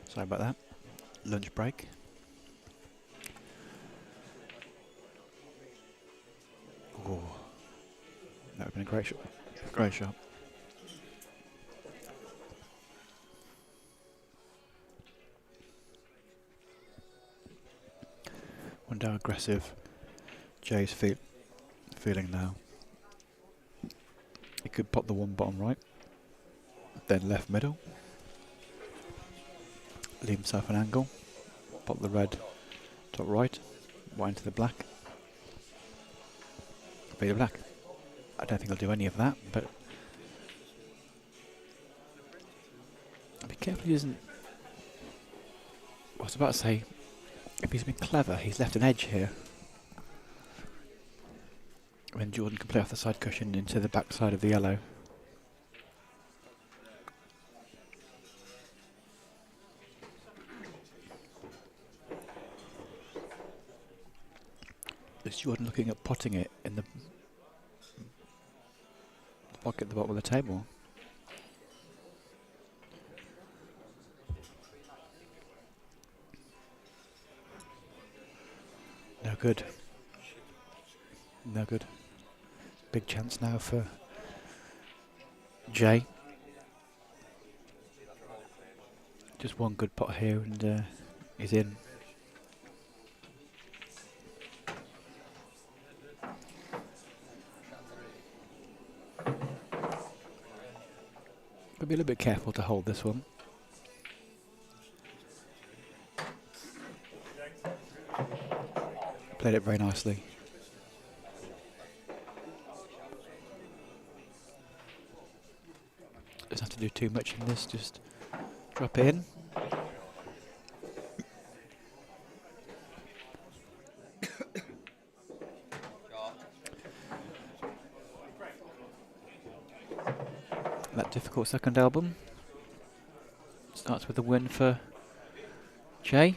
Sorry about that. Lunch break. Oh, that would have been a great shot. Great shot. Wonder how aggressive Jay's feeling now. He could pop the one bottom right, then left middle, leave himself an angle, pop the red top right, white into the black, beat the black. I don't think he'll do any of that, but be careful he doesn't. I was about to say, if he's been clever, he's left an edge here. When Jordan can play off the side cushion into the back side of the yellow. Is Jordan looking at potting it in the pocket at the bottom of the table? No good. No good. Big chance now for Jay. Just one good pot here and he's in. Got to be a little bit careful to hold this one. Played it very nicely. Doesn't have to do too much in this, just drop it in. That difficult second album starts with a win for Jay.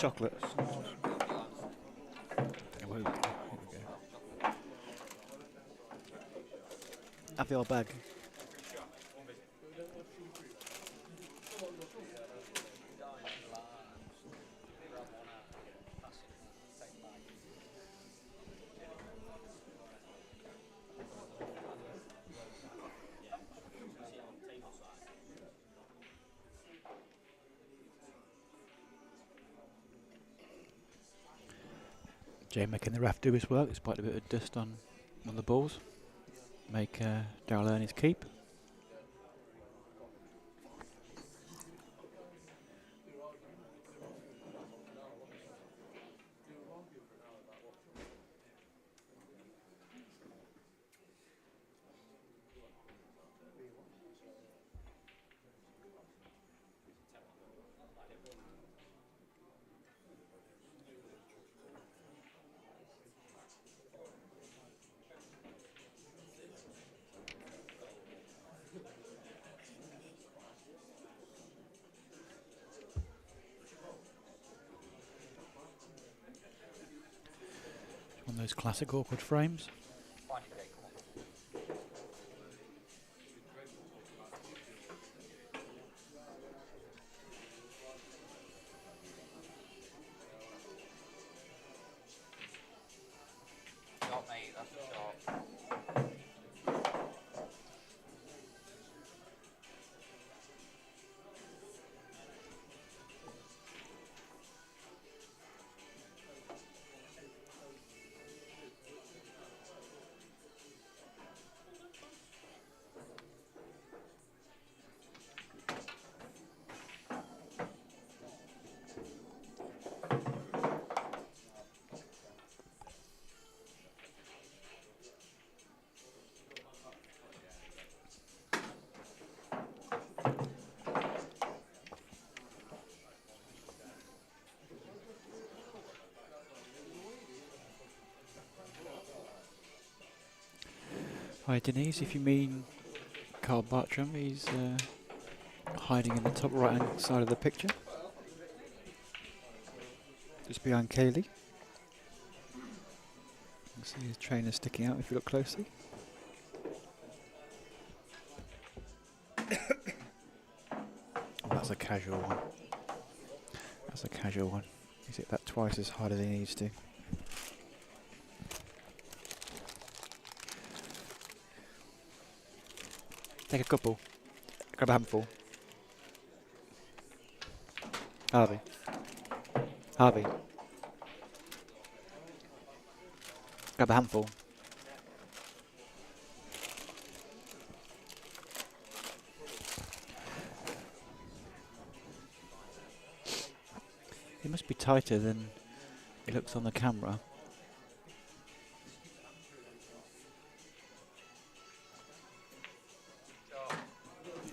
chocolate. Oh, here we go. Have your bag. Jay making the ref do his work despite a bit of dust on the balls. Make Darryl earn his keep. One of those classic awkward frames. Not me, that's for sure. Hi Denise, if you mean Carl Bartram, he's hiding in the top right hand side of the picture. Just behind Kaylee. You can see his trainer sticking out if you look closely. Oh, that's a casual one. That's a casual one. He's hit that twice as hard as he needs to. Take a couple. Grab a handful. Harvey. Harvey. Grab a handful. He must be tighter than he looks on the camera.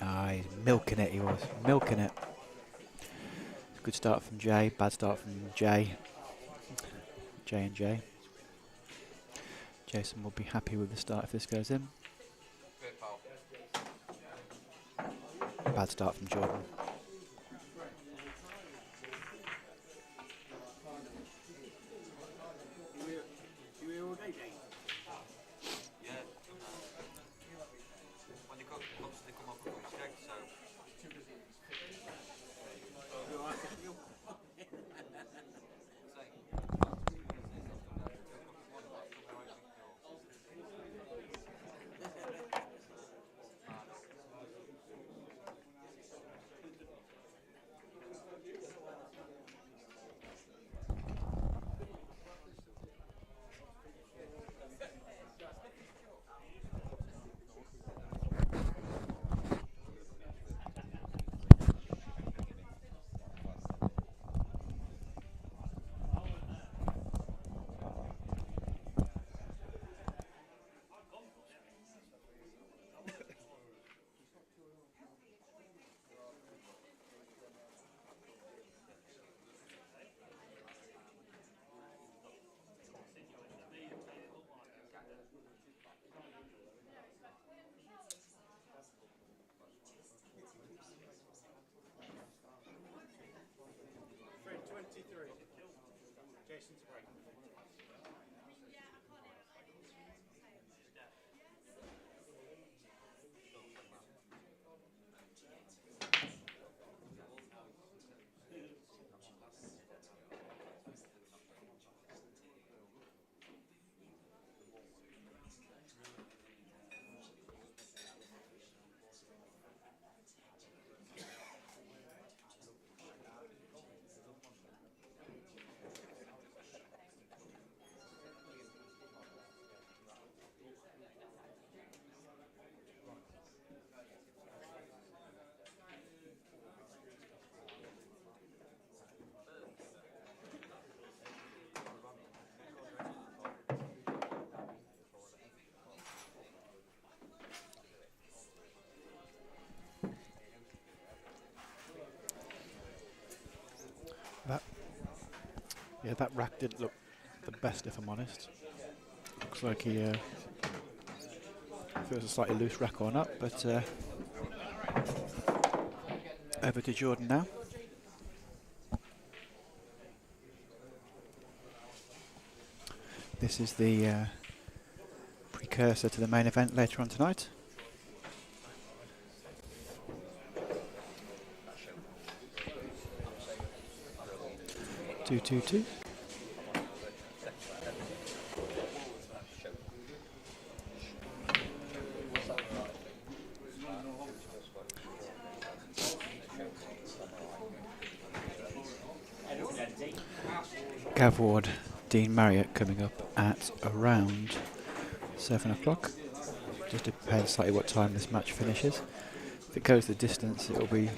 Ah, he's milking it, he was. Milking it. Good start from Jay, bad start from Jay. J and J. Jason will be happy with the start if this goes in. Bad start from Jordan. You here all day, Dave? Yeah. When they constantly come up with mistakes, so. You all right? You? Jason to break. That rack didn't look the best, if I'm honest. Looks like he feels a slightly loose rack or not, but over to Jordan now. This is the precursor to the main event later on tonight. 2-2-2. Gav Ward, Dean Marriott coming up at around 7 o'clock. Just depends slightly what time this match finishes. If it goes the distance, it'll be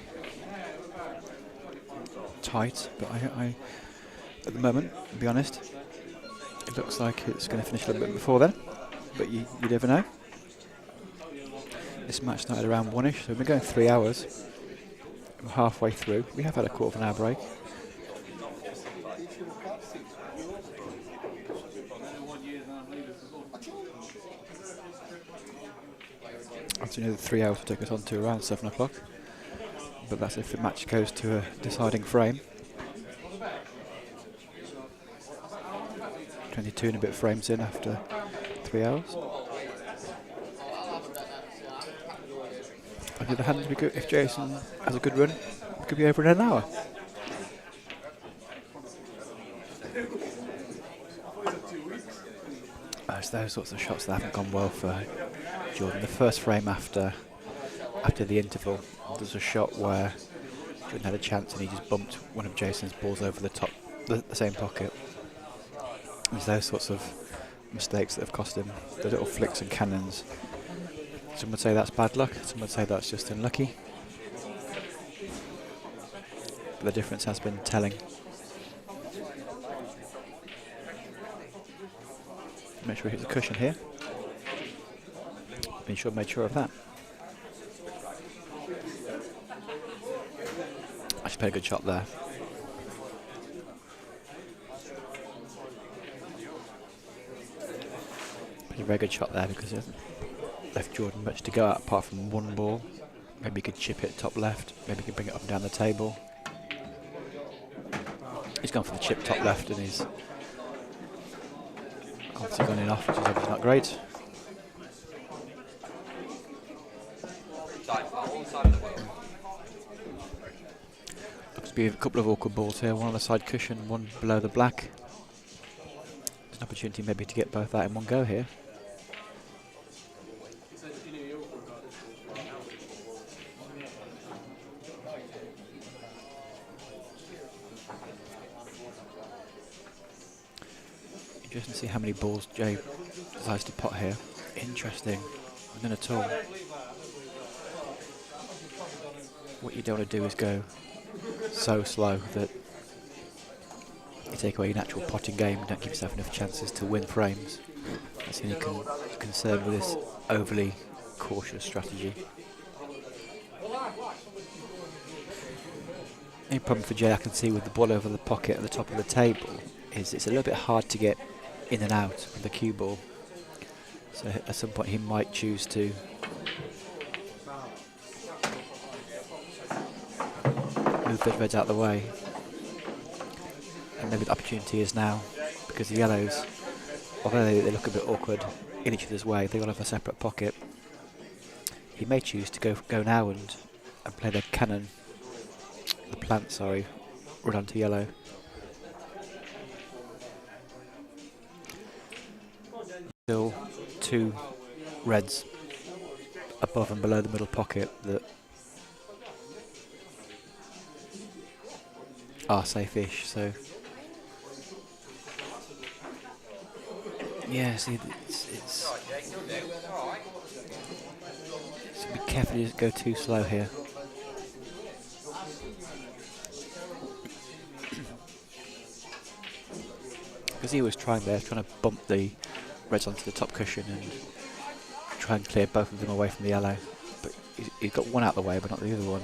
tight, but I at the moment, to be honest, it looks like it's going to finish a little bit before then, but you never know. This match started around 1ish, so we've been going 3 hours. We're halfway through. We have had a quarter of an hour break. Obviously, the 3 hours will take us on to around 7 o'clock, but that's if the match goes to a deciding frame. 22 and a bit frames in after 3 hours. On the other hand, if Jason has a good run, it could be over in an hour. It's those sorts of shots that haven't gone well for Jordan. The first frame after the interval, there's a shot where Jordan had a chance and he just bumped one of Jason's balls over the top, the same pocket. It's those sorts of mistakes that have cost him the little flicks and cannons. Some would say that's bad luck, some would say that's just unlucky. But the difference has been telling. Make sure he hits the cushion here. Made sure of that. Actually played a good shot there. Played a very good shot there because it hasn't left Jordan much to go at apart from one ball. Maybe he could chip it top left, maybe he could bring it up and down the table. He's gone for the chip top left and he's obviously gone in off, which is obviously not great. Looks to be a couple of awkward balls here, one on the side cushion, one below the black. There's an opportunity maybe to get both out in one go here. Interesting to see how many balls Jay decides to pot here. Interesting, none at all. What you don't want to do is go so slow that you take away your natural potting game and don't give yourself enough chances to win frames. That's the only concern with this overly cautious strategy. Any problem for Jay I can see with the ball over the pocket at the top of the table is it's a little bit hard to get in and out with the cue ball. So at some point he might choose to move the reds out of the way and maybe the opportunity is now, because the yellows, although they look a bit awkward in each other's way, they all have a separate pocket. He may choose to go now and play the plant, run onto yellow. Still 2 reds above and below the middle pocket that are safe-ish, so yeah, see, it's so be careful you don't go too slow here. Because he was trying to bump the reds onto the top cushion and try and clear both of them away from the yellow, but he's got one out of the way but not the other one.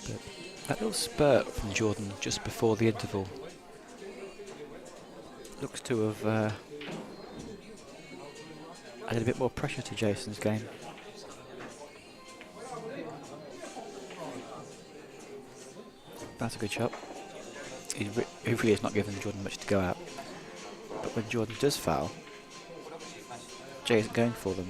But that little spurt from Jordan just before the interval looks to have added a bit more pressure to Jason's game. That's a good shot. He really is not giving Jordan much to go at. But when Jordan does foul, Jay isn't going for them.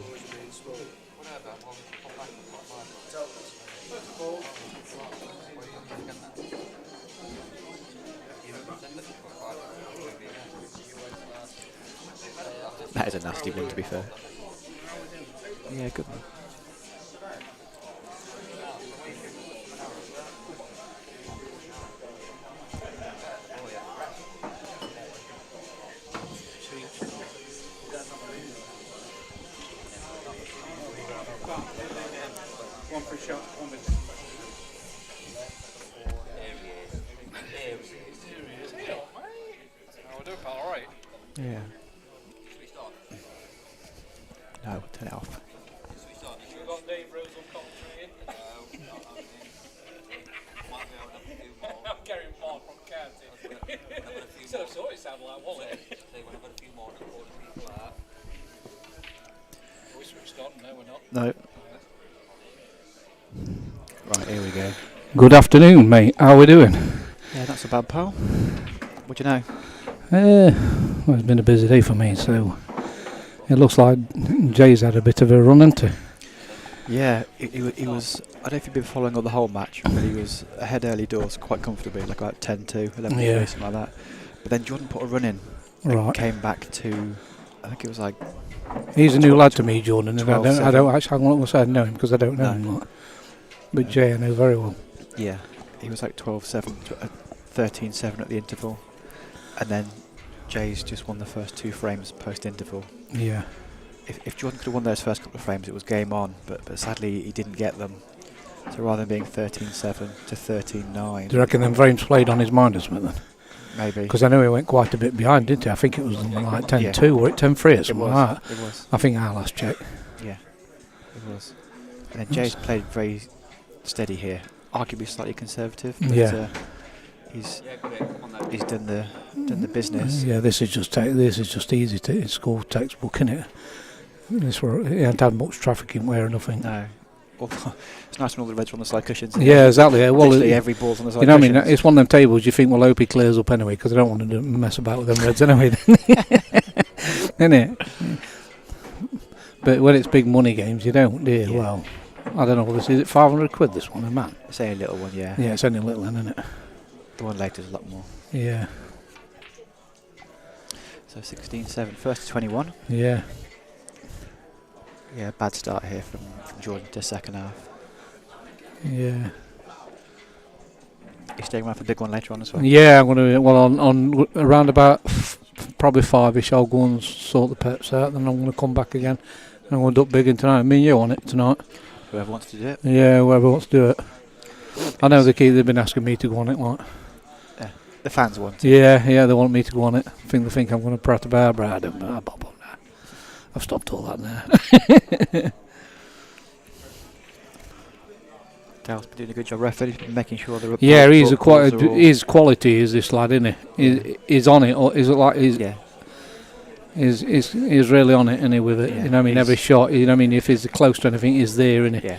That is a nasty one, to be fair. Yeah, good one. One for shot, one with. Oh, we're doing all right. Yeah. No, turn it off. We've got Dave Rose on commentary. I'm Gary Paul from County. Instead of sort, it sounded like Wally. We switched on, no, we're not. No. Right, here we go. Good afternoon, mate. How are we doing? Yeah, not so bad, pal. What do you know? Well, it's been a busy day for me, so it looks like Jay's had a bit of a run, hasn't he? Yeah, he was. I don't know if you've been following all the whole match, but he was ahead early doors quite comfortably, like about 10-2, 11-3, Yeah. something like that. But then Jordan put a run in Right. and came back to, I think it was like, He's a new lad to me, Jordan, and I 12-7. don't actually, I'm not going to say I know him because I don't know No. him. Like. But Jay I know very well. yeah, he was like 12-7, 13-7 at the interval. And then Jay's just won the first 2 frames post-interval. Yeah. If Jordan could have won those first couple of frames, it was game on, but sadly he didn't get them. So rather than being 13-7 to 13-9, Do you reckon them frames played on his mind or something then? maybe. Because I know he went quite a bit behind, didn't he? I think it was like 10-2 or 10-3 or It something was. like that. It was. I think our last check. Yeah, it was. And then Jay's played very steady here, arguably slightly conservative. But Yeah. he's done the business. Yeah, this is just easy to score textbook, innit? He hadn't had much traffic in where or nothing. No, although it's nice when all the reds are on the side cushions. Yeah, exactly. Yeah. Well, literally every ball's on the side. you know what I mean? cushions. It's one of them tables you think, well, I hope he clears up anyway, because I don't want to mess about with them reds anyway. Innit? But when it's big money games, you don't, do you? Yeah. Well, I don't know. Is it 500 quid, this one, a man? It's only a little one, yeah. Yeah, it's only a little one, isn't it? The one later is a lot more. Yeah. So 16-7, first to 21. Yeah. Yeah, bad start here from Jordan to second half. Yeah. He's staying around for the big one later on as well. Yeah, I'm going to, well, on around about probably 5ish, I'll go and sort the peps out, then I'm going to come back again. And I'm going to duck big in tonight. Me and you on it tonight. Whoever wants to do it. Yeah, whoever wants to do it. I know they've been asking me to go on it, like. The fans want it. Yeah, they want me to go on it. They think I'm going to prat about, but I don't know. I've stopped all that now. Dal's been doing a good job, referee. He's been making sure the Yeah, he's a balls are all- his quality is this lad, isn't he? He's on it, or is it like he's? Yeah, He's really on it, isn't he, with it? Yeah, You know what I mean? Every shot, you know what I mean? If he's close to anything, he's there, isn't he? Yeah.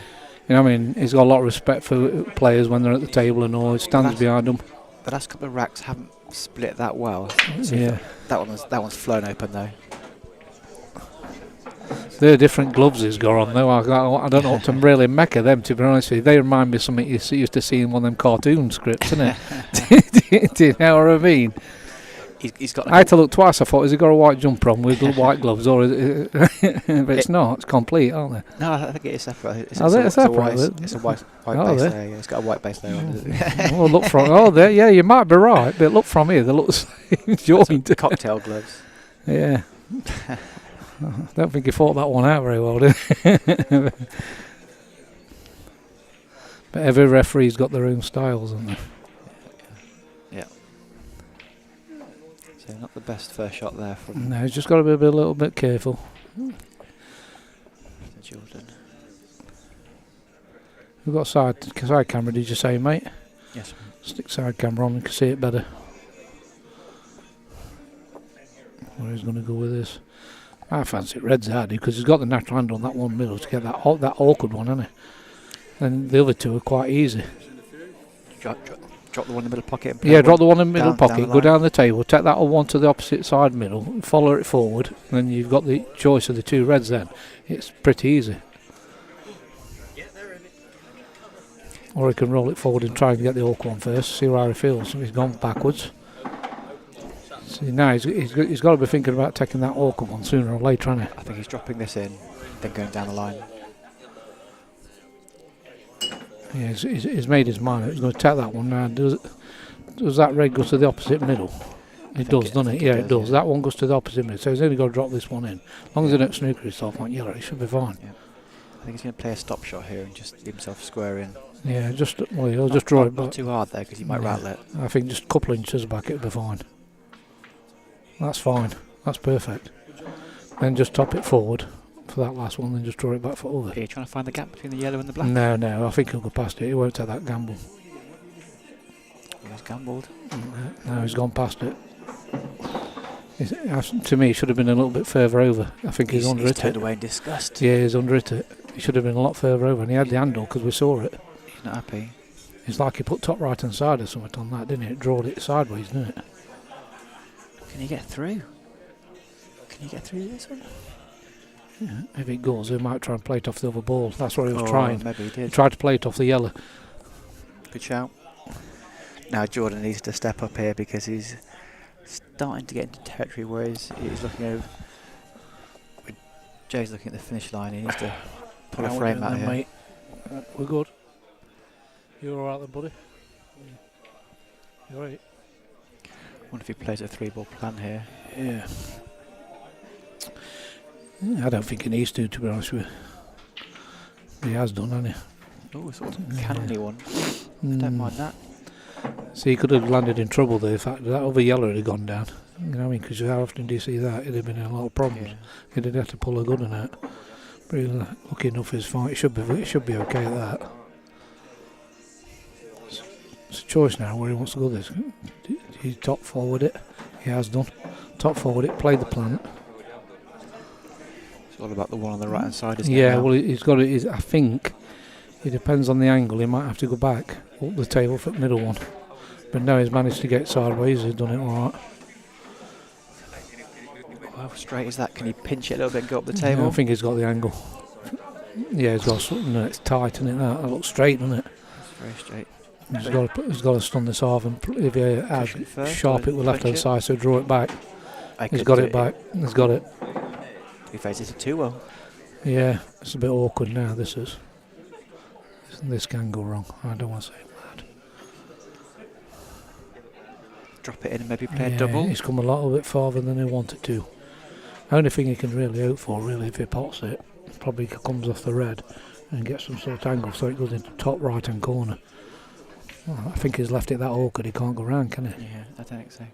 You know what I mean? He's got a lot of respect for players when they're at the table and all. He stands behind them. The last couple of racks haven't split that well. So Yeah. that one's flown open though. They're different gloves he's got on, though. I don't know what to really make of them, to be honest with you. They remind me of something you used to see in one of them cartoon scripts, isn't it? Do you know what I mean? He's got. I had to look twice. I thought, has he got a white jumper on with white gloves, or is it? But it's not. It's complete, aren't they? No, I think it is separate. It's Are they separate? It's a white Are base they? there. Yeah, it's got a white base there. Well, look from. Oh, there. Yeah, you might be right, but look from here. They look joined. Cocktail gloves. Yeah. I don't think he fought that one out very well, did he? But every referee's got their own styles, haven't they? Yeah. So not the best first shot there from No, he's just got to be a little bit careful. Jordan. We've got side camera, did you say, mate? Yes. Stick side camera on, you can see it better. Where he's going to go with this? I fancy Red's hardy because he's got the natural hand on that one middle to get that awkward one, hasn't he? And the other two are quite easy. Drop the one in the middle pocket. And Yeah, drop the one in the middle down pocket, the go down the table, take that one to the opposite side middle, follow it forward, and then you've got the choice of the two reds then. It's pretty easy. Or he can roll it forward and try and get the awkward one first, see how he feels. He's gone backwards. See, now he's got to be thinking about taking that awkward one sooner or later, hasn't he? I think he's dropping this in, then going down the line. Yeah, he's made his mind. He's going to take that one now. Does that red go to the opposite middle? It does, doesn't it? Yeah, it does. Yeah. That one goes to the opposite middle. So he's only got to drop this one in. As long as he don't snooker himself on yellow, he should be fine. Yeah. I think he's going to play a stop shot here and just leave himself square in. Yeah, he'll just draw it Not back. too hard there because he might rattle it. I think just a couple of inches back, it'll be fine. That's fine. That's perfect. Then just top it forward for that last one, then just draw it back for other. Are you trying to find the gap between the yellow and the black? No, I think he'll go past it. He won't take that gamble. Oh, he's gambled. No, he's gone past it. To me, he should have been a little bit further over. I think he's under He's it. turned away in disgust. Yeah, he's under it. He should have been a lot further over, and he had the handle because we saw it. He's not happy. It's like he put top right hand side or something on that, didn't he? It drawed it sideways, didn't it? Can he get through? Can he get through this one? Yeah, if it goes, he might try and play it off the other ball. That's what he was Oh, trying. Maybe he He did. tried to play it off the yellow. Good shout. Now Jordan needs to step up here because he's starting to get into territory where he's looking over. Jay's looking at the finish line. He needs to pull a How we frame doing out then, here. mate? We're good. You alright then, buddy? You alright? Wonder if he plays a 3-ball plan here. Yeah. I don't think he needs to be honest with you. He has done, hasn't he? Oh, sort of cannony one. Mm. Don't mind that. See, he could have landed in trouble there. In fact, that other yellow had gone down. You know what I mean? Because how often do you see that? He'd have been in a lot of problems. Yeah. He'd have had to pull a gun and out. But he's lucky enough his fight. It should be okay at that. It's a choice now where he wants to go this. He top forward it. He has done. Top forward it, played the plant. It's all about the one on the right hand side, isn't it? Yeah, now? well, he's got it. I think it depends on the angle. He might have to go back up the table for the middle one. But now he's managed to get sideways. He's done it all right. How straight is that? Can he pinch it a little bit and go up the Yeah, table? I think he's got the angle. Yeah, he's got something. It's tight, isn't it? That looks straight, doesn't it? It's very straight. He's got to stun this off and if he adds Push it first, sharp or it with left hand punch it? side, so draw it back. I He's could got do it back. He's got it. He faces it too well. Yeah, it's a bit awkward now. This can go wrong. I don't want to say it loud. Drop it in and maybe play a Yeah, double. he's come a little bit farther than he wanted to. Only thing he can really hope for, really, if he pots it, probably comes off the red and gets some sort of angle so it goes into top right hand corner. Well, I think he's left it that awkward. He can't go round, can he? Yeah, I don't think so.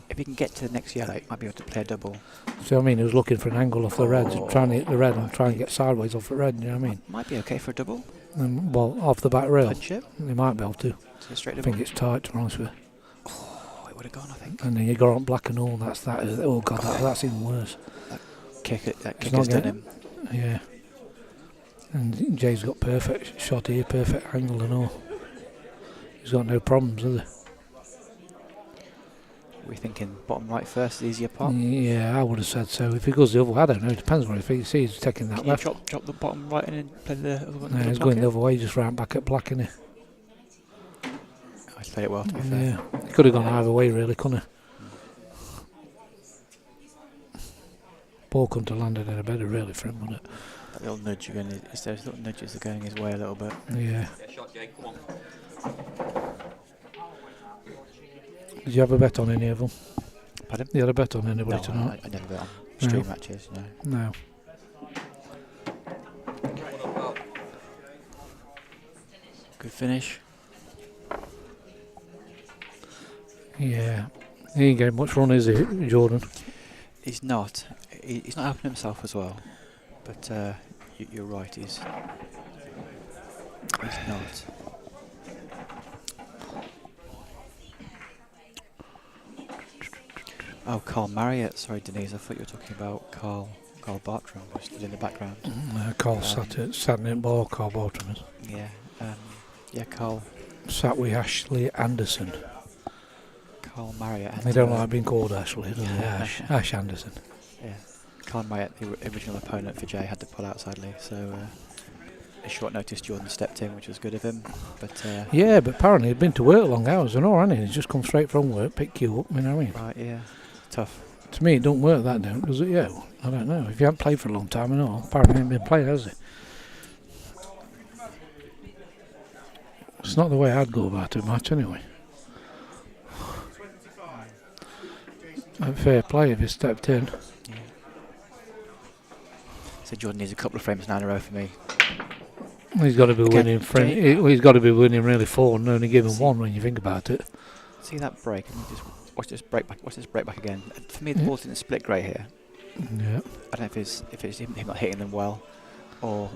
If he can get to the next yellow, he might be able to play a double. See what I mean? He was looking for an angle off the red, trying to hit the red and trying to get sideways off the red. You know what I mean? Might be okay for a double. Well, off the back rail, Punch it. he might be able to. To a straight I double. think it's tight, to be honest with you. Oh, it would have gone, I think. And then you got on black and all. That's that. Oh God, that's even worse. That kick It's has not done getting- him. Yeah. And Jay's got perfect shot here, perfect angle and all. He's got no problems, has he? We're thinking bottom right first, easier pot. Yeah, I would have said so. If he goes the other way, I don't know. It depends on if he sees he's taking that Can you left. drop the bottom right and then play the other one? No, he's going the other way, just round back at black, isn't he? I played it well, to be fair. Yeah. He could have gone either way, really, couldn't he? Ball couldn't have landed any better, really, for him, wouldn't That little nudge again, those little nudges are going his way a little bit. it? Yeah. Did you have a bet on any of them? Pardon? You had a bet on anybody No, tonight? I never bet on stream No. matches, no. No. Good finish. Yeah. He ain't getting much run, is he, Jordan? He's not. He's not helping himself as well. But you're right, he's not. Oh, Carl Marriott. Sorry, Denise. I thought you were talking about Carl Bartram, who stood in the background. Carl sat in the ball, Carl Bartram is. Yeah. Yeah, Carl Sat with Ashley Anderson. Marriott. They don't like being called Ashley, do they? Yeah. Ash Anderson. Yeah. Carl Marriott, the original opponent for Jay, had to pull out sadly. So a short notice Jordan stepped in, which was good of him. But Yeah, but apparently he'd been to work long hours and all, hasn't he? He's just come straight from work, pick you up, you know what I mean? right, yeah, tough. To me, it don't work that, does it? Yeah, I don't know. If you haven't played for a long time and all, apparently he ain't been playing, has he? It's not the way I'd go about a match anyway. Fair play if he stepped in. Yeah. So Jordan needs a couple of frames now in a row for me. He's got to be Okay, winning. He's got to be winning really 4 and only giving 1 when you think about it. See that break? And just watch this break back. Watch this break back again. For me, the Yeah. ball didn't split great here. Yeah. I don't know if it's him not hitting them well, or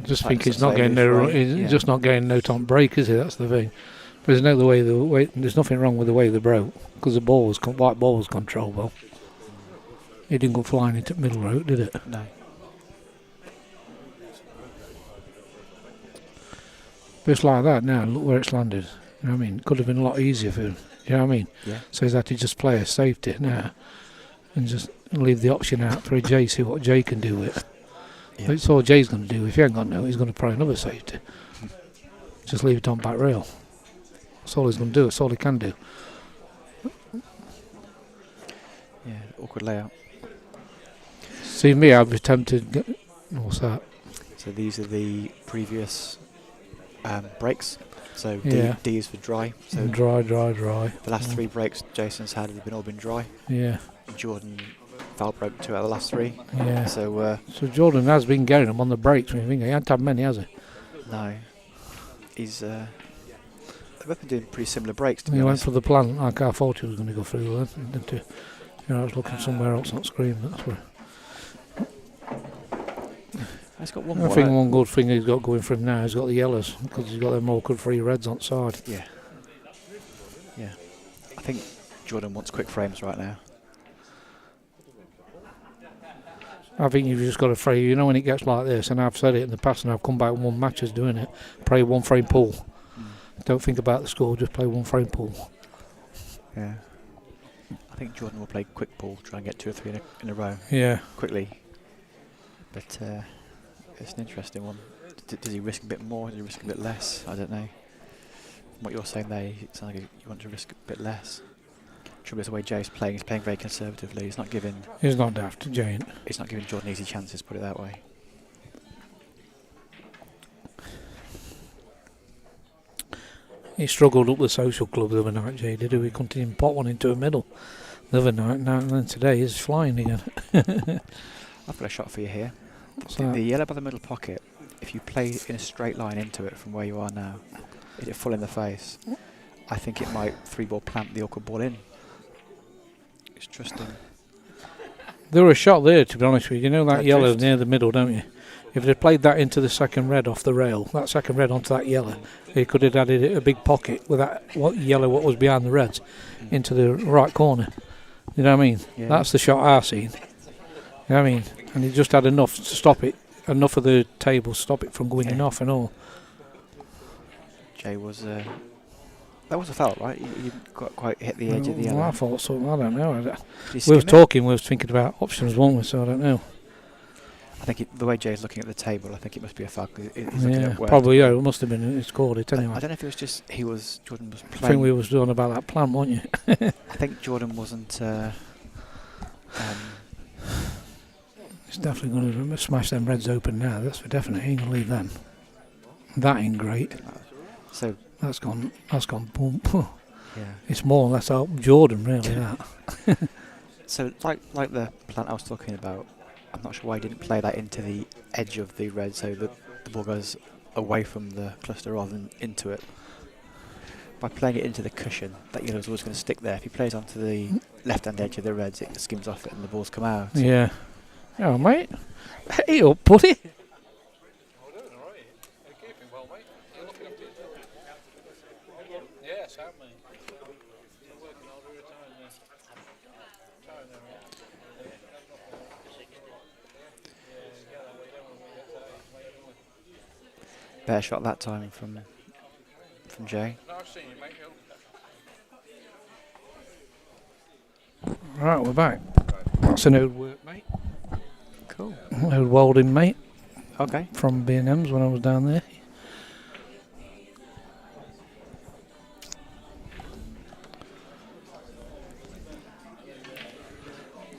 Just Like think he's to not say getting he's no. right, He's yeah. just not getting no top break, is he? That's the thing. There's no the way. There's nothing wrong with the way they broke because the ball was white ball was controllable. It didn't go flying into middle road, did it? no. But it's like that now. Look where it's landed. You know what I mean? Could have been a lot easier for him. You know what I mean? Yeah. So he's had to just play a safety now and just leave the option out for Jay. See what Jay can do with it. Yeah. But it's all Jay's going to do. If he ain't got no, he's going to play another safety. Just leave it on back rail. That's all he's going to do. That's all he can do. Yeah, awkward layout. See me, I'd be tempted. What's that? So these are the previous breaks. So Yeah. D is for dry. So Dry. the last 3 breaks Jason's had have all been dry. Yeah, Jordan foul broke 2 out of the last 3. yeah. So So Jordan has been getting them on the breaks. When you think he hasn't had many, has he? no, he's they've both been doing pretty similar breaks to He be went honest. for the plan like I thought he was going to go through then. Didn't he? You know, I was looking somewhere else on screen. That's where. He's got one I more. think one good thing he's got going for him now, he's got the yellows because he's got them awkward 3 reds on side. Yeah. Yeah. I think Jordan wants quick frames right now. I think you've just got to play. You know, when it gets like this, and I've said it in the past, and I've come back and won matches doing it. Play 1 frame pool. Don't think about the score. Just play 1 frame pool. Yeah. I think Jordan will play quick ball, try and get 2 or 3 in a row Yeah. quickly. But it's an interesting one. Does he risk a bit more? Does he risk a bit less? I don't know. From what you're saying there, it sounds like you want to risk a bit less. Trouble is the way Jay's playing. He's playing very conservatively. He's not giving He's not daft, Jane. Jordan easy chances. Put it that way. He struggled up the social club the other night, Jay, did he? We couldn't even pot one into a middle the other night. Now and then today he's flying again. I've got a shot for you here. What's The that? yellow by the middle pocket. If you play in a straight line into it from where you are now, hit it full in the face. I think it might 3-ball plant the awkward ball in. It's trusting. There was a shot there, to be honest with you. You know that That yellow drift. near the middle, don't you? If they'd played that into the second red off the rail, that second red onto that yellow, he could have added a big pocket with that yellow what was behind the reds into the right corner. You know what I mean? Yeah. That's the shot I've seen. You know what I mean? And he just had enough to stop it, enough of the table to stop it from going in off and all. Jay was... that was a foul, right? You didn't quite hit the edge of the Well, yellow. I thought so. I don't know. Did he We skim were it? talking, we were thinking about options, weren't we? So I don't know. I think the way Jay's looking at the table, I think it must be a foul. 'Cause he's looking Yeah, at where probably. to- Yeah, it must have been. He scored it anyway. I don't know if it was just Jordan was I playing. think we was doing about that plan, weren't you? I think Jordan wasn't. It's definitely going to smash them reds open now. That's for definite. He ain't going to leave them. That ain't great. So That's gone. Boom. yeah. It's more or less out Jordan, really. That. So like the plant I was talking about, I'm not sure why he didn't play that into the edge of the red, so that the ball goes away from the cluster rather than into it. By playing it into the cushion, that yellow's always going to stick there. If he plays onto the left-hand edge of the reds, it skims off it and the balls come out. Yeah. Oh, mate. Hey up, buddy. Oh, doing all right. You're keeping well, mate. You're looking after yourself. Yeah, sound, mate. You're working all the time there. Trying there, right? Better shot that time from Jay. No, I've seen you, mate. Right, we're back. That's an old work, mate. Cool. Old welding, mate, Okay. from B&M's when I was down there.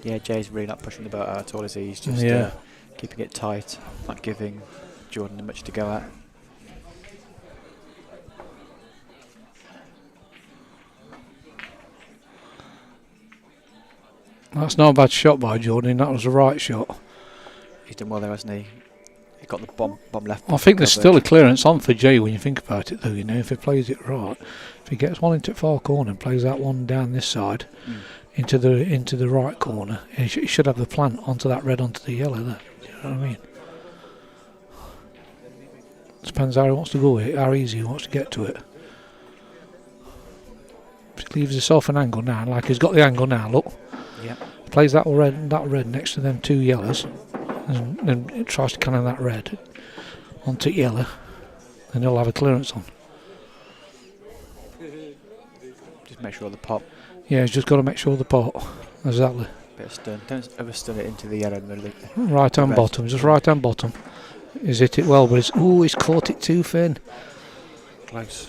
Yeah, Jay's really not pushing the boat out at all, is he? He's just Yeah. keeping it tight, not giving Jordan much to go at. That's not a bad shot by Jordan. That was the right shot. He's done well there, hasn't he? He got the bomb left. I think there's covered. still a clearance on for Jay when you think about it, though. You know, if he plays it right, if he gets one into far corner and plays that one down this side into the right corner, he should have the plant onto that red onto the yellow there. You know what I mean? Depends how he wants to go with it, how easy he wants to get to it. If he leaves himself an angle now, like he's got the angle now, look. Yeah. Plays that red next to them two yellows, and then it tries to cannon that red onto yellow, and he'll have a clearance on. Just make sure the pop, Yeah, he's just got to make sure the pot. Exactly. bit of stun. Don't overstun it into the yellow in the middle. Right hand red. bottom, just right hand bottom. He's hit it well, but he's caught it too thin. Close.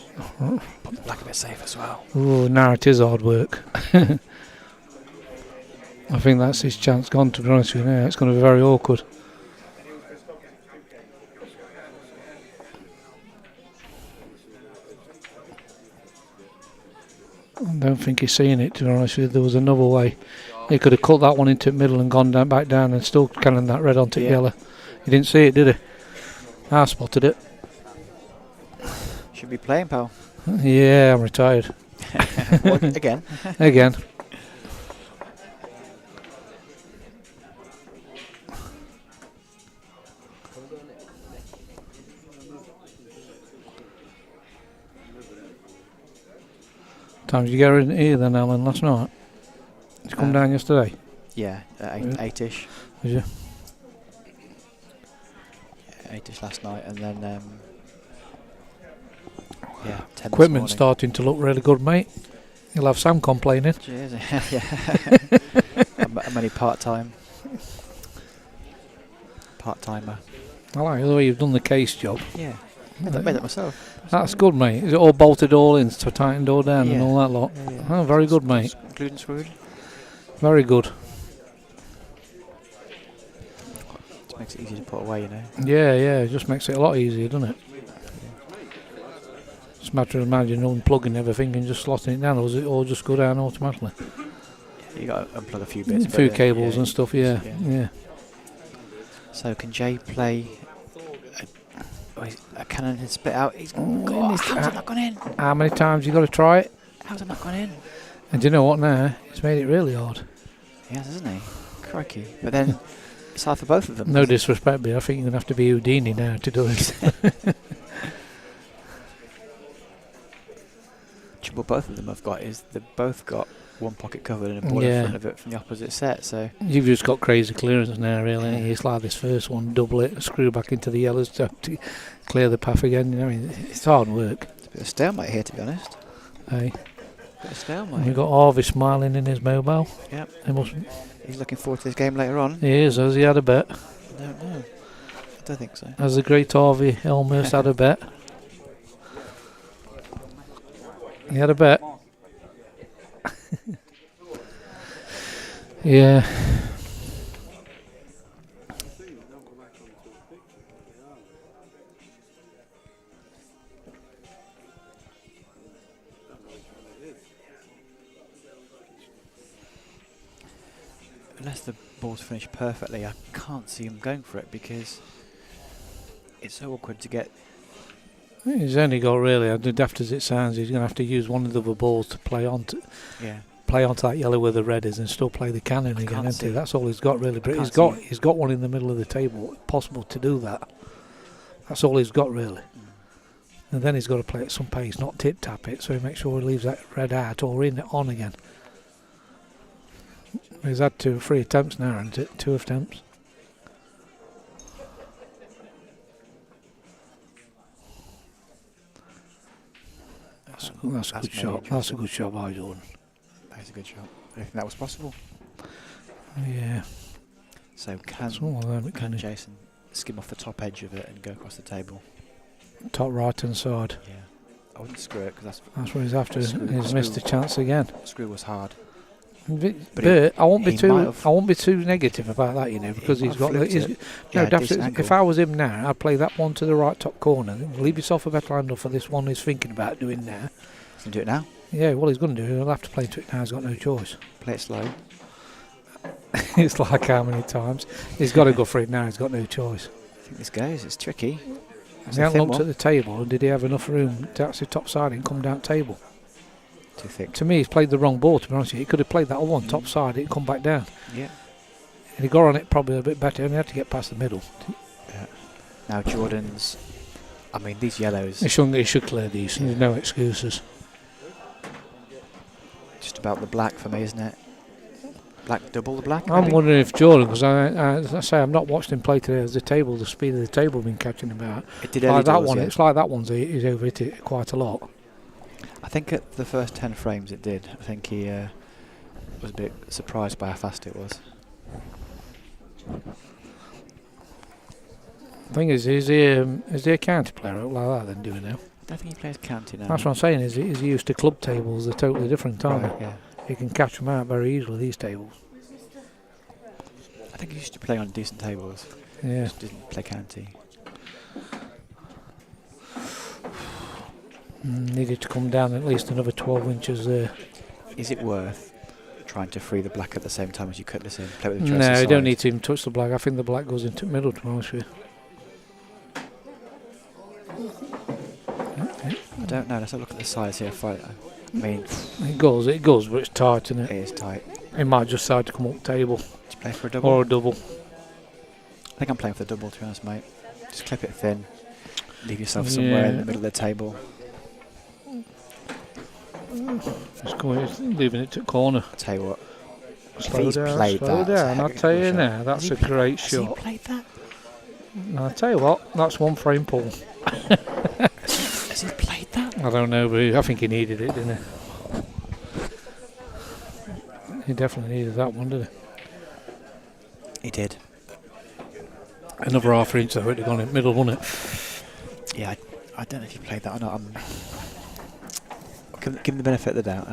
Put the black a bit safe as well. Oh, now it is hard work. I think that's his chance gone, to be honest with you now. It's going to be very awkward. I don't think he's seeing it, to be honest with you. There was another way. He could have cut that one into the middle and gone back down and still cannon that red onto yellow. He didn't see it, did he? I spotted it. Should be playing, pal. Yeah, I'm retired. Well, again. Again. Time did you get in here then, Alan, last night? Did you come down yesterday? Yeah, eight-ish. Did you? Yeah, 8ish last night, and then 10 this Equipment's morning. starting to look really good, mate. You'll have Sam complaining. Cheers. Yeah. I'm only part-timer. I like the way you've done the case job. Yeah. I made that myself. That's good, mate. Is it all bolted all in, so tightened all down and Yeah. all that lot? Yeah. Oh, very good, mate. Glued and screwed. Very good. Just makes it easy to put away, you know. Yeah, it just makes it a lot easier, doesn't it? It's a matter of imagine unplugging everything and just slotting it down, or does it all just go down automatically? You got to unplug a few bits. A few but, cables yeah, and stuff, yeah. So can Jay play a cannon and spit out? How's it not gone in? How many times you got to try it? How's it not gone in? And do you know what now? It's made it really hard. He has, hasn't he? Crikey. But then It's hard for both of them. No disrespect, but I think you're going to have to be Houdini now to do it. What both of them have got is they've both got one pocket covered and a ball Yeah. in front of it from the opposite set. So You've just got crazy clearance now, really. It's like this first one, double it, screw back into the yellows to clear the path again. You know, it's hard work. it's a bit of a stalemate here, to be honest. Hey. Bit of stalemate. And we've got Harvey smiling in his mobile. Yep. He He's looking forward to this game later on. is, has he had a bet? I don't know. I don't think so. Has the great Harvey Elmhurst had a bet? He had a bet. Yeah. Unless the ball's finished perfectly, I can't see him going for it because it's so awkward to get. He's only got really, as daft as it sounds, he's going to have to use one of the other balls to play onto that yellow where the red is and still play the cannon again, isn't he? That's all he's got really. But he's got one in the middle of the table. Possible to do that. That's all he's got really. And then he's got to play at some pace, not tip tap it, so he makes sure he leaves that red out or in on again. He's had 2 or 3 attempts now, hasn't it? 2 attempts. That's a good shot. That's a good shot by Jordan. That's a good shot. I think that was possible. Yeah. So can Jason skim off the top edge of it and go across the table? Top right hand side. Yeah. I wouldn't screw it because that's what he's after. He's missed a chance again. Screw was hard. But I won't be too negative about that, you know, because he's got. If I was him now, I'd play that one to the right top corner. Leave yourself a better handle for this one he's thinking about doing now. He's going to do it now? Yeah, well, he's going to do it. He'll have to play to it now. He's got no choice. Play it slow. It's like how many times? He's got to go for it now. He's got no choice. I think this goes. It's tricky. He hasn't looked at the table. Did he have enough room to actually top side and come down table? Too thick. To me, he's played the wrong ball, to be honest with you. He could have played that one top side, it'd come back down. Yeah. And he got on it probably a bit better, and he had to get past the middle. Yeah. Now Jordan's, I mean, these yellows. He should clear these, there's no excuses. Just about the black for me, isn't it? Black, double the black? I'm wondering if Jordan, because as I say, I've not watched him play today, as the speed of the table been catching him out. It did like that doors, one, yeah. it's like that one's he's overhit it quite a lot. I think at the first 10 frames it did. I think he was a bit surprised by how fast it was. The thing is he a county player like that then doing now? I don't think he plays county now. That's what I'm saying, is he's used to club tables, they're totally different, aren't they? Yeah. You can catch them out very easily, these tables. I think he used to play on decent tables. Yeah. Just didn't play county. Needed to come down at least another 12 inches there. Is it worth trying to free the black at the same time as you cut this in? Play with the No, you don't need to even touch the black. I think the black goes into the middle, to be honest with you. I don't know. Let's have a look at the size here. I mean, it goes, but it's tight, isn't it? It is tight. It might just decide to come up the table. Do you play for a double? Or a double. I think I'm playing for the double, to be honest, mate. Just clip it thin. Leave yourself somewhere in the middle of the table. Just leaving it to the corner. I'll tell you what. Slow down. I'll tell you now, that's a great Has shot. he played that? I'll tell you what, that's one frame pull. Has he played that? I don't know, but I think he needed it, didn't he? He definitely needed that one, didn't he? He did. Another half inch though, it'd have gone in the middle, wouldn't it? Yeah, I don't know if he played that or not. Give him the benefit of the doubt.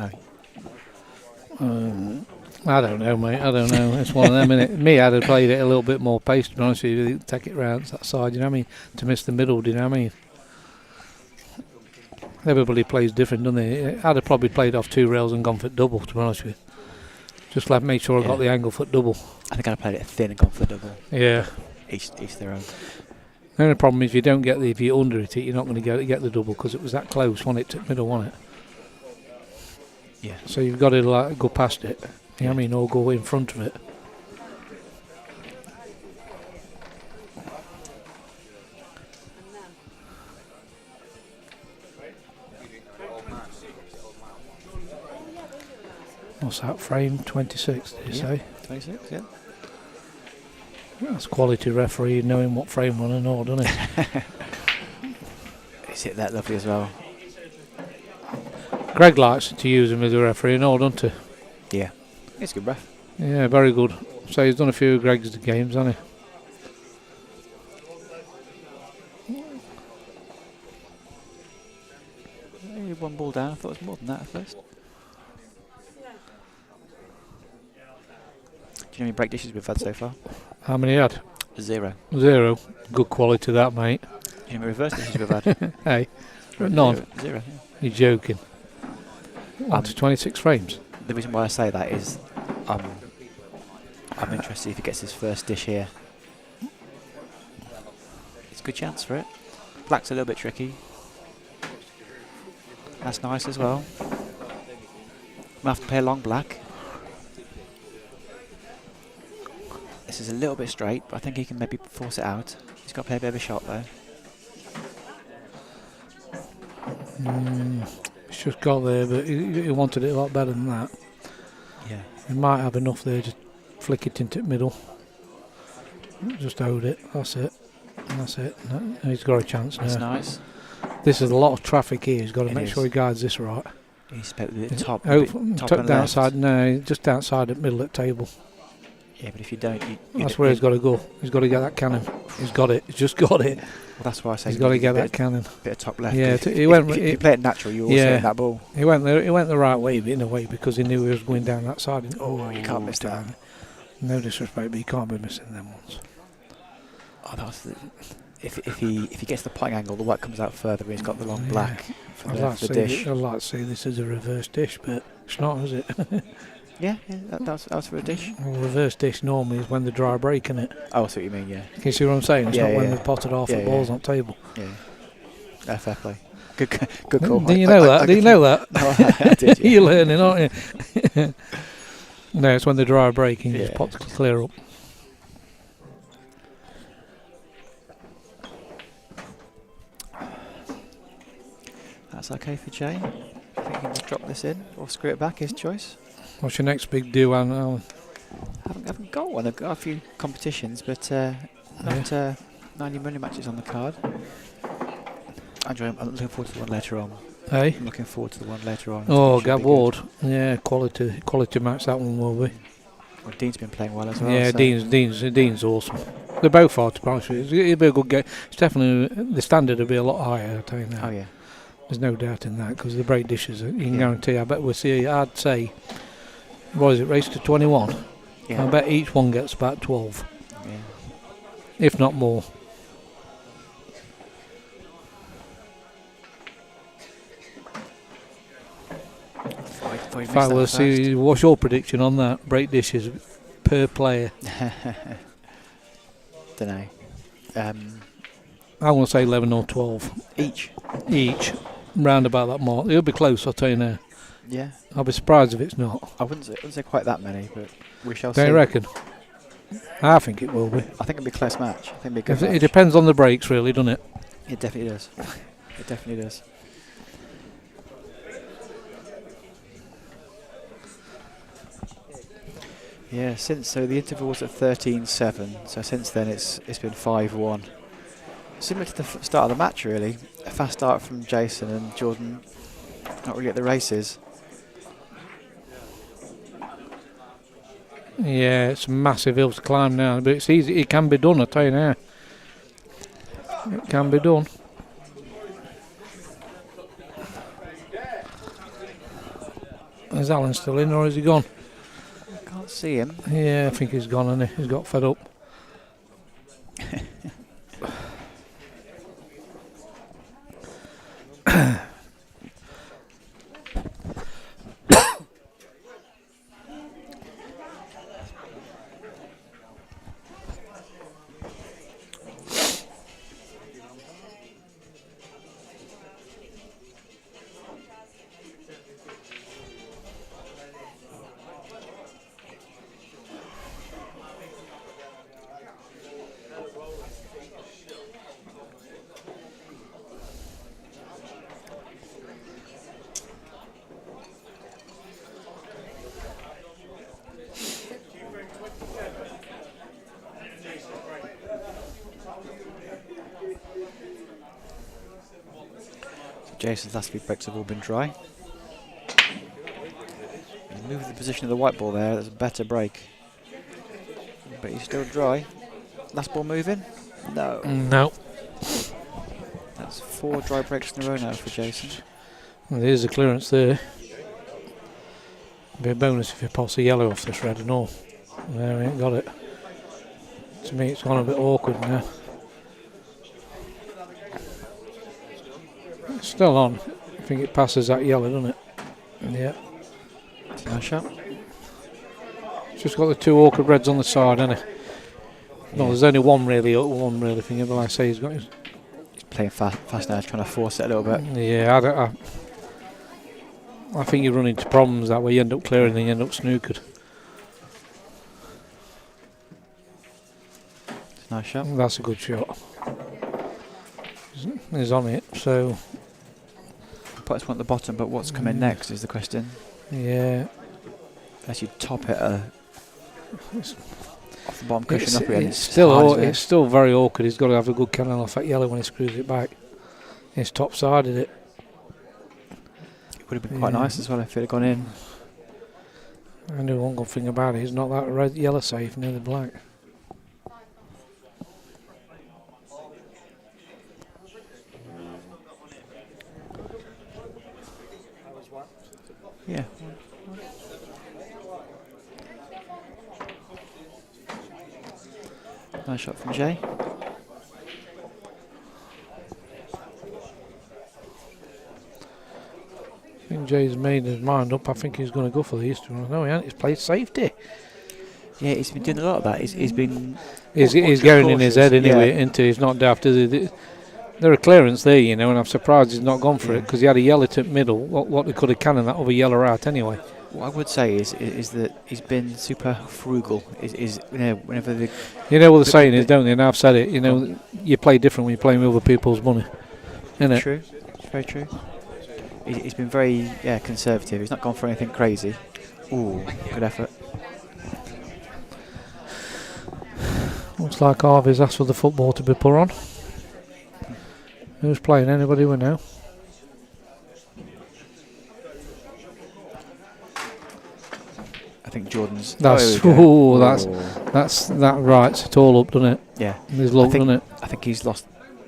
I don't know, mate. I don't know. It's one of them, innit? Me, I'd have played it a little bit more pace, to be honest with you. Take it round that side, you know what I mean? To miss the middle, do you know what I mean? Everybody plays different, doesn't they? I'd have probably played off 2 rails and gone for double, to be honest with you. Just make sure I got the angle for double. I think I'd have played it thin and gone for the double. Yeah. Each their own. The only problem is if you under it, you're not going to get the double because it was that close, wasn't it, to the middle, wasn't it? Yeah. So you've got to go past it, you know what I mean, or go in front of it. What's that, frame 26, did you say? 26, yeah. That's quality referee, knowing what frame one and all, doesn't it? He's hit that lovely as well. Greg likes to use him as a referee and all, doesn't he? Yeah. He's a good ref. Yeah, very good. So he's done a few of Greg's games, hasn't he? Only one ball down. I thought it was more than that at first. Do you know how many break dishes we've had so far? How many had? 0. 0. Good quality that, mate. Do you know how many reverse dishes we've had? Hey, none. 0. Yeah. You're joking. Up to 26 frames. The reason why I say that is I'm interested if he gets his first dish here. It's a good chance for it. Black's a little bit tricky. That's nice as well. We'll have to play a long black. This is a little bit straight, but I think he can maybe force it out. He's got to play a bit of a shot though. It's just got there, but he wanted it a lot better than that. Yeah. He might have enough there to flick it into the middle. Just hold it. That's it. That's it. No, he's got a chance now. That's nice. This is a lot of traffic here. He's got to It make is. sure he guides this right. He's played with it top. Tucked and left. outside. No, just outside the middle of the table. Yeah, but if you don't, That's where he's got to go. He's got to get that cannon. He's got it. He's just got it. Well, that's why I say He's got to get bit that cannon. bit of top left. Yeah, If he went. if you play it natural, you also hit that ball. He went there. He went the right way, but in a way because he knew he was going down that side. Oh, you can't miss that. No disrespect, but you can't be missing them ones. Oh, that's if he gets the potting angle, the white comes out further. He's got the long black for the dish. I'd like to say this is a reverse dish, but it's not, is it? Yeah, that's for a dish. Well, reverse dish normally is when the dry break, isn't it? Oh, I see what you mean. Yeah. Can you see what I'm saying? It's Yeah, not when yeah. they've potted half Yeah, the balls yeah. on the table. Yeah. Fair play. Good call. Do you know that? Do you know that? No, I did. Yeah. You're learning, aren't you? No, it's when the dry break and you just Yeah. pot to clear up. That's okay for Jay. I think he can just drop this in or screw it back. His choice. What's your next big do, Alan? Haven't got one. I've got a few competitions, but not 90 million matches on the card. I'm looking forward to the one later on. Hey? I'm looking forward to the one later on. Oh, Should be Gab good. Ward. Yeah, quality match that one will be. Well, Dean's been playing well as well. Yeah, so Dean's awesome. They both are, to be honest with you. It'll be a good game. It's definitely, the standard will be a lot higher, I'll tell you now. Oh yeah. There's no doubt in that, because the break dishes, you can Yeah. guarantee, I bet we'll see, I'd say, what is it, race to 21? Yeah. I bet each one gets about 12, Yeah. if not more. Thought In fact, we'll see, what's your prediction on that? Break dishes per player? Don't know. I want to say 11 or 12 Each. round about that mark. It'll be close, I'll tell you now. Yeah. I'll be surprised if it's not. I wouldn't say quite that many, but we shall Don't see. you reckon? I think it will be. I think it'll be a close match. I think it'll be a good It match. depends on the breaks, really, doesn't it? It definitely does. It definitely does. Yeah, so the interval was at 13-7. So since then it's been 5-1. Similar to the start of the match, really. A fast start from Jason and Jordan. Not really at the races. Yeah, it's a massive hill to climb now, but it's easy. It can be done, I tell you now. It can be done. Is Alan still in, or is he gone? Can't see him. Yeah, I think he's gone, hasn't he? He's got fed up. Jason's last few breaks have all been dry. He's moved the position of the white ball there. That's a better break. But he's still dry. Last ball moving? No. No. That's 4 dry breaks in a row now for Jason. Well, there's a clearance there. Be a bonus if he pops a yellow off this red and all. There, he ain't got it. To me, it's gone a bit awkward now. It's still on. I think it passes that yellow, doesn't it? Yeah. Nice shot. It's just got the 2 awkward reds on the side, hasn't it? No, Yeah. there's only one really thing. But like I say, he's got his. He's playing fast now, trying to force it a little bit. Yeah, I think you run into problems that way. You end up clearing and you end up snookered. It's a nice shot. That's a good shot. He's on it, so Puts one at the bottom, but what's coming next is the question. yeah. Unless you top it off the bottom cushion up again. It's still very awkward. He's got to have a good cannon off that yellow when he screws it back. He's top-sided it. It would have been quite nice as well if it had gone in. I know one good thing about it. It's not that red yellow safe near the black. Yeah. Nice shot from Jay. I think Jay's made his mind up. I think he's going to go for these two. No, he hasn't. He's played safety. Yeah, he's been doing a lot of that. He's been. He's going in his head anyway. Into he's not daft. There are clearance there, you know, and I'm surprised he's not gone for it because he had a yellow tip middle. What they could have cannoned that other yellow out anyway. What I would say is that he's been super frugal. Is you know, whenever the. You know what the saying is, don't they? And I've said it. You know, you play different when you're playing with other people's money. Isn't it? True. It's very true. He's been very conservative. He's not gone for anything crazy. Ooh, good effort. Looks like Harvey's asked for the football to be put on. Who's playing? Anybody we know? I think Jordan's. That's that writes it all up, doesn't it? Yeah. He's low, doesn't it? I think he's not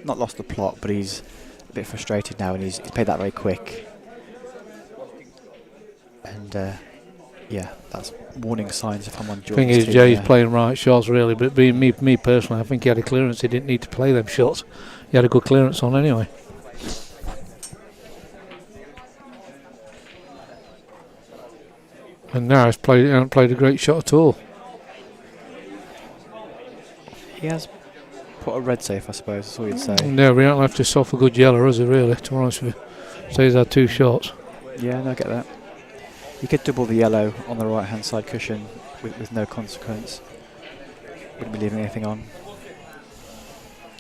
lost the plot, but he's a bit frustrated now, and he's played that very quick. And that's warning signs if I'm on Jordan's Thing is, team, Jay's playing right shots really, but being me personally, I think he had a clearance. He didn't need to play them shots. He had a good clearance on anyway. And now he hasn't played a great shot at all. He has put a red safe, I suppose. That's all you'd say. No, we haven't left himself a good yellow, has he really? To be honest with you, so he's had 2 shots. Yeah, no, I get that. You could double the yellow on the right-hand side cushion with no consequence. Wouldn't be leaving anything on.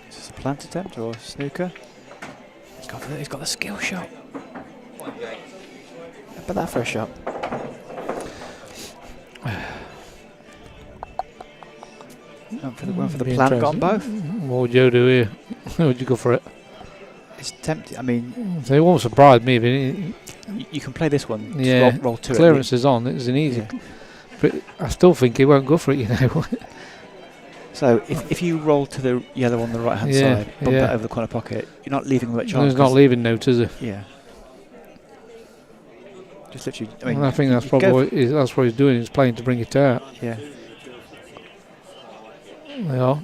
Is this a plant attempt or a snooker? He's got the skill shot. How about that for a shot? Went for the plant, got 'em both. What would you do here? Would you go for it? It's tempting. I mean, So it won't surprise me. But you can play this one. Just yeah, roll to clearance is on. It's an easy. Yeah. But I still think he won't go for it. You know. So if you roll to the yellow on the right hand Yeah, side, bump yeah. it over the corner pocket, you're not leaving much on. He's not leaving notes, is he? Yeah. Just literally. I I, mean, think that's you probably go that's what he's doing. He's playing to bring it out. yeah. Yeah.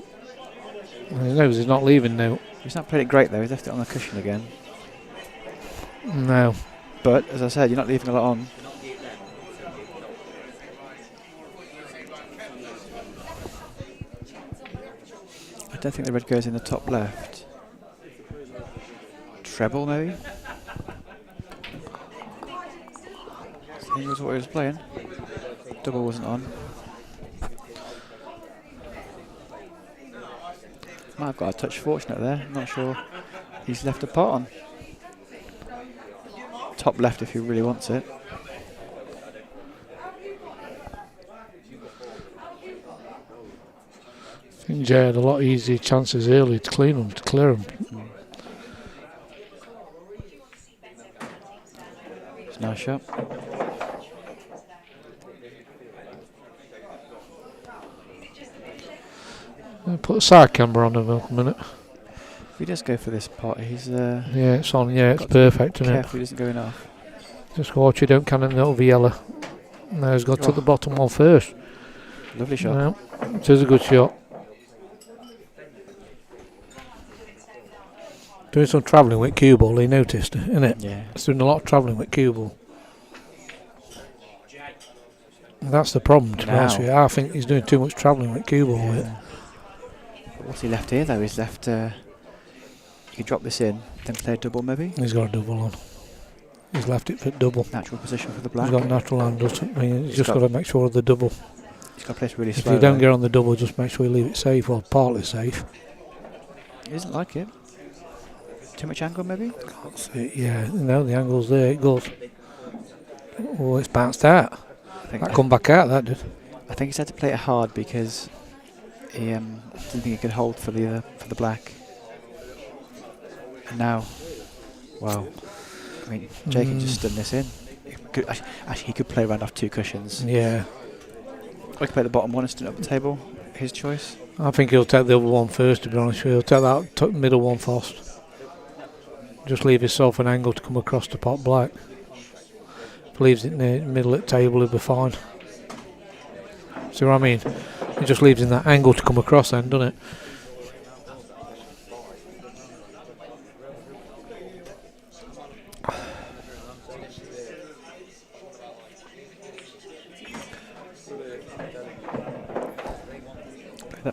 He knows he's not leaving now. He's not played it great though. He's left it on the cushion again. No. But as I said, you're not leaving a lot on. I don't think the red goes in the top left. Treble maybe. He was what he was playing. Double wasn't on. Might have got a touch fortunate there. I'm not sure he's left a pot on. Top left if he really wants it. I think Jay had a lot easier chances early to clear them. Nice shot. Put a side camera on him a minute. If he does go for this pot, he's Yeah, it's on. Yeah, it's got to perfect, isn't it? careful he doesn't go enough. Just watch you don't cannon it over yellow. Now he's got to the bottom one first. Lovely shot. Yeah, it is a good shot. Doing some travelling with cue ball, he noticed, innit? Yeah. He's doing a lot of travelling with cue ball. And that's the problem, to be honest with you. I think he's doing too much travelling with cue ball. Yeah. But what's he left here though? He's left. You could drop this in, then play a double maybe. He's got a double on. He's left it for double. Natural position for the black. He's got natural handles. I mean, he's just got to make sure of the double. He's got to play it really If slow. you don't though. get on the double, just make sure you leave it safe, or partly safe. He doesn't like it. Too much angle maybe. Can't see it. Yeah, no, the angle's there. It goes. Oh, it's bounced out. That come back out. That did. I think he's had to play it hard because he didn't think he could hold for the black. And now, wow. I mean, Jay can just stun this in. Actually, he could play around off two cushions. Yeah. Or he could play the bottom one and stun up the table. His choice. I think he'll take the other one first, to be honest with you. He'll take that middle one first. Just leave himself an angle to come across the pot black. If he leaves it in the middle of the table, he'll be fine. See what I mean? He just leaves in that angle to come across then, doesn't it?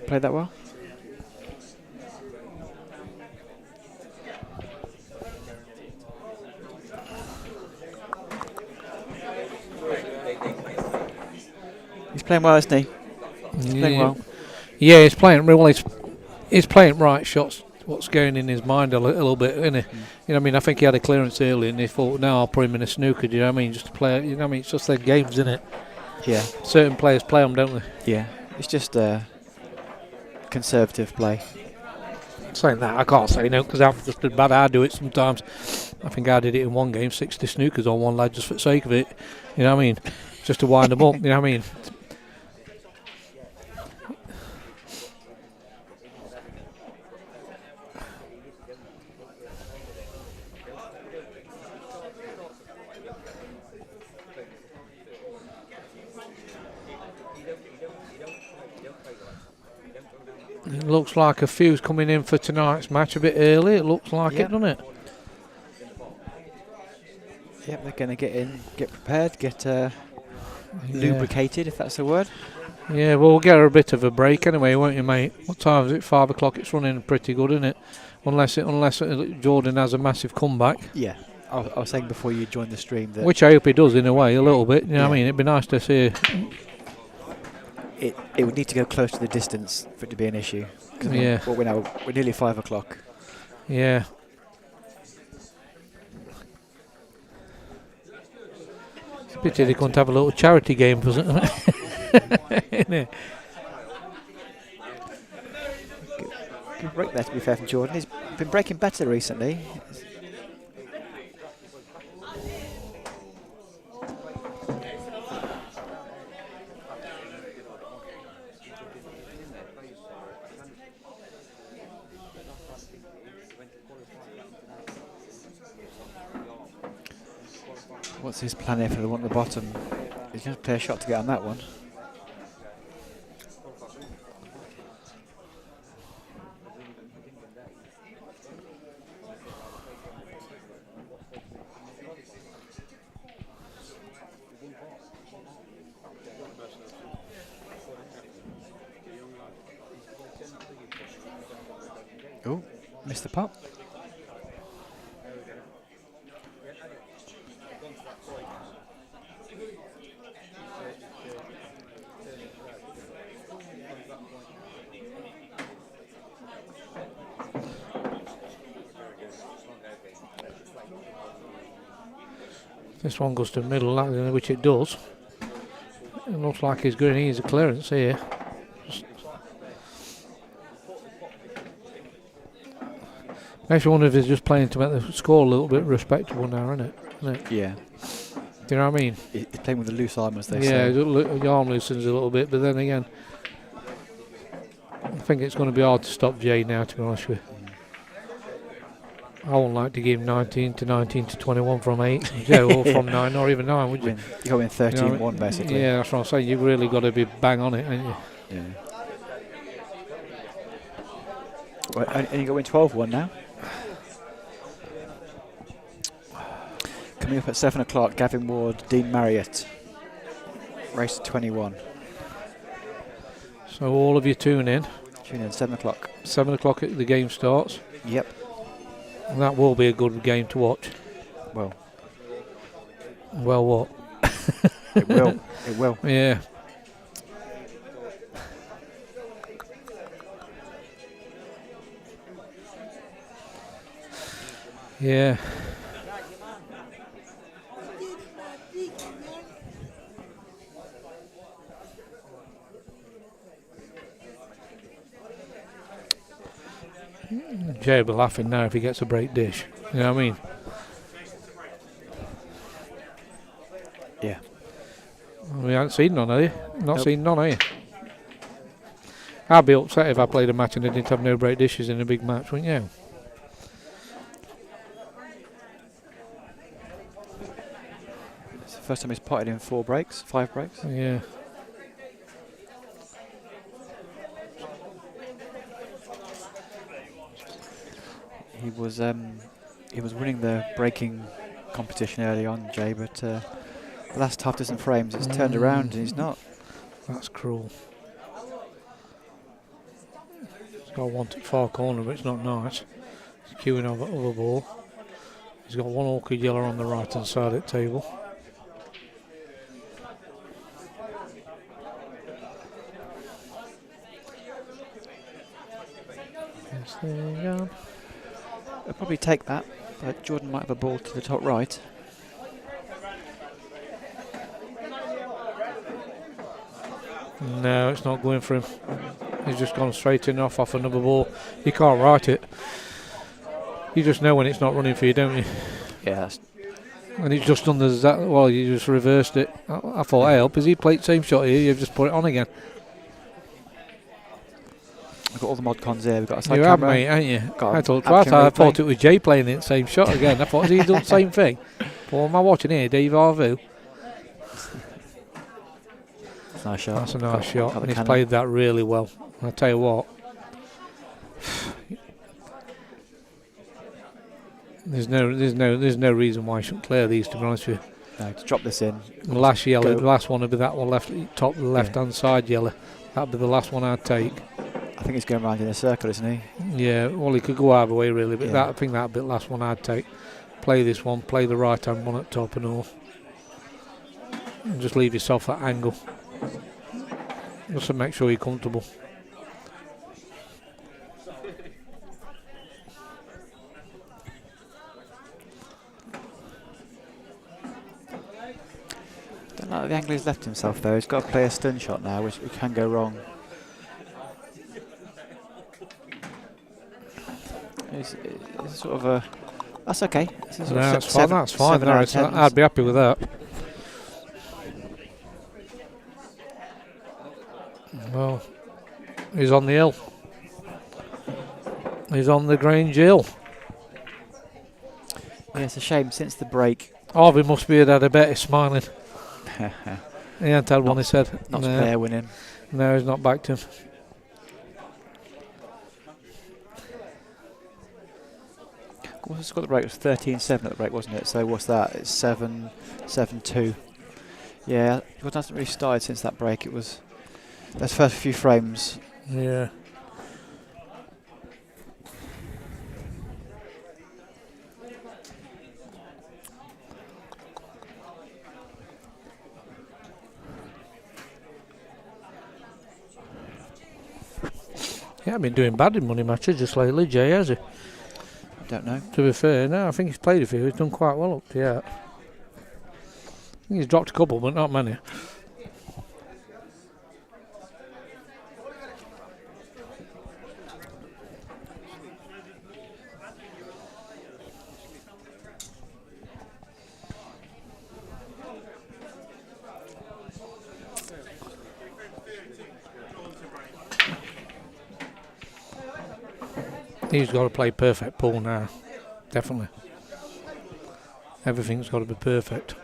Played that well. He's playing well, isn't he? He's playing well. Yeah, he's playing well. He's playing right shots. What's going in his mind a little bit, isn't he? You know what I mean? I think he had a clearance early and he thought, now I'll put him in a snooker, do you know what I mean? Just to play, you know what I mean? It's just their games, isn't it? Yeah. Certain players play them, don't they? Yeah. It's just conservative play. Saying that, I can't say no because I've just been bad. I do it sometimes. I think I did it in one game, 60 snookers on one lad just for the sake of it. You know what I mean? Just to wind them up, you know what I mean? It looks like a few's coming in for tonight's match a bit early. It looks like it, doesn't it? Yep, they're going to get in, get prepared, get lubricated, if that's the word. Yeah, well, we'll get her a bit of a break anyway, won't you, mate? What time is it? 5 o'clock. It's running pretty good, isn't it? Unless Jordan has a massive comeback. Yeah. I was saying before you joined the stream that... Which I hope he does in a way, a little bit. You know what I mean? It'd be nice to see... It would need to go close to the distance for it to be an issue. Yeah. Well, we're nearly 5 o'clock. Yeah. It's a pity they couldn't have a little charity game, wasn't it? Good break there, to be fair, from Jordan. He's been breaking better recently. What's his plan here for the one at the bottom? He's going to play a shot to get on that one. Oh, missed the pop. This one goes to the middle, which it does. It looks like he's going to need a clearance here. Makes you wonder if he's just playing to make the score a little bit respectable now, isn't it? Yeah. You know what I mean? He's playing with a loose arm, as they Yeah, say. your arm loosens a little bit, but then again, I think it's going to be hard to stop Jay now, to be honest with you. I wouldn't like to give him 19 to 21 from 8, Joe, or from 9, or even 9, would you? You go in 13-1, basically. Yeah, that's what I'm saying. You've really got to be bang on it, ain't you? Yeah. Well, and you go in 12-1 now. Coming up at 7 o'clock, Gavin Ward, Dean Marriott. Race to 21. So all of you tune in. Tune in, 7 o'clock. 7 o'clock the game starts. Yep. And that will be a good game to watch. Well, what? it will. It will. Yeah. Yeah. Jay will be laughing now if he gets a break dish. You know what I mean? Yeah. We haven't seen none, have you? Not Nope. seen none, have you? I'd be upset if I played a match and I didn't have no break dishes in a big match, wouldn't you? It's the first time he's potted in 5 breaks. Yeah. He was winning the breaking competition early on, Jay, but the last half dozen frames it's turned around and he's not. That's cruel. He's got one at far corner, but it's not nice. He's queuing over ball. He's got one orchid yellow on the right hand side of the table. Yes, there you go. I'll probably take that, but Jordan might have a ball to the top right. No, it's not going for him. He's just gone straight in off another ball. You can't write it. You just know when it's not running for you, don't you? Yeah, And he's just done the well, you just reversed it. I thought, hey, help, has he played same shot here? You've just put it on again. we've got all the mod cons here. We've got a side You have, camera. mate, ain't you? Got I a thought, Apkin I thought replay. it was Jay playing the same shot again. I thought, has he done the same thing? Well, am I watching here, Dave Arvu? That's a nice shot. That's a nice Got shot, the and he's cannon. played that really well. I tell you what, there's no reason why I shouldn't clear these. To be honest with you, No, to drop this in. the last yellow, Go. the last one would be that one top left hand side yellow. That'd be the last one I'd take. I think he's going around in a circle, isn't he? Yeah, well, he could go either way really, but Yeah. I think that'd be the last one I'd take. Play this one, play the right hand one at top and all, and just leave yourself that angle, just to make sure you're comfortable. Don't like the angle he's left himself though. He's got to play a stun shot now, which can go wrong. It's sort of a. That's okay. It's a sort No, of that's fine. That's fine. 7 out of 10. I'd be happy with that. Well, he's on the hill. He's on the Grange Hill. Yeah, it's a shame since the break. Harvey must be had a bet. He's smiling. He hadn't had one. He said, Not no, fair winning. no, he's not backed him. What's the score at the break? It was 13-7 at the break, wasn't it? So what's that? It's 7-2. Yeah, it hasn't really started since that break. It was those first few frames. Yeah. Yeah, I've been doing bad in money matches just lately, Jay, has he? Don't know. To be fair, no, I think he's played a few. He's done quite well up to yet. I think he's dropped a couple, but not many. He's got to play perfect pool now, definitely. Everything's got to be perfect.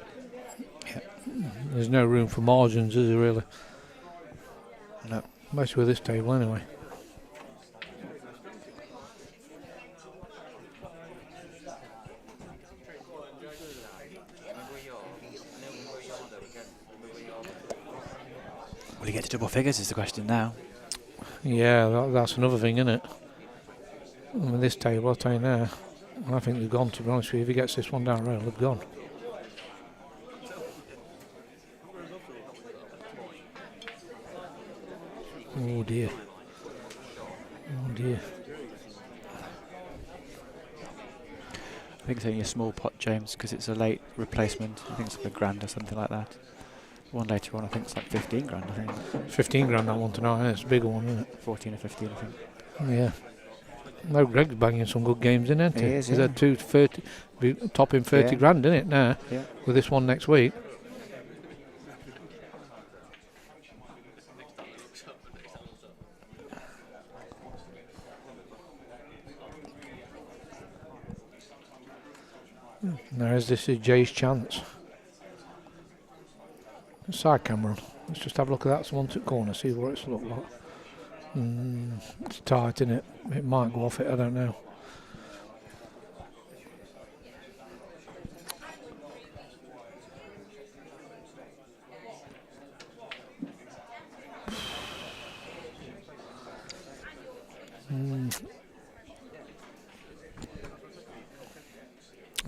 There's no room for margins, is there really? No. Especially with this table anyway. Will he get to double figures is the question now. Yeah, that's another thing, isn't it? I mean, this table, I'll tell you now, I think they've gone, to be honest with you. If he gets this one down rail, they've gone. Oh dear. Oh dear. I think it's only a small pot, James, because it's a late replacement. I think it's like £1,000 or something like that. One later on, I think it's like 15 grand, I think. 15 grand that one tonight, it's a bigger one, isn't it? 14 or 15, I think. Yeah. No, Greg's banging some good games in, isn't he? He is, He's yeah. had 230, be topping 30 Yeah. grand, isn't it, now? Yeah. With this one next week. This is Jay's chance. Side camera on. Let's just have a look at that one to corner, see what it's looked like. It's tight, isn't it? It might go off it, I don't know.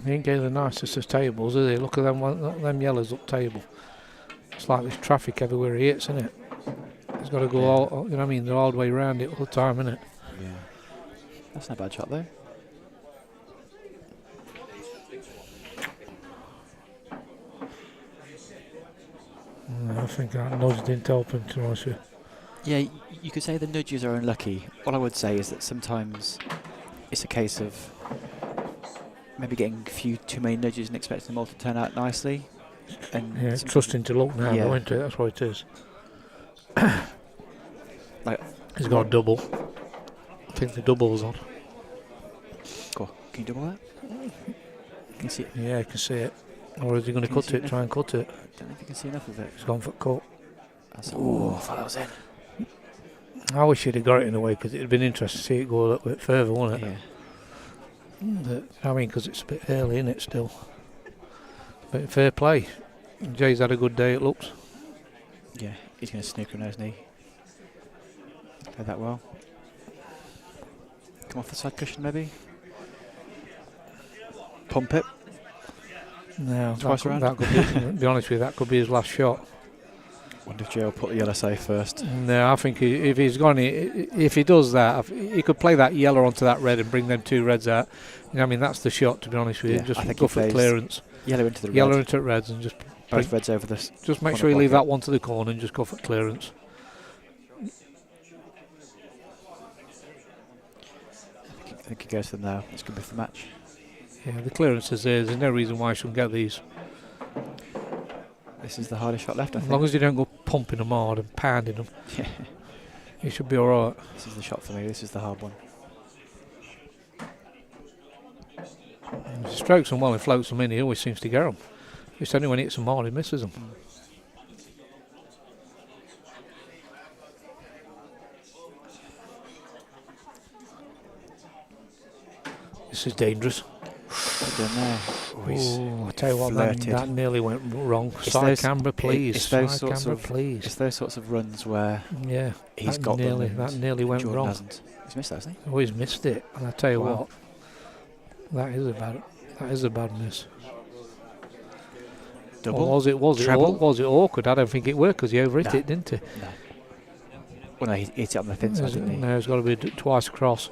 He ain't getting the nicest of tables, is he? Look at them yellows up table. It's like there's traffic everywhere he hits, isn't it? He's got to go all, you know what I mean, they're all the way around it all the time, isn't it? Yeah. That's not a bad shot, though. I think that nudge didn't help him, to be honest with you. Yeah, you could say the nudges are unlucky. All I would say is that sometimes it's a case of maybe getting a few too many nudges and expecting them all to turn out nicely. And Yeah, trusting to luck now, Yeah. though, isn't it? That's what it is. like, He's got a double. I think the double's on. go on, can you double that? Can you see it? Yeah, I can see it. Or is he going to Can you cut see it? Try and cut it. I don't know if you can see enough of it. He's gone for cut. Oh, I thought that was in. I wish he'd have got it in a way, because it'd been interesting to see it go a little bit further, wouldn't it? Yeah. But, I mean, because it's a bit early, isn't it, still? But fair play. Jay's had a good day, it looks. Yeah, he's going to snooker him, isn't he? Played that well. Come off the side cushion, maybe. Pump it. No, Twice around. that could be, to be honest with you, that could be his last shot. Wonder if Jay will put the yellow safe first. No, I think if he's gone, if he does that, he could play that yellow onto that red and bring them two reds out. You know, I mean, that's the shot, to be honest with you. Yeah, Just I think go he for plays clearance. Yellow into the red. Yellow into reds and just Both reds over this. just make corner sure you leave pocket. that one to the corner and just go for clearance. I think he goes for them now. It's going to be for the match. Yeah, the clearance is there. There's no reason why I shouldn't get these. This is the hardest shot left, I As think. long as you don't go pumping them hard and pounding them, Yeah. you should be alright. This is the shot for me. This is the hard one. If he strokes them well and floats them in, he always seems to get them. It's only when he hits them hard he misses them. This is dangerous. Put it down there. Oh, he's Oh, I tell you what, that flirted. nearly went wrong. It's Side those- camera, please. it's those Side sorts camera, of- please. It's those sorts of runs where Yeah, he's that got nearly, them. that and nearly went Jordan wrong. hasn't. He's missed that, hasn't he? Oh, he's missed it. And I tell you Wow. what, that is a bad miss. Double. Or was Treble? it awkward? I don't think it worked because he overhit No. it, didn't he? No. Well, no, he hit it on the thin side, didn't he? No, it's got to be twice across.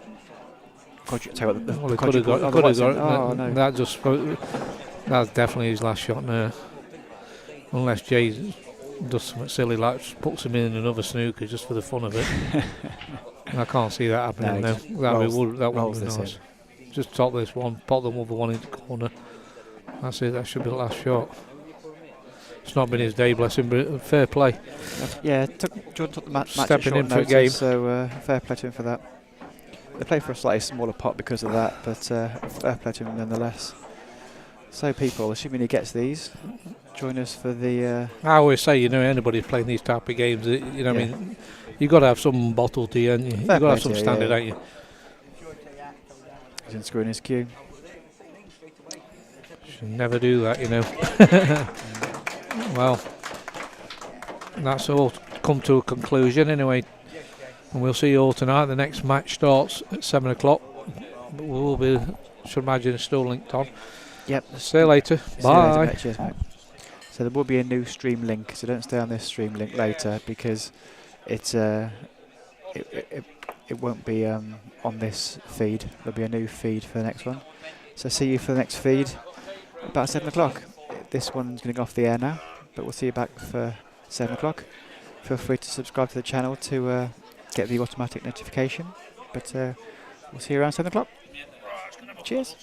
Tell you what, the Well, he could have got. quadruple- Could have got. Oh, no. That's definitely his last shot now. Unless Jay does something silly like puts him in another snooker just for the fun of it. I can't see that happening. No, No, he that rolls- would rolls be this nice. Just top this one, pop the other one into the corner. That's it. That should be the last shot. It's not been his day, bless him, but fair play. Yeah, Jordan took the match at Stepping short in for a notice, game. so fair play to him for that. They play for a slightly smaller pot because of that, but fair play to him nonetheless. So people, assuming he gets these, join us for the... I always say, you know, anybody playing these type of games, you know, I mean, you've got to have some bottle to you, and you've got to have some standard, ain't you? He's unscrewing his cue. Should never do that, you know. Well, that's all come to a conclusion anyway. And we'll see you all tonight. The next match starts at 7 o'clock. We'll be, should imagine, still linked on. Yep. See you later. See Bye. you later, mate. Cheers, mate. So there will be a new stream link, so don't stay on this stream link later because it won't be on this feed. There'll be a new feed for the next one. So see you for the next feed about 7 o'clock. This one's going to go off the air now, but we'll see you back for 7 o'clock. Feel free to subscribe to the channel to get the automatic notification, but we'll see you around 7 o'clock. Cheers.